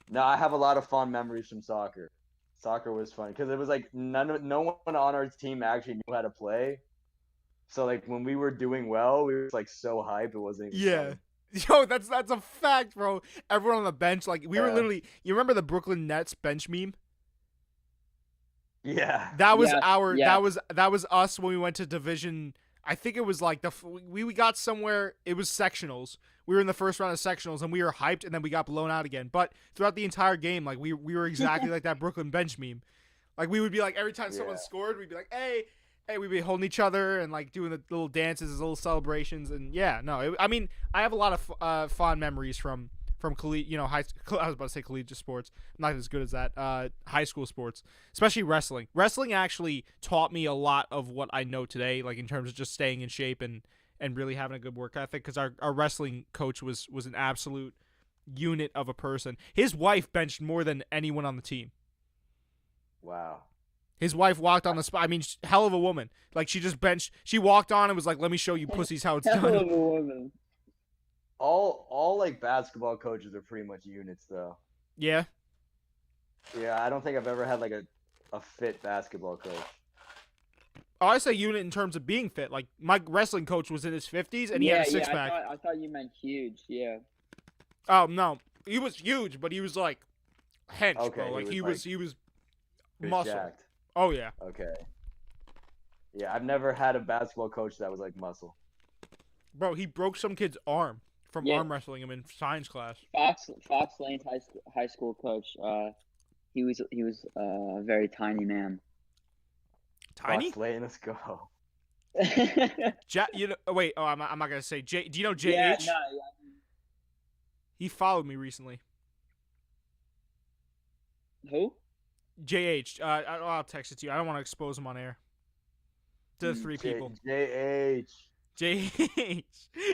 no, I have a lot of fond memories from soccer. Soccer was fun because it was like no one on our team actually knew how to play. So like when we were doing well, we were like so hyped it wasn't even funny. Yo, that's a fact, bro. Everyone on the bench, like we were literally. You remember the Brooklyn Nets bench meme? Yeah. That was that was us when we went to division. I think it was like we got somewhere. It was sectionals. We were in the first round of sectionals and we were hyped, and then we got blown out again. But throughout the entire game, like we were exactly like that Brooklyn bench meme. Like we would be like every time someone scored, we'd be like, hey, we'd be holding each other and like doing the little dances, little celebrations, and I mean, I have a lot of fond memories from I was about to say collegiate sports. I'm not as good as that. High school sports, especially wrestling. Wrestling actually taught me a lot of what I know today, like in terms of just staying in shape and really having a good work ethic. Because our wrestling coach was an absolute unit of a person. His wife benched more than anyone on the team. Wow. His wife walked on the spot. I mean, hell of a woman. Like she just benched. She walked on and was like, "Let me show you pussies how it's done." Hell of a woman. All like basketball coaches are pretty much units though. Yeah. Yeah, I don't think I've ever had like a fit basketball coach. Oh, I say unit in terms of being fit. Like my wrestling coach was in his 50s and he had a six pack. I thought you meant huge. Yeah. Oh no, he was huge, but he was like hench, bro. Like he was muscle. Jacked. Oh yeah. Okay. Yeah, I've never had a basketball coach that was like muscle. Bro, he broke some kid's arm from arm wrestling him in science class. Fox Lane's high school coach. He was a very tiny man. Tiny? Fox Lane, let's go. Wait. Oh, I'm not gonna say J. Do you know JH? Yeah. He followed me recently. Who? JH. I'll text it to you. I don't want to expose him on air. To the three people. JH.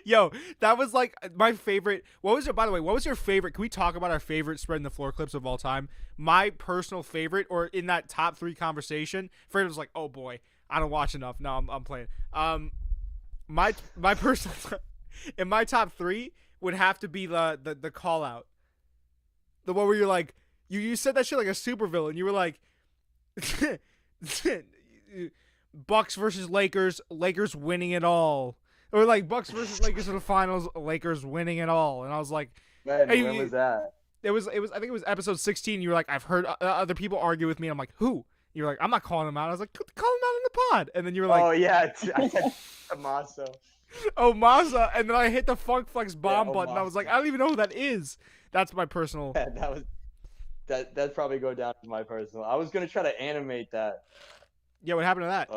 Yo, that was like my favorite. By the way, what was your favorite? Can we talk about our favorite spreading the floor clips of all time? My personal favorite, or in that top 3 conversation, Fred was like, "Oh boy, I don't watch enough." No, I'm playing. My personal in my top 3 would have to be the call out, the one where you're like, you said that shit like a supervillain. You were like, Bucks versus Lakers winning it all, or like Bucks versus Lakers in the finals, Lakers winning it all. And I was like, man, hey, when was that? It was I think it was episode 16. You were like, I've heard other people argue with me. I'm like, who? You were like, I'm not calling him out. I was like, call him out in the pod. And then you were like, oh yeah, I said Tommaso. Oh, Masa. And then I hit the Funk Flex bomb button. I was like, I don't even know who that is. That's my personal. Yeah, that'd probably go down to my personal. I was gonna try to animate that. Yeah, what happened to that?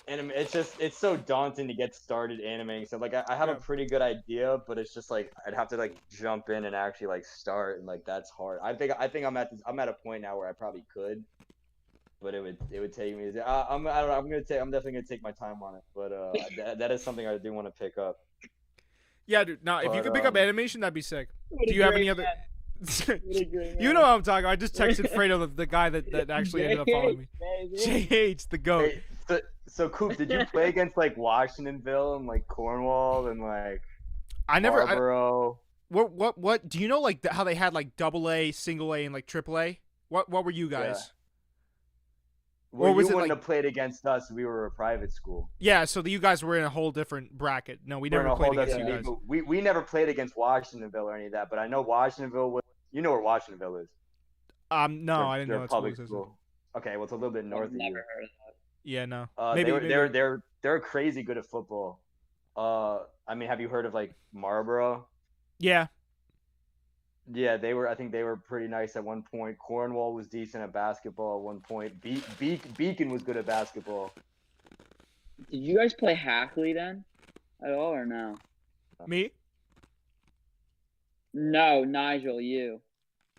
And it's so daunting to get started animating. So like I have a pretty good idea, but it's just like I'd have to like jump in and actually like start, and like that's hard. I think I'm at a point now where I probably could, but it would take me. I'm definitely gonna take my time on it, but that is something I do want to pick up. Yeah, dude. Now, if you could pick up animation, that'd be sick. Do you have any other? You know what I'm talking about. I just texted Fredo, the guy that actually ended up following me. JH, the GOAT. Hey, so Coop, did you play against like Washingtonville and like Cornwall and like Marlboro? What do you know, like how they had like AA, single A, and like AAA? What were you guys? Yeah. Well, you wouldn't have played against us. We were a private school. Yeah, so you guys were in a whole different bracket. No, we never played against you guys. We never played against Washingtonville or any of that, but I know Washingtonville was. You know where Washingtonville is? No, I didn't know it's public school. Okay, well, it's a little bit north of you. Never heard of that. Yeah, no. Maybe they're crazy good at football. I mean, have you heard of like Marlboro? Yeah. Yeah, I think they were pretty nice at one point. Cornwall was decent at basketball at one point. Beacon was good at basketball. Did you guys play Hackley then, at all, or no? Me? No, Nigel, you.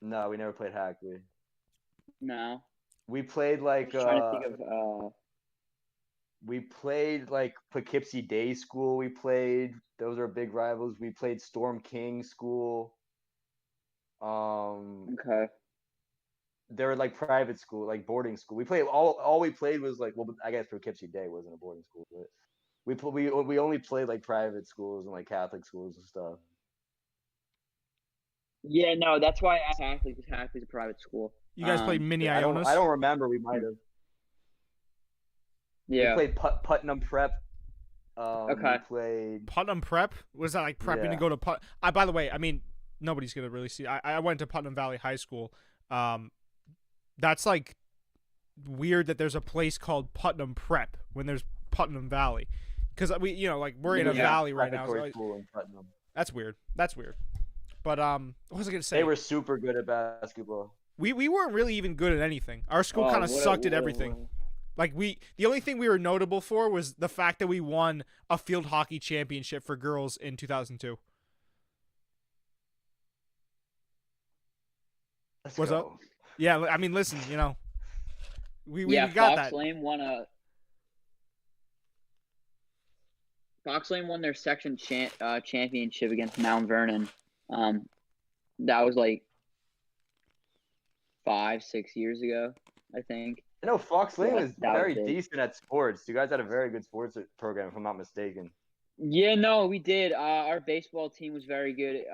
No, we never played Hackley. No. We played I like was trying to think of. Poughkeepsie Day School. We played. Those are big rivals. We played Storm King School. Okay. They were like private school, like boarding school. We played all we played was like, well, I guess Poughkeepsie Day wasn't a boarding school, but we only played like private schools and like Catholic schools and stuff. Yeah, no, that's why I asked Hackley, because Hackley's a private school. You guys played mini I Ionas? don't remember. We might have. Yeah. We played Putnam Prep. Okay. We played Putnam Prep? Was that like prepping to go to Put? By the way, I mean, nobody's gonna really see. I went to Putnam Valley High School. That's like weird that there's a place called Putnam Prep when there's Putnam Valley, because we're in a valley right now. So school in Putnam. That's weird. But what was I gonna say? They were super good at basketball. We weren't really even good at anything. Our school kind of sucked at everything. Like the only thing we were notable for was the fact that we won a field hockey championship for girls in 2002. What's up? Yeah, I mean, listen, we got Fox that. Lane won Fox Lane won their section championship against Mount Vernon. That was like 5-6 years ago, I think. I know Fox Lane was very big. decent at sports. You guys had a very good sports program, if I'm not mistaken. Yeah, no, we did. Our baseball team was very good.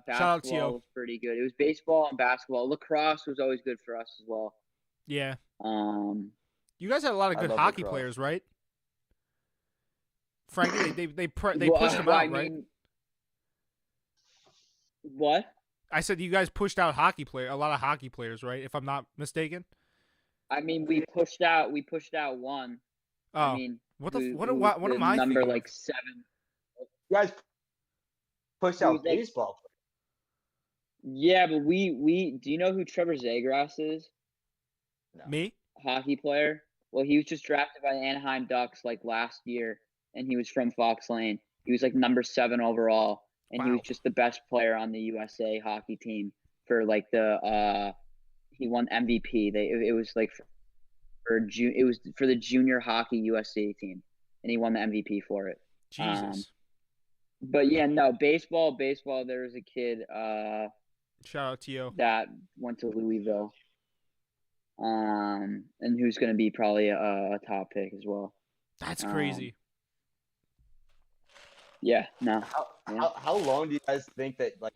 Basketball was pretty good. It was baseball and basketball. Lacrosse was always good for us as well. Yeah. You guys had a lot of good hockey players, right? Frankie, they pushed them out, right? What? I said you guys pushed out a lot of hockey players, right? If I'm not mistaken. I mean, we pushed out one. Oh, I mean, what am I number thinking? Like 7. You guys pushed out baseball. Yeah, but we do you know who Trevor Zegras is? No. Me? Hockey player. Well, he was just drafted by the Anaheim Ducks like last year, and he was from Fox Lane. He was like number 7 overall, and he was just the best player on the USA hockey team for like he won MVP. It was like it was for the junior hockey USA team, and he won the MVP for it. Jesus. But yeah, no, baseball. There was a kid. Shout out to you. That went to Louisville. And who's going to be probably a top pick as well. That's crazy. Yeah, no. How long do you guys think that, like,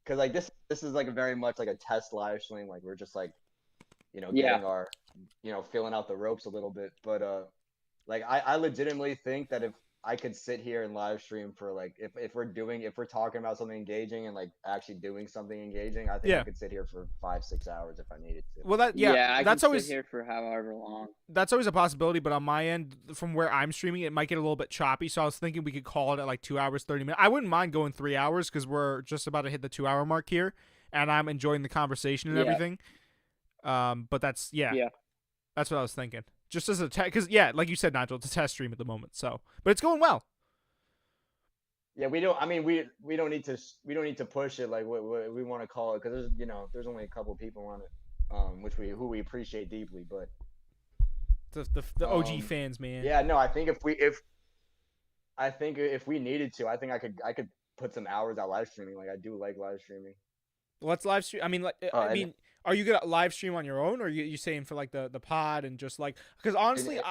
because like this is like a very much like a test live stream, like we're just like, getting our, filling out the ropes a little bit, but like I legitimately think that if I could sit here and live stream for like if we're talking about something engaging and like actually doing something engaging, I think I could sit here for 5-6 hours if I needed to. Well, I that's can always sit here for however long. That's always a possibility, but on my end, from where I'm streaming, it might get a little bit choppy. So I was thinking we could call it at like 2 hours 30 minutes. I wouldn't mind going 3 hours because we're just about to hit the 2 hour mark here, and I'm enjoying the conversation and everything. But that's that's what I was thinking. Just as a because like you said, Nigel, it's a test stream at the moment. So, but it's going well. Yeah, we don't. I mean, we don't need to push it like what we want to call it, because there's only a couple people on it, who we appreciate deeply. But the OG fans, man. Yeah, no, I think if we needed to, I think I could put some hours out live streaming. Like I do like live streaming. Let's live stream. I mean, are you gonna live stream on your own, or are you saying for like the pod and just like, because honestly,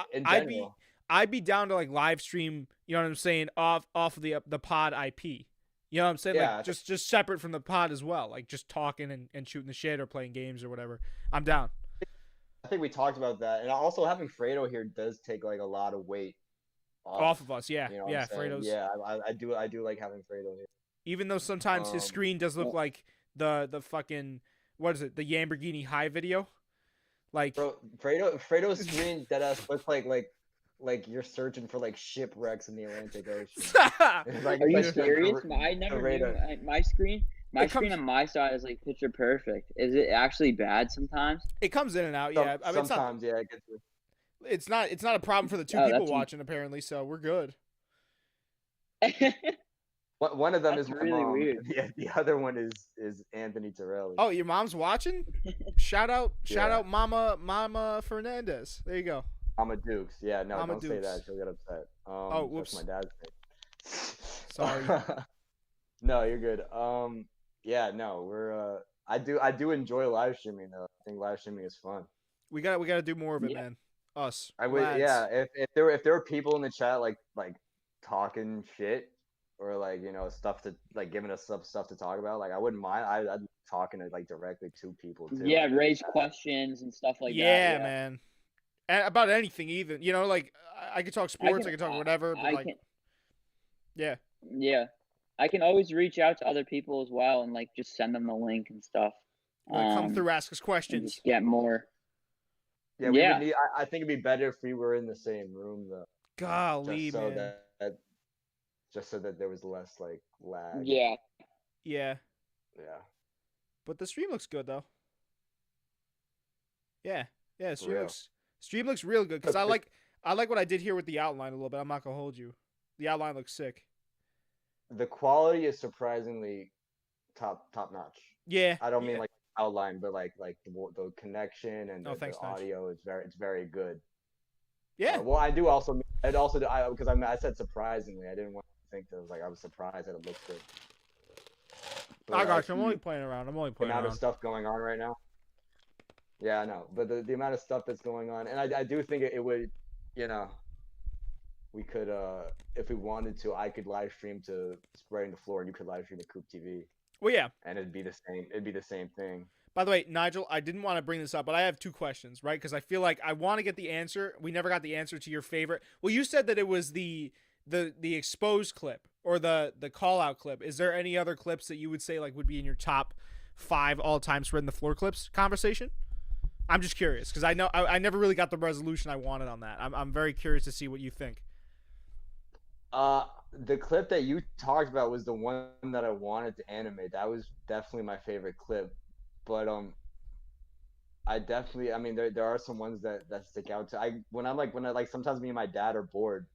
I'd be down to like live stream. You know what I'm saying, off of the pod IP. You know what I'm saying? Yeah, like just separate from the pod as well, like just talking and shooting the shit or playing games or whatever. I'm down. I think we talked about that, and also having Fredo here does take like a lot of weight off of us. Yeah, Fredo's. Yeah, I do like having Fredo here. Even though sometimes his screen does look like the fucking, what is it? The Lamborghini High video. Like Fredo's screen deadass looks like you're searching for like shipwrecks in the Atlantic Ocean. Are you serious? I never knew my screen. My screen on my side is like picture perfect. Is it actually bad sometimes? It comes in and out. Yeah, I mean, sometimes it gets. It's not a problem for the two people watching apparently. So we're good. One of them That's is my really mom. weird. The other one is Anthony Torelli. Oh, your mom's watching? Shout out, Mama Fernandez. There you go. Mama Dukes. Yeah, no, Mama don't say Dukes. that. She'll get upset. Oh, whoops. That's my dad's name. Sorry. No, you're good. Yeah, no, we're I do enjoy live streaming though. I think live streaming is fun. We gotta do more of it, Yeah. man. Us. I would, lads. yeah. If there were people in the chat like talking shit or like stuff to like giving us stuff to talk about, like I wouldn't mind. I'd be talking to like directly to people too. Yeah, raise questions and stuff like that. Yeah, man. And about anything, even like I could talk sports, I could talk whatever, but like, yeah. Yeah, I can always reach out to other people as well and like just send them the link and stuff. Like, come through, ask us And questions. just get more. Yeah, we would need. I think it'd be better if we were in the same room though. Golly, just so man. just so that there was less like lag. Yeah. Yeah. Yeah. But the stream looks good though. Yeah. Yeah, stream looks real good because I like what I did here with the outline a little bit. I'm not gonna hold you. The outline looks sick. The quality is surprisingly top notch. Yeah. I don't mean like outline, but like the connection and the audio is very good. Yeah. Well, I do also because I said surprisingly. I didn't want to think that I was surprised that it looks good. But, I got you. I'm only playing around. The amount of stuff going on right now. Yeah, I know, but the amount of stuff that's going on, and I do think it would, we could if we wanted to, I could live stream to Spreading the Floor, and you could live stream to Coop TV. Well, yeah. And it'd be the same. It'd be the same thing. By the way, Nigel, I didn't want to bring this up, but I have two questions, right? Because I feel like I want to get the answer. We never got the answer to your favorite. Well, you said that it was the exposed clip or the call out clip. Is there any other clips that you would say like would be in your top 5 all-time Spreading the Floor clips conversation? I'm just curious because I know I never really got the resolution I wanted on that. I'm very curious to see what you think. The clip that you talked about was the one that I wanted to animate. That was definitely my favorite clip. But I mean there are some ones that stick out to when I sometimes me and my dad are bored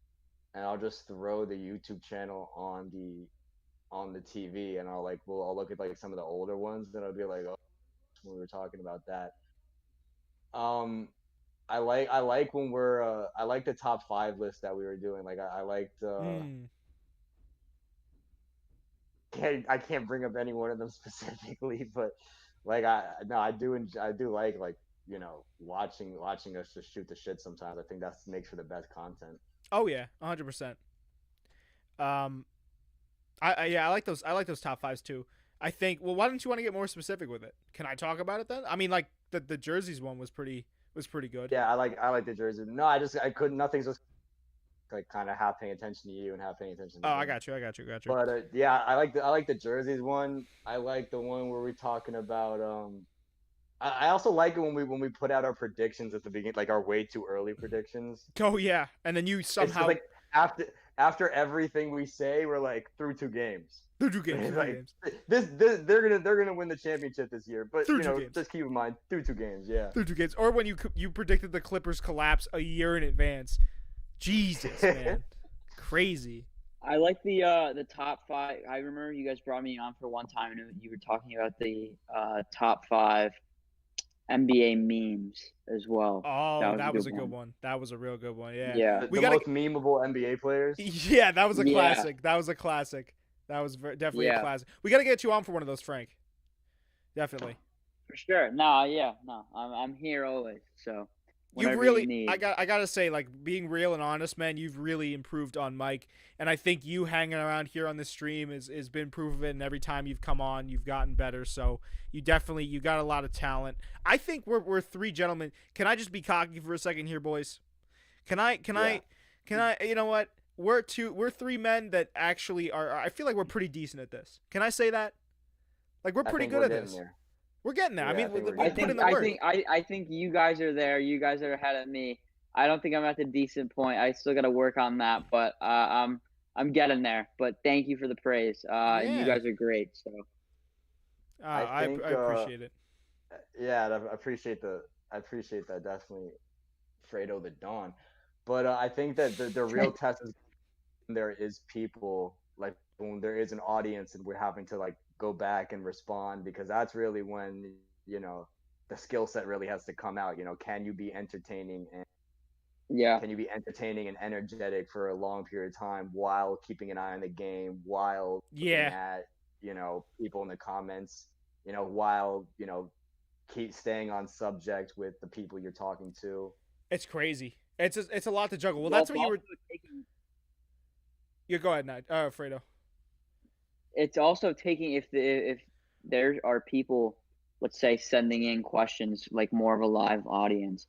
and I'll just throw the YouTube channel on the TV and I'll look at like some of the older ones and I'll be like, oh, we were talking about that. I like when we're I like the top 5 list that we were doing. Like I liked I can't bring up any one of them specifically, but like I do like watching us just shoot the shit sometimes. I think that makes for the best content. Oh yeah, 100%. I like those top 5s too. I think. Well, why don't you want to get more specific with it? Can I talk about it then? I mean, like the jerseys one was pretty good. Yeah, I like the jersey. No, I couldn't. Nothing's just like kind of half paying attention to you and half paying attention to me. I got you. But yeah, I like the jerseys one. I like the one where we're talking about I also like it when we put out our predictions at the beginning, like our way too early predictions. Oh yeah, and then you somehow like after everything we say, we're like through 2 games. Through 2 games. Like, this they're gonna win the championship this year, but just keep in mind through 2 games, yeah. Through 2 games, or when you predicted the Clippers collapse a year in advance. Jesus, man, crazy. I like the top 5. I remember you guys brought me on for one time, and you were talking about the top 5 NBA memes as well. Oh, that was a good one. That was a real good one. Yeah. Yeah. The most memeable NBA players. Yeah, that was a classic. That was a classic. That was definitely a classic. We got to get you on for one of those, Frank. Definitely. For sure. No. I'm here always. So. You've really, I gotta say, like, being real and honest, man, you've really improved on Mike, and I think you hanging around here on the stream has been proof of it. And every time you've come on, you've gotten better. So you got a lot of talent. I think we're 3 gentlemen. Can I just be cocky for a second here, boys? Can I? You know what? We're 3 men that actually are. I feel like we're pretty decent at this. Can I say that? Like we're pretty good at this. There. We're getting there. Yeah, I think you guys are there. You guys are ahead of me. I don't think I'm at the decent point. I still got to work on that, but I'm getting there. But thank you for the praise. You guys are great. So I appreciate it. Yeah, I appreciate that definitely, Fredo the Don. But I think that the real test is there is people like when there is an audience and we're having to like go back and respond, because that's really when, you know, the skill set really has to come out. You know, can you be entertaining and Yeah. can you be entertaining and energetic for a long period of time while keeping an eye on the game, while looking Yeah, at, you know, people in the comments, you know, while, you know, keep staying on subject with the people you're talking to. it's crazy. It's a lot to juggle. Well, Well, that's it's what you were. also taking You go ahead, Nige. Fredo. it's also taking if there are people, let's say, sending in questions like more of a live audience,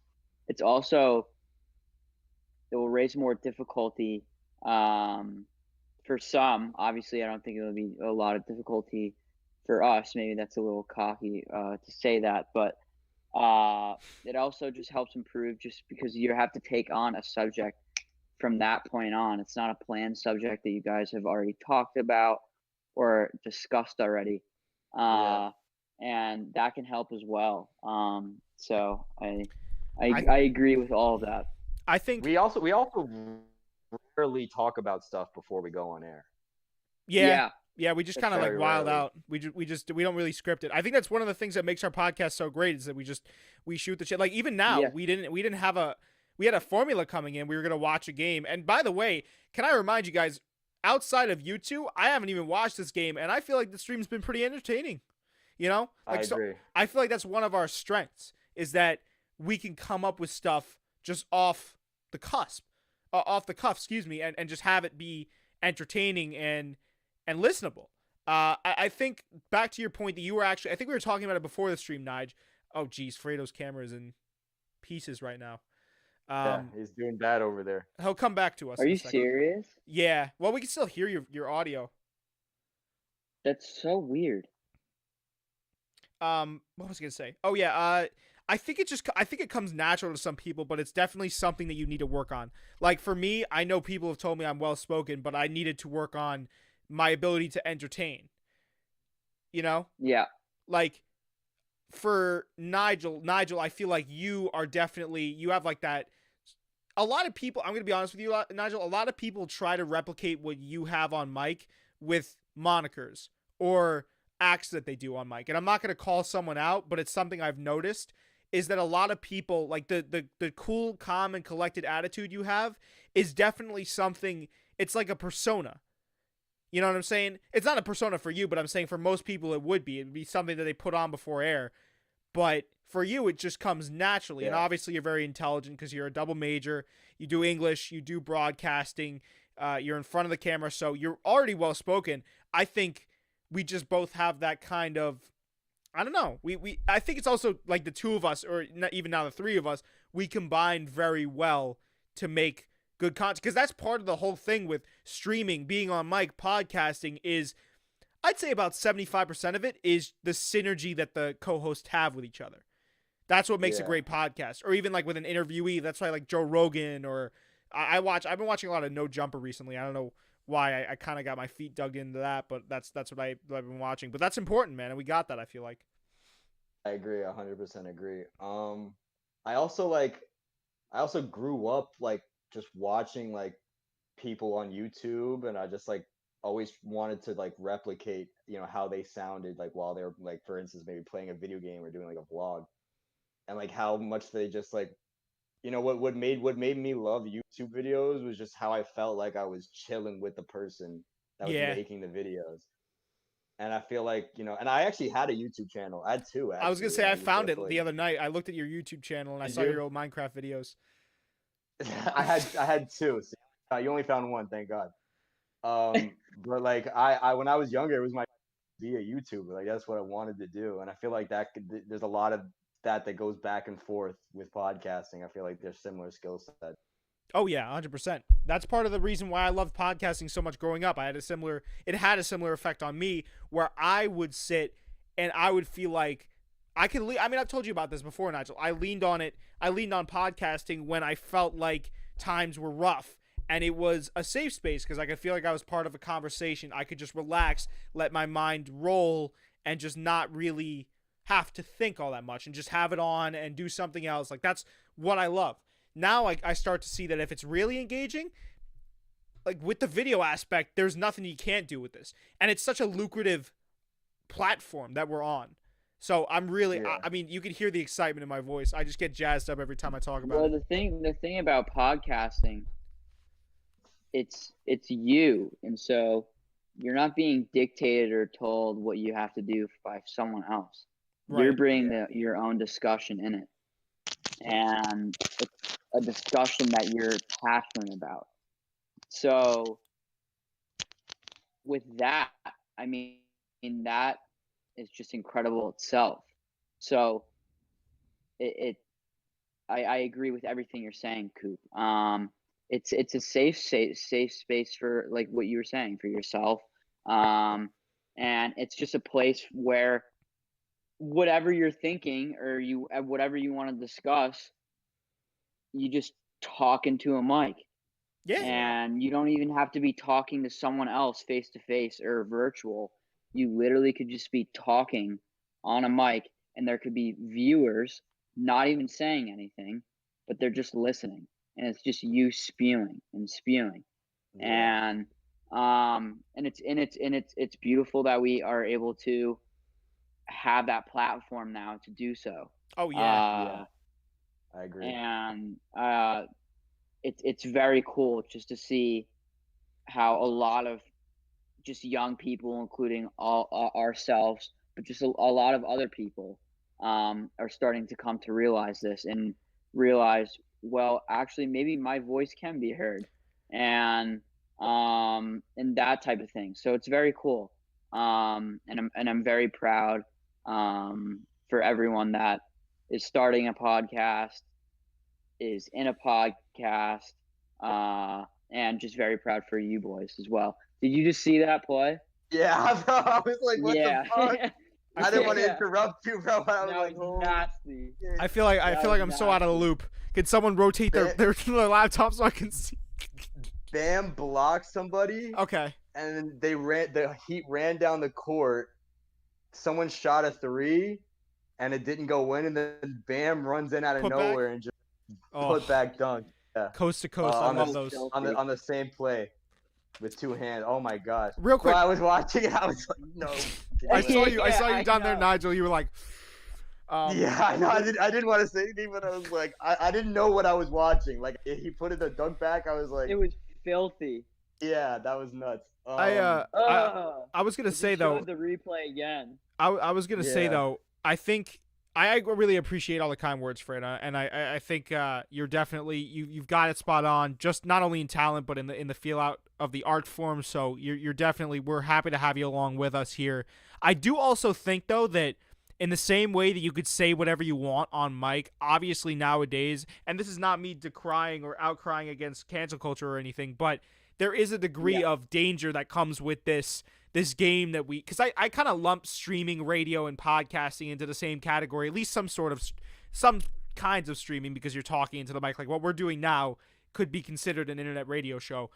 it's also it will raise more difficulty um, for some. Obviously, I don't think it'll be a lot of difficulty for us. Maybe that's a little cocky to say that, but it also just helps improve just because you have to take on a subject from that point on. It's not a planned subject that you guys have already talked about or discussed already. Yeah. And that can help as well. So I I agree with all of that. I think We also rarely talk about stuff before we go on air. yeah. Yeah, Yeah, we just That's kind of like very wild rarely. out. We don't really script it. I think that's one of the things that makes our podcast so great is that we shoot the shit. Like even now, yeah, we had a formula coming in. We were gonna watch a game. And by the way, can I remind you guys, outside of you two, I haven't even watched this game, and I feel like the stream's been pretty entertaining. You know, I like so agree. I feel like that's one of our strengths is that we can come up with stuff just off the cuff, excuse me, and just have it be entertaining and listenable. I think back to your point that you were actually, I think we were talking about it before the stream, Nige. Oh, geez, Fredo's camera is in pieces right now. Yeah, he's doing bad over there. He'll come back to us. Are in a you second. serious? Yeah. Well, we can still hear your audio. That's so weird. What was I gonna say? Oh yeah. I think it comes natural to some people, but it's definitely something that you need to work on. Like for me, I know people have told me I'm well spoken, but I needed to work on my ability to entertain. You know, Yeah, like for Nigel, I feel like you have like that. A lot of people, I'm gonna be honest with you, Nigel. A lot of people try to replicate what you have on mic with monikers or acts that they do on mic, and I'm not gonna call someone out, but it's something I've noticed is that a lot of people like the cool, calm, and collected attitude you have is definitely something. It's like a persona. You know what I'm saying? It's not a persona for you, but I'm saying for most people it would be. It would be something that they put on before air. But for you, it just comes naturally. And Yeah. obviously, you're very intelligent because you're a double major. You do English, you do broadcasting, you're in front of the camera, so you're already well spoken. I think we just both have that kind of. I don't know. I think it's also like the two of us, or not even now the three of us, we combine very well to make good content. Because that's part of the whole thing with streaming, being on mic, podcasting is I'd say about 75% of it is the synergy that the co-hosts have with each other. That's what makes a Yeah. great podcast. Or even like with an interviewee, that's why like Joe Rogan or I've been watching a lot of No Jumper recently. I don't know why I kind of got my feet dug into that, but that's what I've been watching. But that's important, man, and we got that, I feel like. I agree, 100% agree. I also like I also grew up like just watching like people on YouTube, and I just like always wanted to like replicate, you know, how they sounded like while they're like, for instance, maybe playing a video game or doing like a vlog, and like how much they just like, you know, what made me love YouTube videos was just how I felt like I was chilling with the person that was Yeah. making the videos. And I feel like, you know, and I actually had a YouTube channel. I had two I was gonna actually, say and I I used to found it upload. the other night. I looked at your YouTube channel and I Did saw you? your old Minecraft videos. I had two. So you only found one, thank God. But like I when I was younger, it was my be a YouTuber. Like that's what I wanted to do, and I feel like there's a lot of that goes back and forth with podcasting. I feel like there's similar skill sets. Oh yeah, 100%. That's part of the reason why I loved podcasting so much growing up. It had a similar effect on me where I would sit and I would feel like I mean, I've told you about this before, Nigel. I leaned on podcasting when I felt like times were rough. And it was a safe space because I could feel like I was part of a conversation. I could just relax, let my mind roll, and just not really have to think all that much and just have it on and do something else. Like, that's what I love. Now I start to see that if it's really engaging, like with the video aspect, there's nothing you can't do with this, and it's such a lucrative platform that we're on. So I'm really, Yeah. I mean, you can hear the excitement in my voice. I just get jazzed up every time I talk about Well, it. the thing about podcasting, it's you, and so you're not being dictated or told what you have to do by someone else. You're Right. bringing your own discussion in it, and it's a discussion that you're passionate about. So with that, I mean, that is just incredible itself. So I agree with everything you're saying, Coop. It's a safe space for, like what you were saying, for yourself, and it's just a place where whatever you're thinking or whatever you want to discuss, you just talk into a mic. Yeah. And you don't even have to be talking to someone else face to face or virtual. You literally could just be talking on a mic, and there could be viewers not even saying anything, but they're just listening, and it's just you spewing and spewing. Yeah. And it's beautiful that we are able to have that platform now to do so. Oh yeah. Yeah. I agree. And it's very cool just to see how a lot of just young people, including all ourselves, but just a lot of other people, are starting to come to realize this and realize, well, actually, maybe my voice can be heard, and that type of thing. So it's very cool, and I'm very proud, for everyone that is starting a podcast, is in a podcast, and just very proud for you boys as well. Did you just see that play? Yeah, bro. I was like, what Yeah. the fuck? I didn't want to Yeah. interrupt you, bro. But I was That like, was holy nasty. shit. I feel like I'm so out of the loop. Can someone rotate their laptop so I can see? Bam blocked somebody, Okay. and the Heat ran down the court. Someone shot a three, and it didn't go in, and then Bam runs in out of Put back? nowhere and just put back dunk. Yeah. Coast to coast. I on love the- those. on the same play with two hands. Oh my gosh. Real quick. Bro, I was watching it. I was like, no. I saw you. I saw Yeah, you down there, know. Nigel. You were like, Yeah, I know. I didn't want to say anything, but I was like, I didn't know what I was watching. Like, he put it the dunk back. I was like, It was filthy. yeah, that was nuts. I was gonna Just say though. showed the replay again. I was gonna say Yeah. though. I think I really appreciate all the kind words, Fred, and I think you're definitely you've got it spot on. Just not only in talent, but in the feel out of the art form. So you're definitely, we're happy to have you along with us here. I do also think though that in the same way that you could say whatever you want on mic, obviously nowadays, and this is not me decrying or outcrying against cancel culture or anything, but there is a degree of danger that comes with this game that because I kind of lump streaming radio and podcasting into the same category, at least some kinds of streaming, because you're talking into the mic. Like what we're doing now could be considered an internet radio show.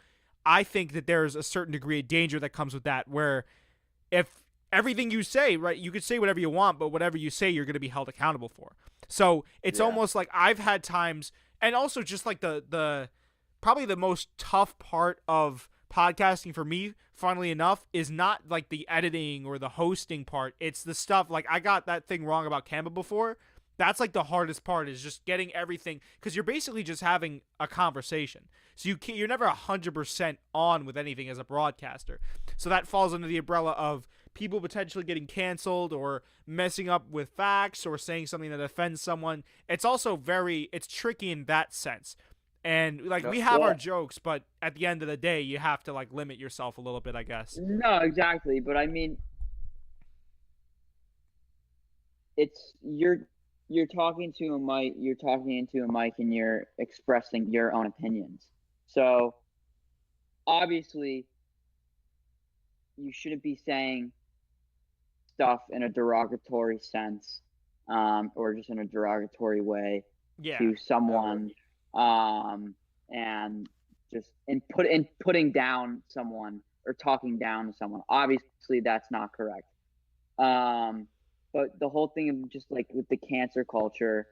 I think that there's a certain degree of danger that comes with that, where if everything you say, right, you could say whatever you want, but whatever you say, you're going to be held accountable for. So it's almost like I've had times, and also just like the probably the most tough part of podcasting for me, funnily enough, is not like the editing or the hosting part. It's the stuff, like I got that thing wrong about Canva before. That's like the hardest part, is just getting everything, because you're basically just having a conversation. So you're never 100% on with anything as a broadcaster. So that falls under the umbrella of people potentially getting canceled or messing up with facts or saying something that offends someone. It's also it's tricky in that sense. And like we have our jokes, but at the end of the day, you have to like limit yourself a little bit, I guess. No, exactly. But I mean, it's you're talking to a mic, you're talking into a mic, and you're expressing your own opinions. So obviously, you shouldn't be saying stuff in a derogatory sense, or just in a derogatory way to someone, and just putting down someone or talking down to someone. Obviously, that's not correct. But the whole thing of just like with the cancel culture,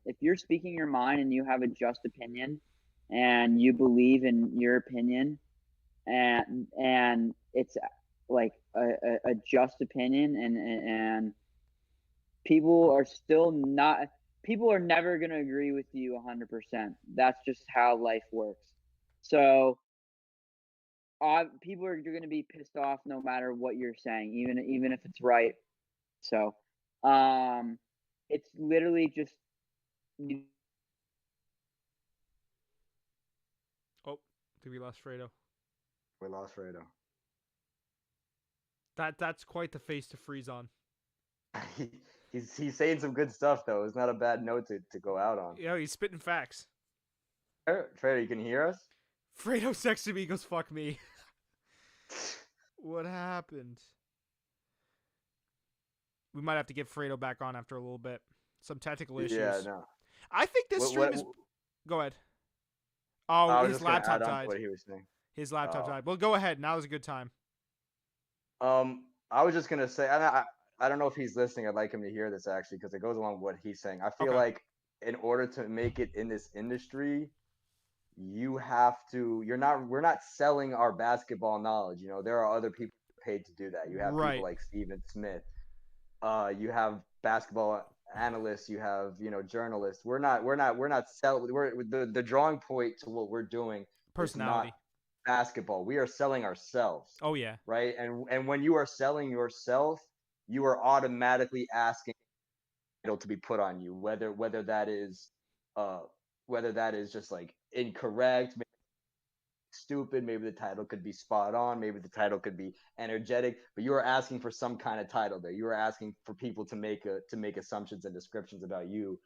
if you're speaking your mind and you have a just opinion and you believe in your opinion, and it's like a just opinion, and people are still not people are never going to agree with you 100%. That's just how life works. So people are going to be pissed off no matter what you're saying, even if it's right. So it's literally just Oh, did we lost Fredo? We lost Fredo. That's quite the face to freeze on. He's saying some good stuff though. It's not a bad note to go out on. Yeah, he's spitting facts. Fredo, you can hear us? Fredo texted me, he goes, fuck me. What happened? We might have to get Fredo back on after a little bit. Some technical issues. Yeah, no. I think this stream is... Go ahead. Oh, his laptop died. What he was saying. His laptop died. Well, go ahead. Now is a good time. I was just gonna say, I don't know if he's listening. I'd like him to hear this actually, because it goes along with what he's saying. I feel like in order to make it in this industry, you have to. We're not selling our basketball knowledge. You know, there are other people paid to do that. You have people like Steven Smith. You have basketball analysts. You have journalists. We're not selling. The drawing point to what we're doing. Personality. Is not basketball. We are selling ourselves. Oh yeah. Right. And when you are selling yourself, you are automatically asking to be put on you, whether that is just like incorrect, maybe stupid, maybe the title could be spot on, maybe the title could be energetic, but you are asking for some kind of title there. You are asking for people to make assumptions and descriptions about you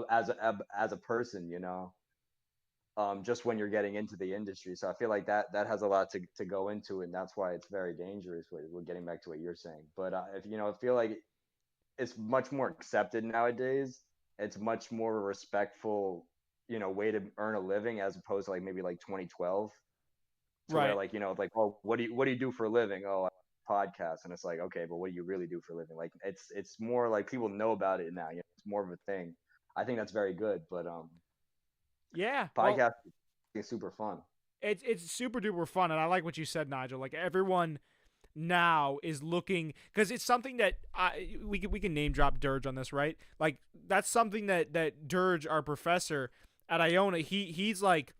as a person, just when you're getting into the industry. So I feel like that has a lot to go into it, and that's why it's very dangerous. We're getting back to what you're saying, but I feel like it's much more accepted nowadays. It's much more respectful, way to earn a living, as opposed to maybe 2012, right? Where oh, what do you do for a living? Oh, I podcast. And it's like, okay, but what do you really do for a living? It's more like people know about it now. It's more of a thing. I think that's very good, but yeah, podcast is super fun. It's super duper fun, and I like what you said, Nigel. Like, everyone now is looking, because it's something that we can name drop Dirge on this, right? Like, that's something that Dirge, our professor at Iona, he's like,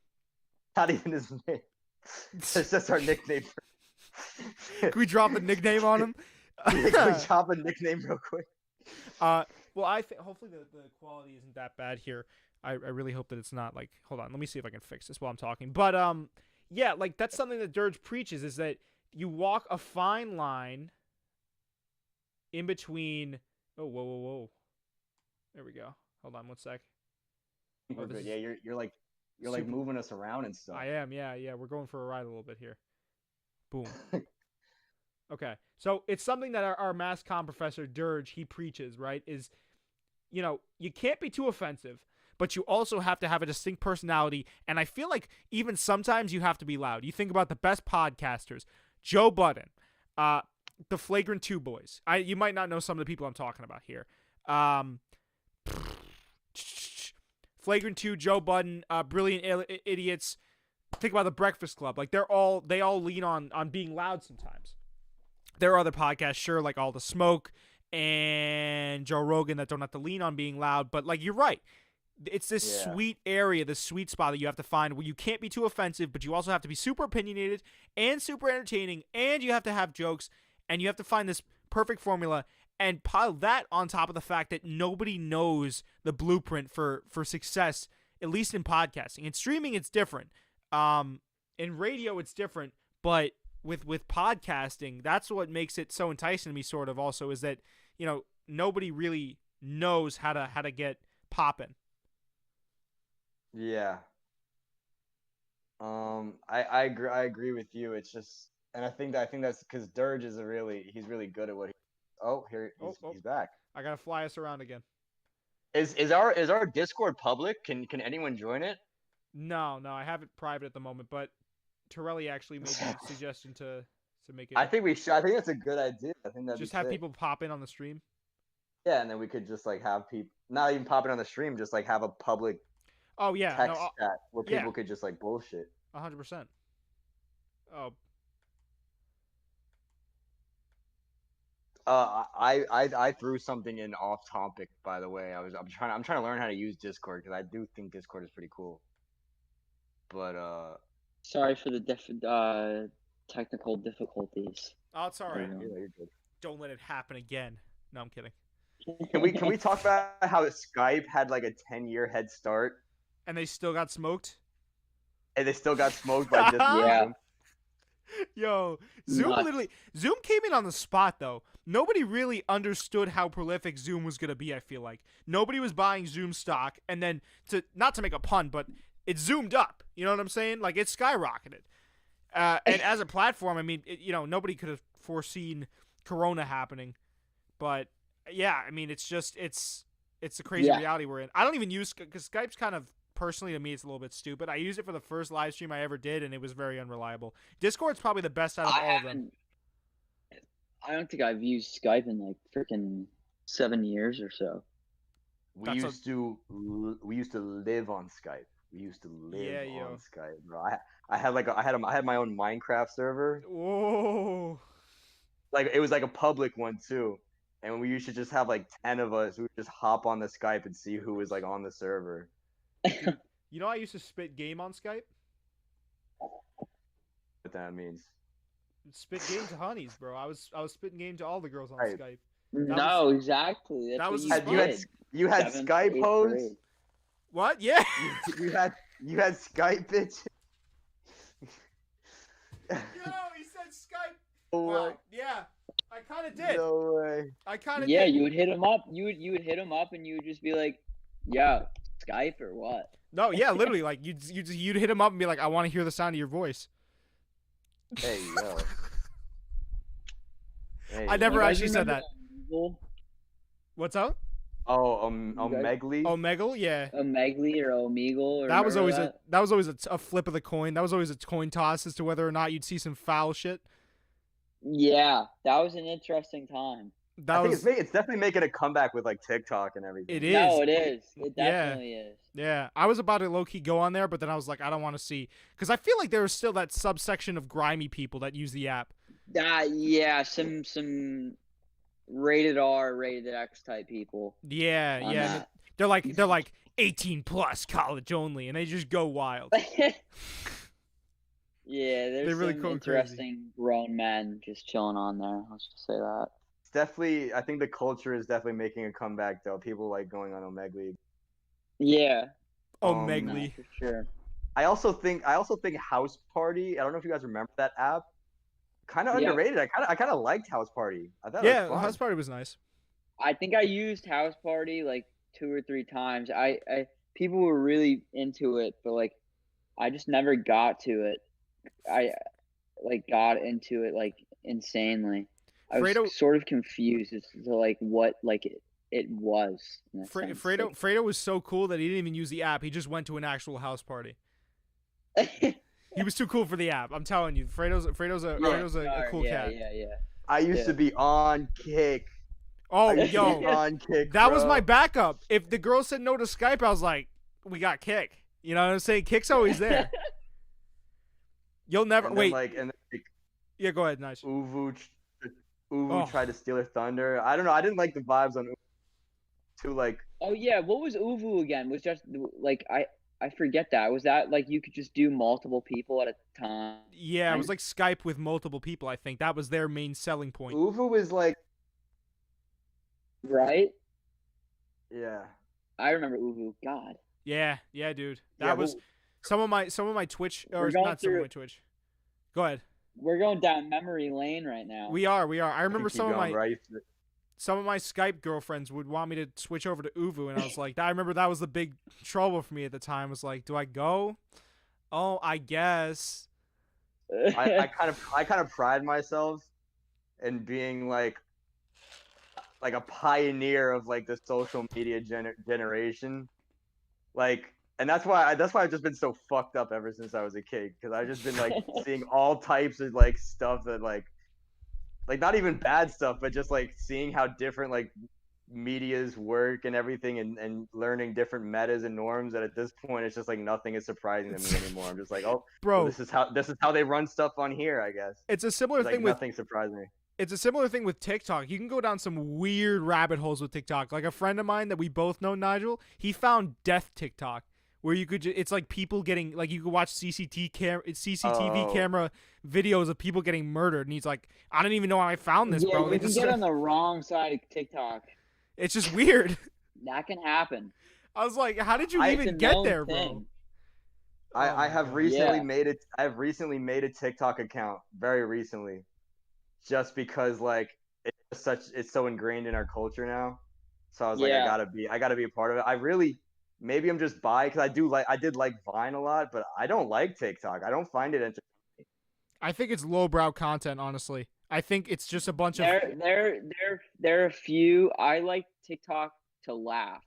not even his name. It's just our nickname. Can we drop a nickname on him? Can we drop a nickname real quick? Well, hopefully the quality isn't that bad here. I really hope that it's not. Like, hold on, let me see if I can fix this while I'm talking. But yeah, like, that's something that Dirge preaches, is that you walk a fine line in between. Oh, whoa. There we go. Hold on one sec. Oh, yeah, you're like moving us around and stuff. I am, yeah. We're going for a ride a little bit here. Boom. Okay, so it's something that our mass comm professor Dirge, he preaches, right? Is, you can't be too offensive, but you also have to have a distinct personality, and I feel like even sometimes you have to be loud. You think about the best podcasters, Joe Budden, the Flagrant 2 boys. You might not know some of the people I'm talking about here. Flagrant 2, Joe Budden, Brilliant Idiots. Think about the Breakfast Club. Like, they all lean on being loud sometimes. There are other podcasts, sure, like All the Smoke and Joe Rogan, that don't have to lean on being loud, but like, you're right. It's this sweet area, this sweet spot that you have to find where you can't be too offensive, but you also have to be super opinionated and super entertaining, and you have to have jokes, and you have to find this perfect formula and pile that on top of the fact that nobody knows the blueprint for success, at least in podcasting. In streaming, it's different. In radio, it's different, but with podcasting, that's what makes it so enticing to me, sort of, also, is that, nobody really knows how to get popping. Yeah. I agree with you. It's just, and I think that's because Dirge is he's really good at what he's back. I gotta fly us around again. Is our Discord public? Can anyone join it? No, I have it private at the moment, but Torelli actually made the suggestion to make it. I think we should. I think that's a good idea. I think that'd just be have sick. people pop in on the stream. Yeah, and then we could just have people not even pop in on the stream, just have a public. Oh yeah, no, text chat where yeah. people could just like bullshit. 100%. Oh, I threw something in off topic, by the way. I'm trying to learn how to use Discord because I do think Discord is pretty cool. But Sorry for the technical difficulties. oh, it's all right. yeah, you're good. Don't let it happen again. No, I'm kidding. Can we talk about how Skype had like a 10-year head start And they still got smoked. and they still got smoked by just Yeah. Zoom? Yo, Zoom Nuts. Zoom came in on the spot though. Nobody really understood how prolific Zoom was gonna be. I feel like nobody was buying Zoom stock, and then not to make a pun, but it zoomed up. You know what I'm saying? Like it skyrocketed. And as a platform, I mean, nobody could have foreseen Corona happening, but yeah, I mean, it's just it's a crazy Yeah. reality we're in. I don't even use because Skype's kind of personally to me it's a little bit stupid. I used it for the first live stream I ever did, and it was very unreliable. Discord's probably the best out of all of them. I don't think I've used Skype in like freaking 7 years or so. We used to live on Skype. We used to live Yeah, yo. on Skype, bro. I had my own Minecraft server. Whoa. Like it was like a public one too. And we used to just have like 10 of us who would just hop on the Skype and see who was like on the server. You know, I used to spit game on Skype. What that means. Spit game to honeys, bro. I was spitting game to all the girls on Right. Skype. No, exactly. That's that what was you the Had, you had did. you had Seventh, Skype eighth hoes. grade. What? Yeah. You had Skype bitch. Yo, he said Skype. No Wow. way. Yeah, I kind of did. No way. I kind of Yeah, did. you would hit him up. You would hit him up, and you would just be like, "Yo, Skype or what?" No, yeah, literally, like you'd hit him up and be like, "I want to hear the sound of your voice." Hey yo. Hey, I never You guys actually said remember that. Omegle? What's up? Oh, guys- Megly. Omegle, yeah. Omegle or Omegle? Or That was always remember that was always a flip of the coin. That was always a coin toss as to whether or not you'd see some foul shit. Yeah, that was an interesting time. That I think was it's definitely making a comeback with like TikTok and everything. it is. No, it is. It Yeah. definitely is. Yeah, I was about to low key go on there, but then I was like, I don't want to see because I feel like there is still that subsection of grimy people that use the app. Yeah, some rated R, rated X type people. Yeah, on yeah. They're like 18 plus, college only, and they just go wild. that. Yeah, there's really some go interesting grown men just chilling on there. Let's just say that. It's definitely. I think the culture is definitely making a comeback though. People like going on Omegle. Yeah, Oh, Um, no, Megly. for sure. I also think House Party. I don't know if you guys remember that app. Kind of Yeah. underrated. I kind of liked House Party. I thought it Yeah, was fun. house party was nice. I think I used House Party like 2 or 3 times. I people were really into it, but like I just never got to it. I like got into it like insanely. I was Fredo- sort of confused as to like what like it was. in a sense. Fredo was so cool that he didn't even use the app. He just went to an actual house party. Like, He was too cool for the app. I'm telling you, Fredo's a cool yeah, cat. Yeah. I used to be on Kick. Oh, I used to be yo, on Kick. that was bro. my backup. If the girl said no to Skype, I was like, we got Kick. You know what I'm saying? Kick's always there. You'll never And then, wait. Like and then, Yeah, go ahead. Nice. Uvu Oh. tried to steal her thunder. I don't know. I didn't like the vibes on Uvu. Too like Oh yeah, what was Uvu again? Was just like I forget that. Was that like you could just do multiple people at a time? Yeah, it was like Skype with multiple people. I think that was their main selling point. Uvu was like Right? yeah. I remember Uvu. God. Yeah, dude. That Yeah, was some of my Twitch or We're going not some of through- my Twitch. Go ahead. We're going down memory lane right now. We are. I remember Keep some of going, my bro. some of my Skype girlfriends would want me to switch over to Uvu, and I was like, I remember that was the big trouble for me at the time. Was like, do I go? Oh, I guess. I kind of pride myself in being like a pioneer of like the social media generation, like, and that's why I've just been so fucked up ever since I was a kid, because I've just been like seeing all types of like stuff that like not even bad stuff, but just like seeing how different like media's work and everything, and learning different metas and norms, that at this point it's just like nothing is surprising to me anymore. I'm just like, oh, Bro, well, this is how they run stuff on here, I guess. it's a similar Like thing with nothing surprised me. It's a similar thing with TikTok. You can go down some weird rabbit holes with TikTok. Like a friend of mine that we both know, Nigel, he found death TikTok, where you could it's like people getting, like, you could watch CCTV camera videos of people getting murdered, and he's like, I don't even know how I found this, bro. You can get on the wrong side of TikTok. It's just weird. That can happen. I was like, how did you even get there, bro? I have recently made a TikTok account very recently, just because like it's so ingrained in our culture now. So I was like, I gotta be a part of it. Maybe I'm just bi, because I did like Vine a lot, but I don't like TikTok. I don't find it entertaining. I think it's lowbrow content, honestly. I think it's just a bunch of there are a few. I like TikTok to laugh.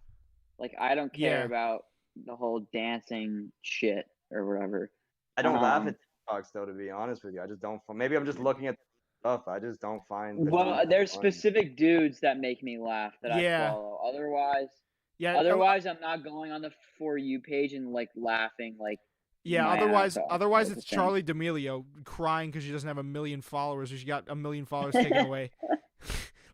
Like, I don't care about the whole dancing shit or whatever. I don't laugh at TikToks, though, to be honest with you. I just don't. Maybe I'm just looking at stuff. I just don't find. Well, there's specific dudes that make me laugh that I follow. Otherwise, I'm not going on the For You page and like laughing like. Yeah. Otherwise, it's Charlie D'Amelio crying because she doesn't have 1 million followers, or she got 1 million followers taken away.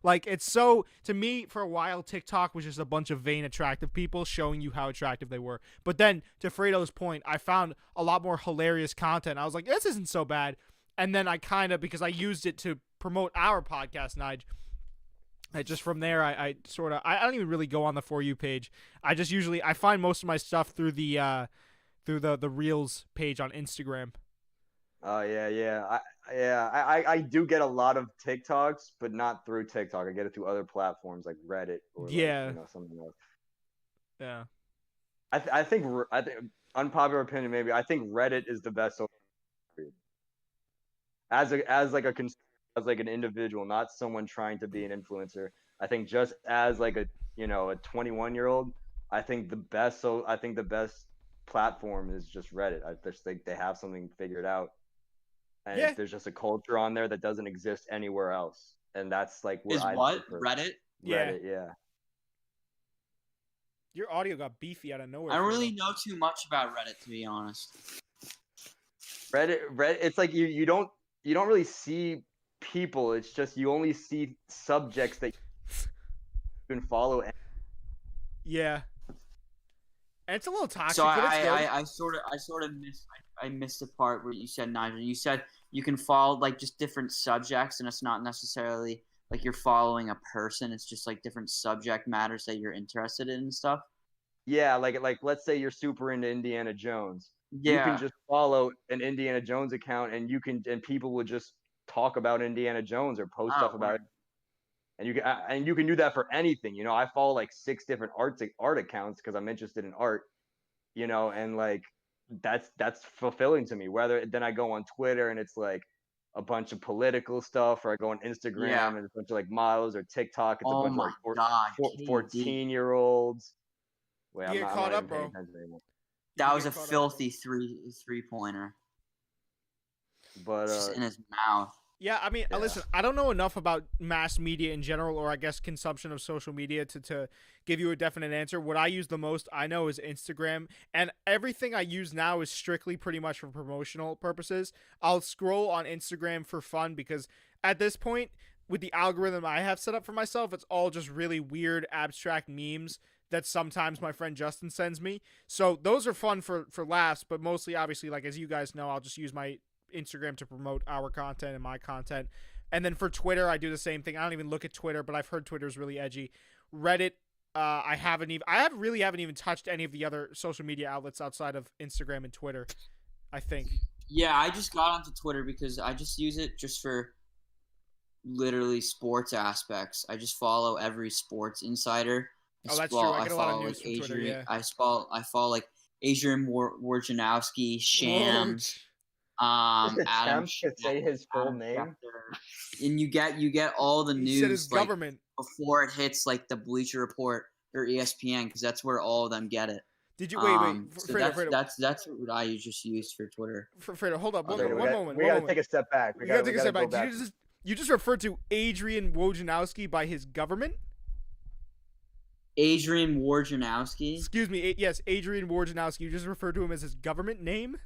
Like, it's so, to me, for a while, TikTok was just a bunch of vain, attractive people showing you how attractive they were. But then, to Fredo's point, I found a lot more hilarious content. I was like, this isn't so bad. And then I kind of, because I used it to promote our podcast, Nige, just from there, I don't even really go on the For You page. I find most of my stuff through the Reels page on Instagram. Oh, yeah. I do get a lot of TikToks, but not through TikTok. I get it through other platforms like Reddit or something else. Yeah. I think unpopular opinion, maybe, I think Reddit is the best social media. As an individual, not someone trying to be an influencer. I think just as like a 21-year-old, I think the best platform is just Reddit. I just think they have something figured out. And there's just a culture on there that doesn't exist anywhere else. And that's like where Reddit? Reddit, yeah. Your audio got beefy out of nowhere. I don't really know too much about Reddit, to be honest. Reddit, it's like you don't really see people. It's just you only see subjects that you can follow. Yeah. And it's a little toxic. So I sort of missed the part where you said, Nigel. You said you can follow like just different subjects, and it's not necessarily like you're following a person. It's just like different subject matters that you're interested in and stuff. Yeah, like let's say you're super into Indiana Jones. Yeah. You can just follow an Indiana Jones account, and people will just talk about Indiana Jones or post stuff about it. And you can do that for anything. I follow like 6 different art accounts because I'm interested in art. And like that's fulfilling to me. Whether then I go on Twitter and it's like a bunch of political stuff, or I go on Instagram and it's a bunch of like models, or TikTok, it's a bunch of like 14-year-olds. Wait, you're caught up, bro. That was a filthy three-pointer. But just in his mouth. Yeah, I mean, listen, I don't know enough about mass media in general, or I guess consumption of social media to give you a definite answer. What I use the most, I know, is Instagram, and everything I use now is strictly pretty much for promotional purposes. I'll scroll on Instagram for fun because at this point, with the algorithm I have set up for myself, it's all just really weird, abstract memes that sometimes my friend Justin sends me. So those are fun for laughs, but mostly, obviously, like as you guys know, I'll just use my Instagram to promote our content and my content. And then for Twitter, I do the same thing. I don't even look at Twitter, but I've heard Twitter's really edgy. Reddit, I really haven't even touched any of the other social media outlets outside of Instagram and Twitter, I think. Yeah, I just got onto Twitter because I just use it just for literally sports aspects. I just follow every sports insider. That's true. I get a lot of news from Twitter, yeah. I follow like Adrian Wojnarowski, Shams. Adam should say his full name, and you get all the news. He said his government before it hits like the Bleacher Report or ESPN, because that's where all of them get it. Did you wait? So Fredo, that's what I just used for Twitter. Fredo, hold up, one moment. We gotta take a step back. We gotta take a step back. You just referred to Adrian Wojnarowski by his government? Adrian Wojnarowski. Excuse me. Yes, Adrian Wojnarowski. You just referred to him as his government name.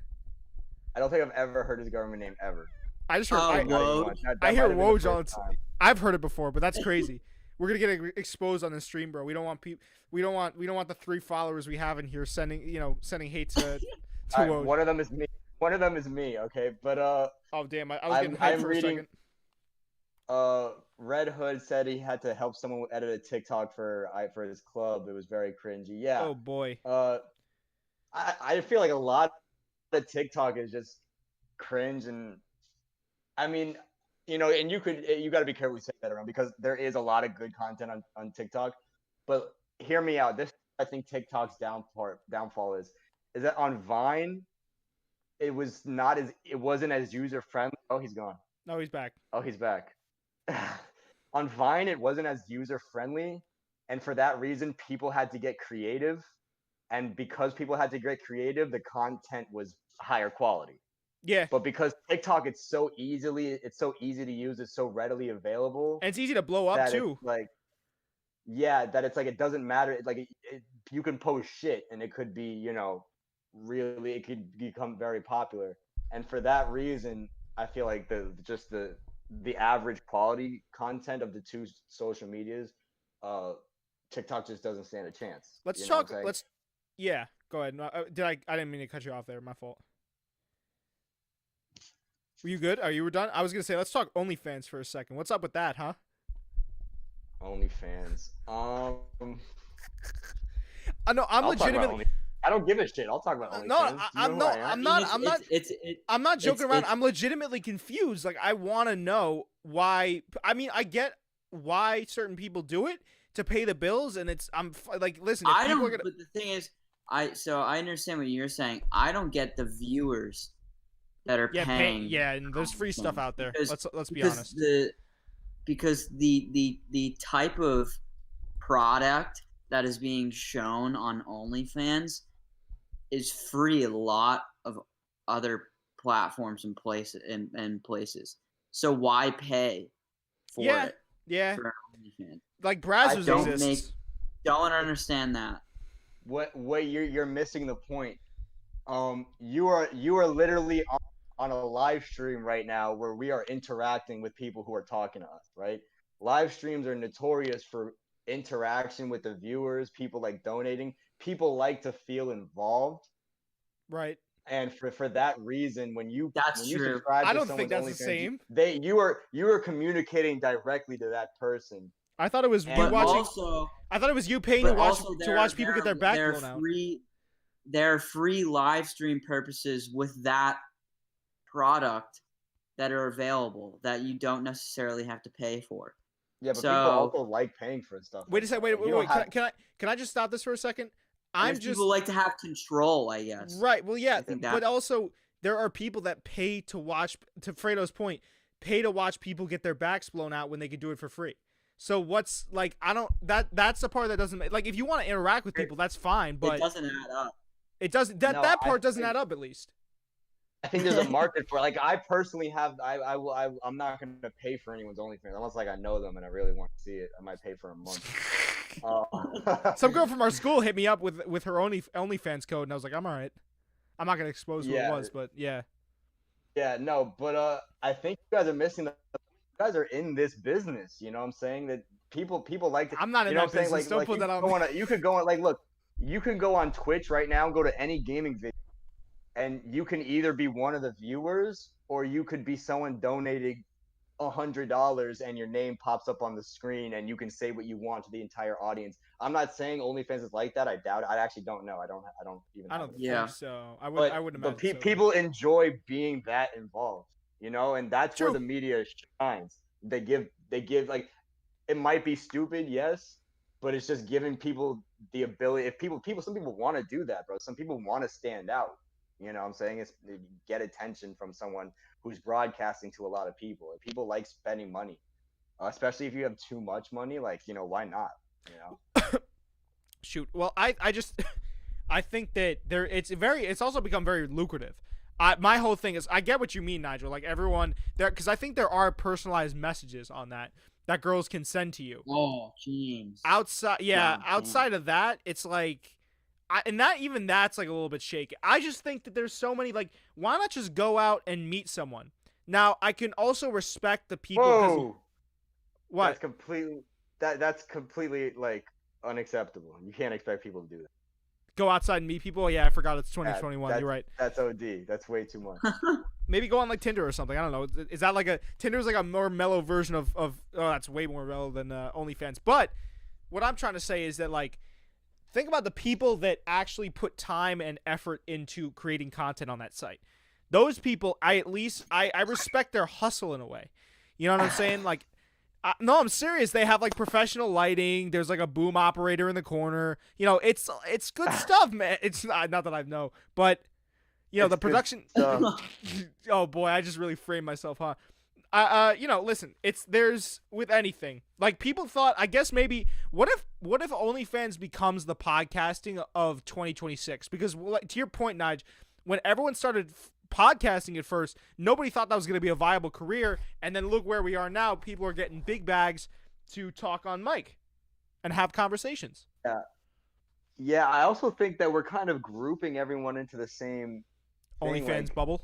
I don't think I've ever heard his government name ever. I just heard. Oh, I Woj. hear Woj Woj all the time. I've heard it before, but that's crazy. We're gonna get exposed on the stream, bro. We don't want people. We don't want the 3 followers we have in here sending hate to Right, Woj. one of them is me. One of them is me. Okay, but Oh damn! I was getting hyped for a second. Red Hood said he had to help someone edit a TikTok for his club. It was very cringy. Yeah. Oh boy. I feel like a lot of TikTok is just cringe, and I mean, and you got to be careful with saying that around, because there is a lot of good content on TikTok. But hear me out. This, I think, TikTok's downfall is that on Vine, it wasn't as user friendly. Oh, he's gone. No, he's back. Oh, he's back. On Vine, it wasn't as user friendly, and for that reason, people had to get creative. And because people had to get creative, the content was higher quality. Yeah. But because TikTok, it's so easy to use, it's so readily available, And it's easy to blow up too. It doesn't matter. You can post shit, and it could be, it could become very popular. And for that reason, I feel like the average quality content of the two social medias, TikTok just doesn't stand a chance. Let's talk. Yeah, go ahead. No, I didn't mean to cut you off there. My fault. Were you good? You were done? I was gonna say let's talk OnlyFans for a second. What's up with that, huh? OnlyFans. No, I'm legitimately. I don't give a shit. I'll talk about OnlyFans. No, I'm not joking around. I'm legitimately confused. Like, I want to know why. I mean, I get why certain people do it to pay the bills, and listen. I don't. But the thing is, I understand what you're saying. I don't get the viewers that are paying. And there's free stuff out there. Let's be honest. Because the type of product that is being shown on OnlyFans is free a lot of other platforms and places. So why pay for it? Yeah. For OnlyFans? Like Brazzers exists. Don't understand that. What you're missing the point. You are literally on a live stream right now where we are interacting with people who are talking to us, right? Live streams are notorious for interaction with the viewers. People like donating. People like to feel involved, right? And for that reason, when you true. subscribe to I don't think that's the OnlyFans, same. You are communicating directly to that person. I thought it was you watching. I thought it was you paying to watch people get their back blown out. There are free live stream purposes with that product that are available that you don't necessarily have to pay for. Yeah, but people also like paying for stuff. Wait a second. Wait. Can I just stop this for a second? People like to have control, I guess. Right. Well, yeah, but also there are people that pay to watch. To Fredo's point, pay to watch people get their backs blown out when they can do it for free. So what's like? That's the part that doesn't like. If you want to interact with people, that's fine. But it doesn't add up. It doesn't. That part doesn't add up, at least. I think there's a market for it. Like, I personally have. I'm not going to pay for anyone's OnlyFans unless I know them and I really want to see it. I might pay for a month. Some girl from our school hit me up with her OnlyFans code, and I was like, I'm all right. I'm not going to expose who it was, but yeah. Yeah, no, but I think you guys are missing you guys are in this business. You know what I'm saying? That people like to. I'm not in that business. Don't put that on me. You could go on, look, you can go on Twitch right now, go to any gaming video, and you can either be one of the viewers or you could be someone donating $100 and your name pops up on the screen and you can say what you want to the entire audience. I'm not saying OnlyFans is like that. I doubt it. I actually don't know. I don't even. I don't think so. I wouldn't imagine. But people enjoy being that involved, and that's where the media shines. They give like, it might be stupid, yes, but it's just giving people the ability. If some people want to do that, bro. Some people want to stand out. You know what I'm saying? It's get attention from someone who's broadcasting to a lot of people. And people like spending money, especially if you have too much money. Like, why not? Shoot. Well, I think that it's also become very lucrative. My whole thing is, I get what you mean, Nigel. Like, everyone there, because I think there are personalized messages on that. that girls can send to you. Oh, James. Outside of that, it's like, that's like a little bit shaky. I just think that there's so many, like, why not just go out and meet someone? Now, I can also respect the people. Whoa! What? That's completely like unacceptable. You can't expect people to do that. Go outside and meet people? Yeah, I forgot it's 2021. You're right. That's OD. That's way too much. Maybe go on like Tinder or something. I don't know. Is that like Tinder's like a more mellow version of that's way more mellow than OnlyFans. But what I'm trying to say is that, like, think about the people that actually put time and effort into creating content on that site. Those people, I respect their hustle in a way. You know what I'm saying? Like, no, I'm serious. They have like professional lighting. There's like a boom operator in the corner. You know, it's good stuff, man. It's not that I know, but you know, the production. Oh boy, I just really framed myself, huh? You know, listen, there's with anything. Like, people thought, I guess maybe what if OnlyFans becomes the podcasting of 2026? Because, like, to your point, Nige, when everyone started podcasting at first, nobody thought that was going to be a viable career, and then look where we are now. People are getting big bags to talk on mic and have conversations. Yeah, I also think that we're kind of grouping everyone into the same OnlyFans bubble.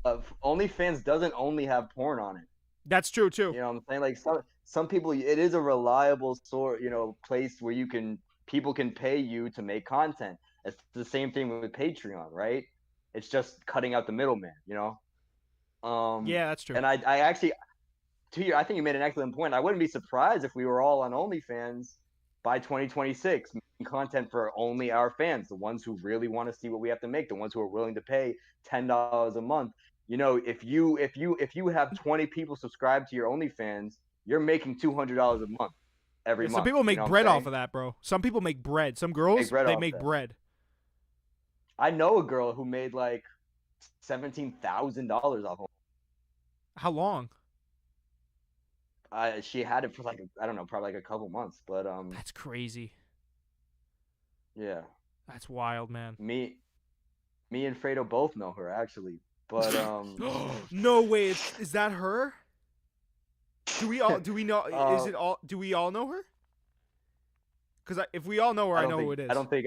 OnlyFans doesn't only have porn on it. That's true too. You know what I'm saying? Like, some people, it is a reliable place where people can pay you to make content. It's the same thing with Patreon, right? It's just cutting out the middleman, you know? Yeah, that's true. And I actually, I think you made an excellent point. I wouldn't be surprised if we were all on OnlyFans by 2026, making content for only our fans, the ones who really want to see what we have to make, the ones who are willing to pay $10 a month. You know, if you have 20 people subscribe to your OnlyFans, you're making $200 a month every month. Some people make bread off of that, bro. Some people make bread. Some girls, they make bread. I know a girl who made like $17,000 off of it. How long? She had it for like, I don't know, probably like a couple months, but that's crazy. Yeah. That's wild, man. Me and Fredo both know her, actually. But no way, is that her? Do we know do we all know her? Because if we all know her, I know who it is. I don't think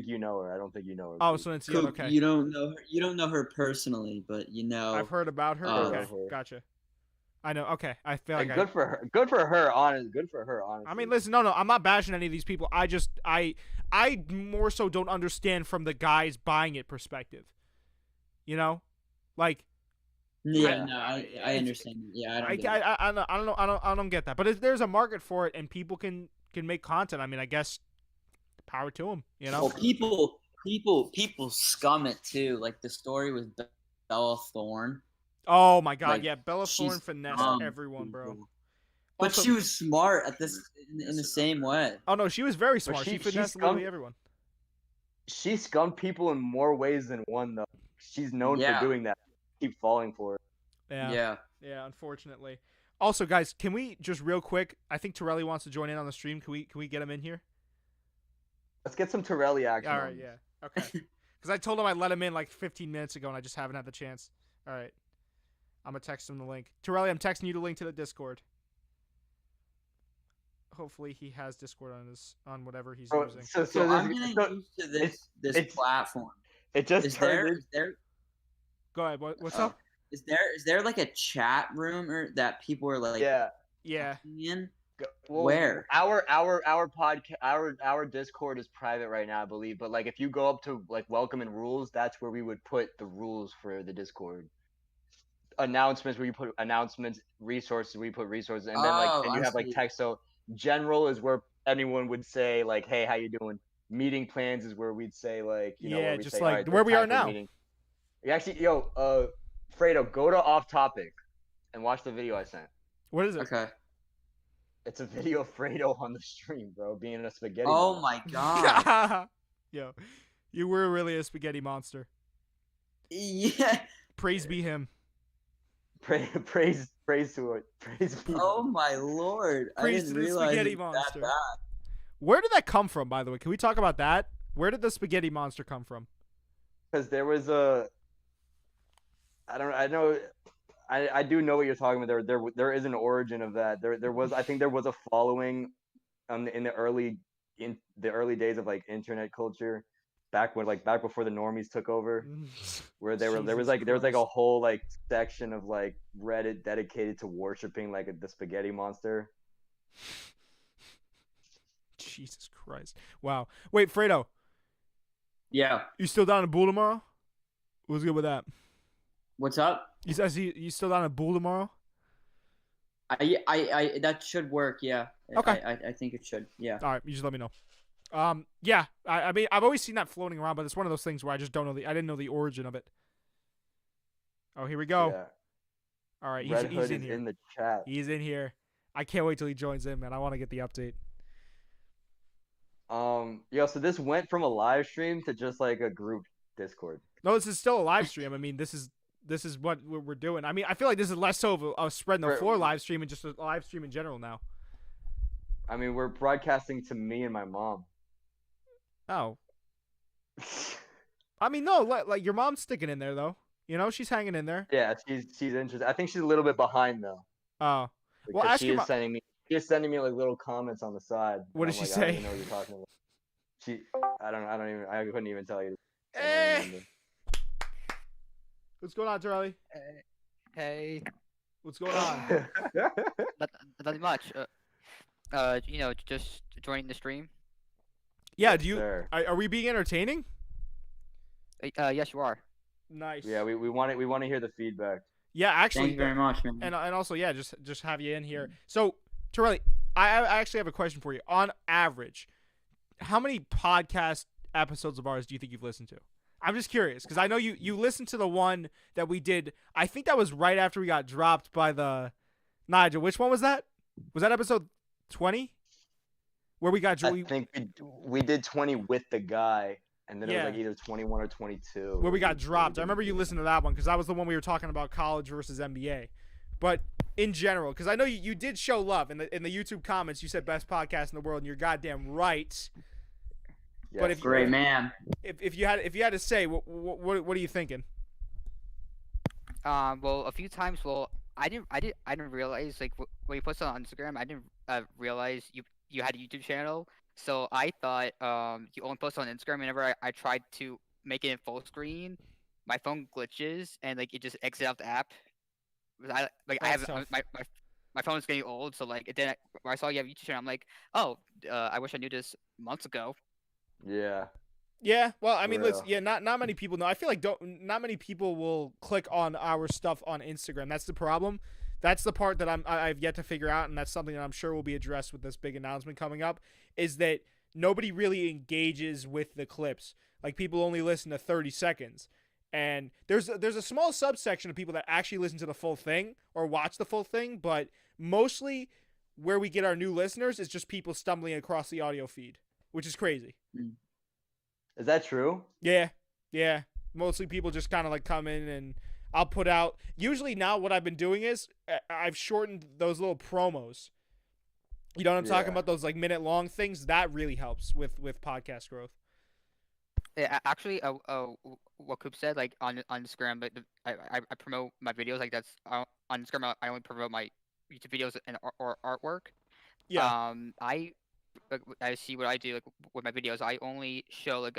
you know her. I don't think you know her. Oh, so it's okay. You don't know her. You don't know her personally, but you know. I've heard about her. Okay, gotcha. I know. Okay, I feel like good for her. Good for her. Honestly. I mean, listen, no, I'm not bashing any of these people. I more so don't understand from the guys buying it perspective. You know, like. Yeah, I understand. Yeah, I don't get that. But if there's a market for it and people can make content, I mean, I guess power to them. You know. Well, people scum it too. Like the story with Bella Thorne. Oh my God! Like, yeah, Bella Thorne finessed everyone, bro. But also, she was smart at this in the same way. Oh no, she was very smart. She finessed literally everyone. She scummed people in more ways than one, though. She's known for doing that. Keep falling for it. Yeah. Unfortunately. Also, guys, can we just real quick? I think Torelli wants to join in on the stream. Can we get him in here? Let's get some Torelli action. All right. Yeah. Okay. Because I told him I'd let him in like 15 minutes ago, and I just haven't had the chance. All right. I'm gonna text him the link. Torelli, I'm texting you the link to the Discord. Hopefully he has Discord on whatever he's using. So I'm getting used to this platform. It just is there. Go ahead. What's up? Is there like a chat room or that people are like? Yeah. In? Well, where? Our podcast, our Discord is private right now, I believe. But like, if you go up to like welcome and rules, that's where we would put the rules for the Discord. Announcements where you put announcements, resources where you put resources, and then you have like text. So general is where anyone would say like, "Hey, how you doing?" Meeting plans is where we'd say like, where we just say, like right, where we are now. Actually, Fredo, go to off topic and watch the video I sent. What is it? Okay. It's a video of Fredo on the stream, bro, being a spaghetti. Oh my God. Yo, you were really a spaghetti monster. Yeah. Praise be him. Praise to it. Praise be. Oh my Lord! Praise I didn't to the realize spaghetti monster. Where did that come from, by the way? Can we talk about that? Where did the spaghetti monster come from? Because there was a. I I do know what you're talking about. There is an origin of that. There was, I think there was a following in the early days of like internet culture, back before the normies took over, where there was Jesus like a Christ. whole like section of like Reddit dedicated to worshiping like the spaghetti monster. Jesus Christ. Wow. Wait, Fredo, Yeah. you still down at Bull tomorrow? What's good with that? What's up? You still down at Bull tomorrow? I that should work. Yeah. Okay. I think it should. Yeah. All right, you just let me know. Yeah, I mean, I've always seen that floating around, but it's one of those things where I just don't know I didn't know the origin of it. Oh, here we go. Yeah. All right, Red he's Hood in is here. in the chat. He's in here. I can't wait till he joins in, man. I want to get the update. So this went from a live stream to just like a group Discord. No, this is still a live stream. I mean, this is what we're doing. I mean, I feel like this is less so of a spreading the floor live stream and just a live stream in general now. I mean, we're broadcasting to me and my mom. Oh. I mean, no, like your mom's sticking in there though. You know, she's hanging in there. Yeah, she's interested. I think she's a little bit behind though. Oh. Well, Because ask she your is mom. sending me like little comments on the side. What and did I'm she like, I don't say? even know what you're talking about. I couldn't even tell you. I don't Eh. remember. What's going on, Charlie? Hey, What's going on? nothing much. Just joining the stream. Yeah, do you Sure. are we being entertaining? Yes, you are. Nice. Yeah, we want to hear the feedback. Yeah, actually, Thank you very much, man. and also, yeah, just have you in here. So, Charlie, I actually have a question for you. On average, how many podcast episodes of ours do you think you've listened to? I'm just curious because I know you listened to the one that we did. I think that was right after we got dropped by the Nigel. Which one was that? Was that episode 20? Where we got I think we did 20 with the guy, and then it Yeah. was like either 21 or 22. where we got dropped. I remember you listened to that one because that was the one we were talking about college versus NBA. But in general, because I know you did show love in the YouTube comments. You said best podcast in the world, and you're goddamn right. Yes, but if- Great man. If you had to say, what are you thinking? Well, a few times. Well, I didn't realize like when you posted on Instagram, I didn't realize you had a YouTube channel. So I thought you only posted on Instagram. Whenever I tried to make it in full screen, my phone glitches and like it just exits out the app. I That's have tough. my phone's getting old, so like it didn't. When I saw you have a YouTube channel, I'm like, oh, I wish I knew this months ago. Yeah. Yeah, well, I mean, For let's real. not many people know. I feel like not many people will click on our stuff on Instagram. That's the problem. That's the part that I've yet to figure out, and that's something that I'm sure will be addressed with this big announcement coming up. Is that nobody really engages with the clips? Like people only listen to 30 seconds, and there's a small subsection of people that actually listen to the full thing or watch the full thing, but mostly where we get our new listeners is just people stumbling across the audio feed, which is crazy. Is that true? Yeah. Mostly people just kind of like come in and I'll put out. Usually now what I've been doing is I've shortened those little promos. You know what I'm talking Yeah. about? Those like minute long things. That really helps with podcast growth. Yeah, actually, what Coop said, like on Instagram, but I promote my videos like that's on Instagram. I only promote my YouTube videos and or artwork. Yeah. I see what I do like with my videos. I only show like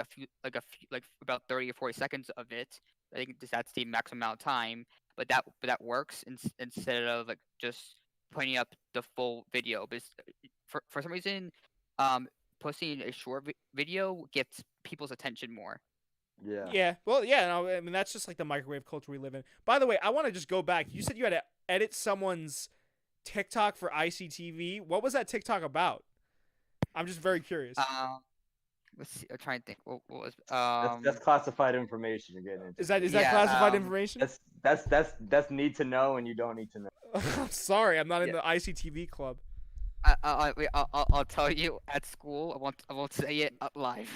about 30 or 40 seconds of it. I think that's the maximum amount of time, but that works instead of like just pointing up the full video. But for some reason, posting a short video gets people's attention more. Yeah. Yeah. Well, yeah. No, I mean that's just like the microwave culture we live in. By the way, I want to just go back. You said you had to edit someone's TikTok for ICTV. What was that TikTok about? I'm just very curious. Let's see. I'm trying to think. What was That's classified information you're getting into. Is that yeah, classified information? That's need to know and you don't need to know. I'm sorry, I'm not in the ICTV club. I'll tell you at school. I won't say it live.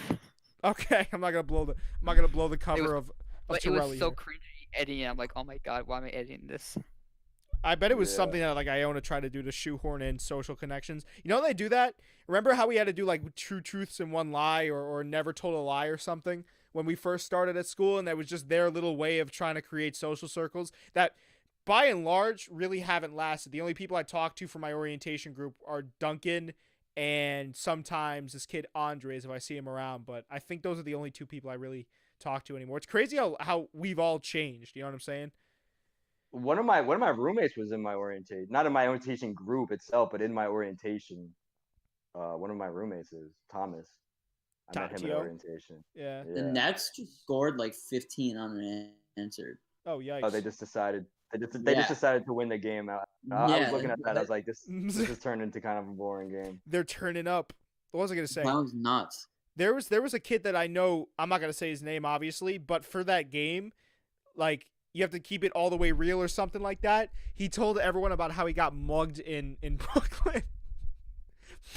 Okay, I'm not gonna blow the cover of But it Torelli was so here. cringy editing. I'm like, oh my god, why am I editing this? I bet it was Yeah. something that like Iona tried to do to shoehorn in social connections. You know they do that. Remember how we had to do like two truths and one lie, or never told a lie or something when we first started at school, and that was just their little way of trying to create social circles. That by and large, really haven't lasted. The only people I talk to from my orientation group are Duncan and sometimes this kid Andres if I see him around. But I think those are the only two people I really talk to anymore. It's crazy how we've all changed. You know what I'm saying? One of my roommates was in my orientation, not in my orientation group itself, but in my orientation. One of my roommates is Thomas. I met him at Tatio? orientation. Yeah. The Nets just scored like 15 unanswered. Oh, yikes. Oh, they just decided just Yeah. decided to win the game. I was looking at that. I was like, this has turned into kind of a boring game. They're turning up. What was I gonna say? That was nuts. There was a kid that I know. I'm not gonna say his name, obviously, but for that game, like you have to keep it all the way real or something like that. He told everyone about how he got mugged in Brooklyn.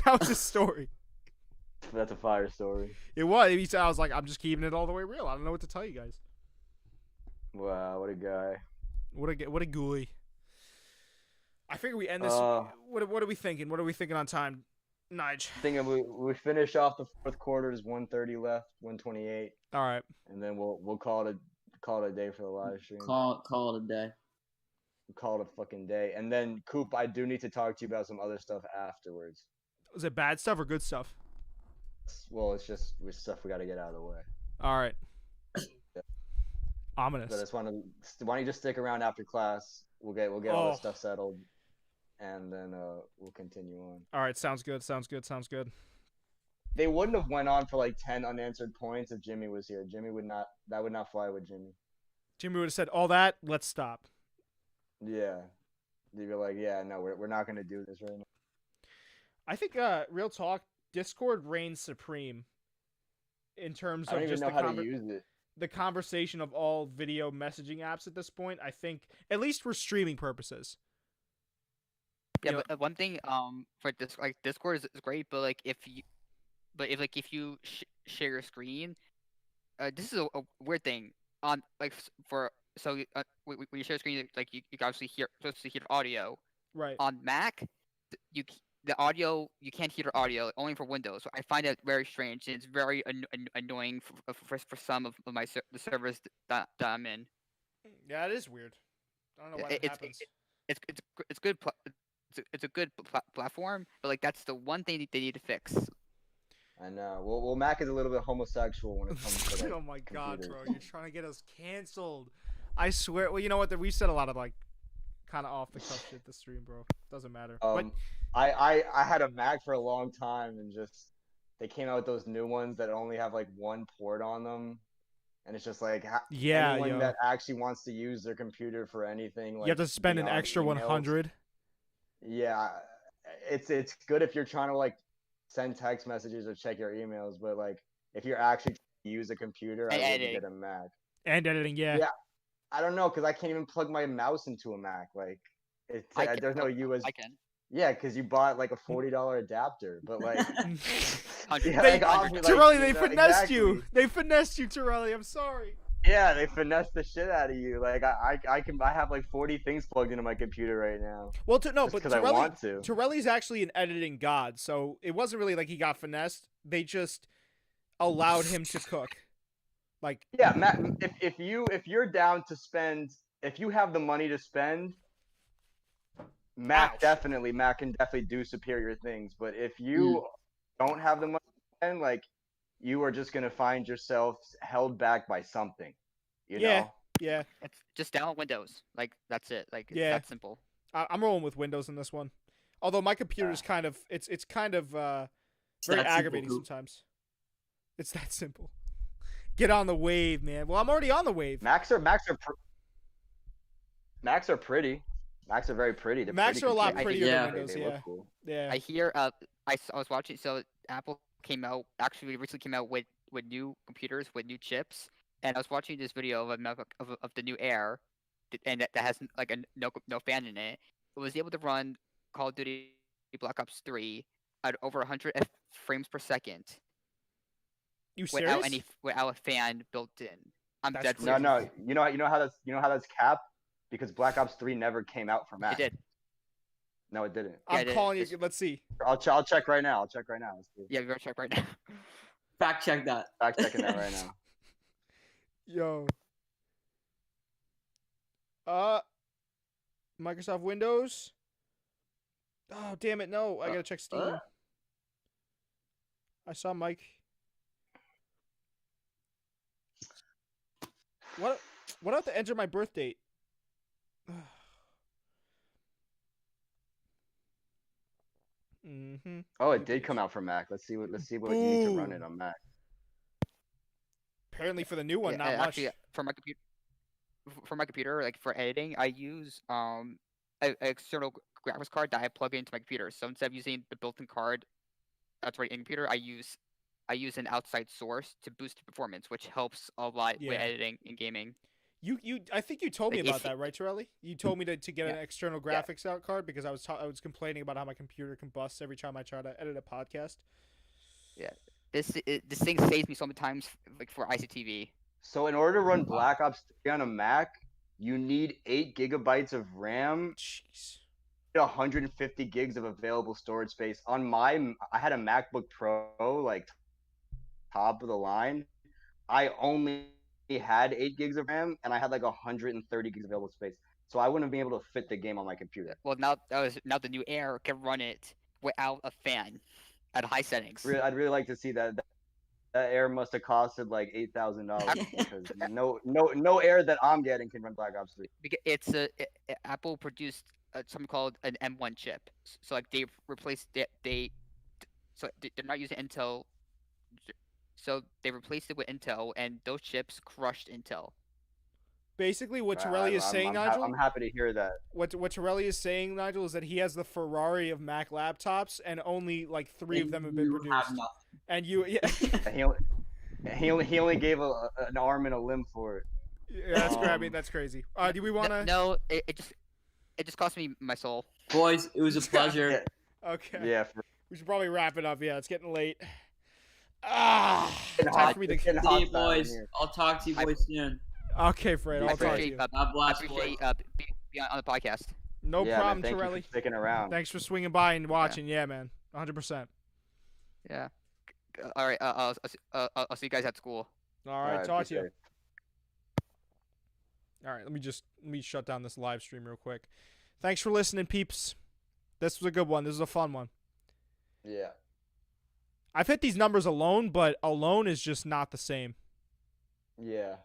That was his story. That's a fire story. It was. He said, I was like, I'm just keeping it all the way real. I don't know what to tell you guys. Wow, what a guy. What a gooey. I figure we end this. What are we thinking? What are we thinking on time, Nige? Thinking we finish off the fourth quarter. There's 1:30 left, 1:28, All right. and then we'll call it a day for the live stream. Call it a day. We'll call it a fucking day. And then Coop, I do need to talk to you about some other stuff afterwards. Was it bad stuff or good stuff? Well, it's just stuff we got to get out of the way. All right. Ominous. But I just want to. Why don't you just stick around after class? We'll get all this stuff settled, and then we'll continue on. All right. Sounds good. They wouldn't have went on for like 10 unanswered points if Jimmy was here. Jimmy would not. That would not fly with Jimmy. Jimmy would have said, all that, let's stop. Yeah. They'd be like, yeah, no, we're not gonna do this right now. I think, real talk, Discord reigns supreme in terms I don't of even just know how to use it. the conversation of all video messaging apps at this point. I think, at least for streaming purposes. Yeah, You know- but one thing for this like Discord is great, but if you share your screen, this is a weird thing on when you share a screen, like you can obviously supposed to hear audio. Right. On Mac, the audio you can't hear the audio only for Windows. So I find that very strange, and it's very annoying for some of the servers that I'm in. Yeah, it is weird. I don't know why that happens. It's good. It's a good platform, but like that's the one thing they need to fix. I know. Well, Mac is a little bit homosexual when it comes to like, Oh my god, computers. bro. You're trying to get us canceled. I swear. Well, you know what? We've said a lot of like kind of off the cuff shit this stream, bro. Doesn't matter. But I had a Mac for a long time, and just they came out with those new ones that only have like one port on them, and it's just like yeah, anyone yo. that actually wants to use their computer for anything, like You have to spend an beyond extra emails. 100. Yeah, it's good if you're trying to like send text messages or check your emails, but like if you're actually trying to use a computer, I wouldn't get a Mac. And editing, yeah. Yeah. I don't know, because I can't even plug my mouse into a Mac. Like, there's no USB. I can. Yeah, because you bought like a $40 adapter, but like, Yeah, They, like, Torelli, they finessed exactly. you. They finessed you, Torelli. I'm sorry. Yeah, they finessed the shit out of you. Like, I have like 40 things plugged into my computer right now. Well, no, Just but 'cause I want to. Torelli's actually an editing god, so it wasn't really like he got finessed. They just allowed him to cook. Like, Yeah, Matt, if you're down to spend, if you have the money to spend, Mac can definitely do superior things. But if you don't have the money to spend, like, you are just gonna find yourself held back by something. You know? yeah, It's just download Windows. Like that's it. Like it's Yeah. that simple. I'm rolling with Windows in this one. Although my computer is kind of, it's kind of very that simple, aggravating Coop. sometimes. It's that simple. Get on the wave, man. Well, I'm already on the wave. Macs are pretty. Macs are very pretty. They're Macs pretty are a lot computers. prettier Yeah. than Windows, They yeah. look cool. Yeah. I hear I was watching, so Apple recently came out with new computers with new chips, and I was watching this video of the new Air, and that has like no fan in it. It was able to run Call of Duty Black Ops 3 at over 100 frames per second You serious? without a fan built in. I'm That's dead crazy. serious. No. You know how that's capped, because Black Ops 3 never came out for Mac. It did. No, it didn't. I'm Yeah, calling you. it's- Let's see. I'll check right now. Let's see. Yeah, we're check right now. Fact check that. Fact checking that right now. Yo. Microsoft Windows. Oh, damn it. No, I got to check Steam. I saw Mike. What do I have to enter my birth date? Mm-hmm. Oh, it did come out for Mac. Let's see what you need to run it on Mac. Apparently for the new one, Yeah, not much. actually, for my computer, like for editing, I use an external graphics card that I plug into my computer. So instead of using the built-in card that's right in the computer, I use an outside source to boost the performance, which helps a lot with Yeah. editing and gaming. I think you told me Like, about if- that, right, Torelli? You told me to get an Yeah. external graphics out card because I was complaining about how my computer combusts every time I try to edit a podcast. This thing saves me so many times, like for ICTV. So in order to run Black Ops 3 on a Mac, you need 8 gigabytes of RAM, Jeez. 150 gigs of available storage space. I had a MacBook Pro, like top of the line. I only had 8 gigs of RAM, and I had like 130 gigs available space. So I wouldn't be able to fit the game on my computer. Well, now the new Air can run it without a fan at high settings. I'd really like to see that. That Air must have costed like $8,000 because no Air that I'm getting can run Black Ops 3. Because Apple produced something called an M1 chip. So like they replaced they're not using Intel. So they replaced it with Intel, and those chips crushed Intel. Basically, what Torelli is saying, Nigel. I'm happy to hear that. What Torelli is saying, Nigel, is that he has the Ferrari of Mac laptops, and only like 3 of them have been produced. And you, yeah, He only gave an arm and a limb for it. yeah, that's crazy. I mean, that's crazy. Do we want to? No, it just cost me my soul. Boys, it was a pleasure. Okay. Yeah. We should probably wrap it up. Yeah, it's getting late. Getting Time hot- for me to. it's getting See hot you, style in boys. here. I'll talk to you boys soon. Okay, Fred. I I'll talk to appreciate you. God God bless, appreciate boys. being on the podcast. No Yeah, problem, man, thank you Torelli. for sticking around. Thanks for swinging by and watching. Yeah, man. 100%. Yeah. All right. I'll see you guys at school. All right. Talk to be you. safe. All right, let me shut down this live stream real quick. Thanks for listening, peeps. This was a good one. This was a fun one. Yeah. I've hit these numbers alone, but alone is just not the same. Yeah.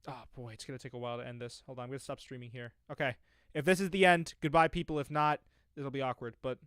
Oh, boy, it's going to take a while to end this. Hold on, I'm going to stop streaming here. Okay, if this is the end, goodbye, people. If not, it'll be awkward, but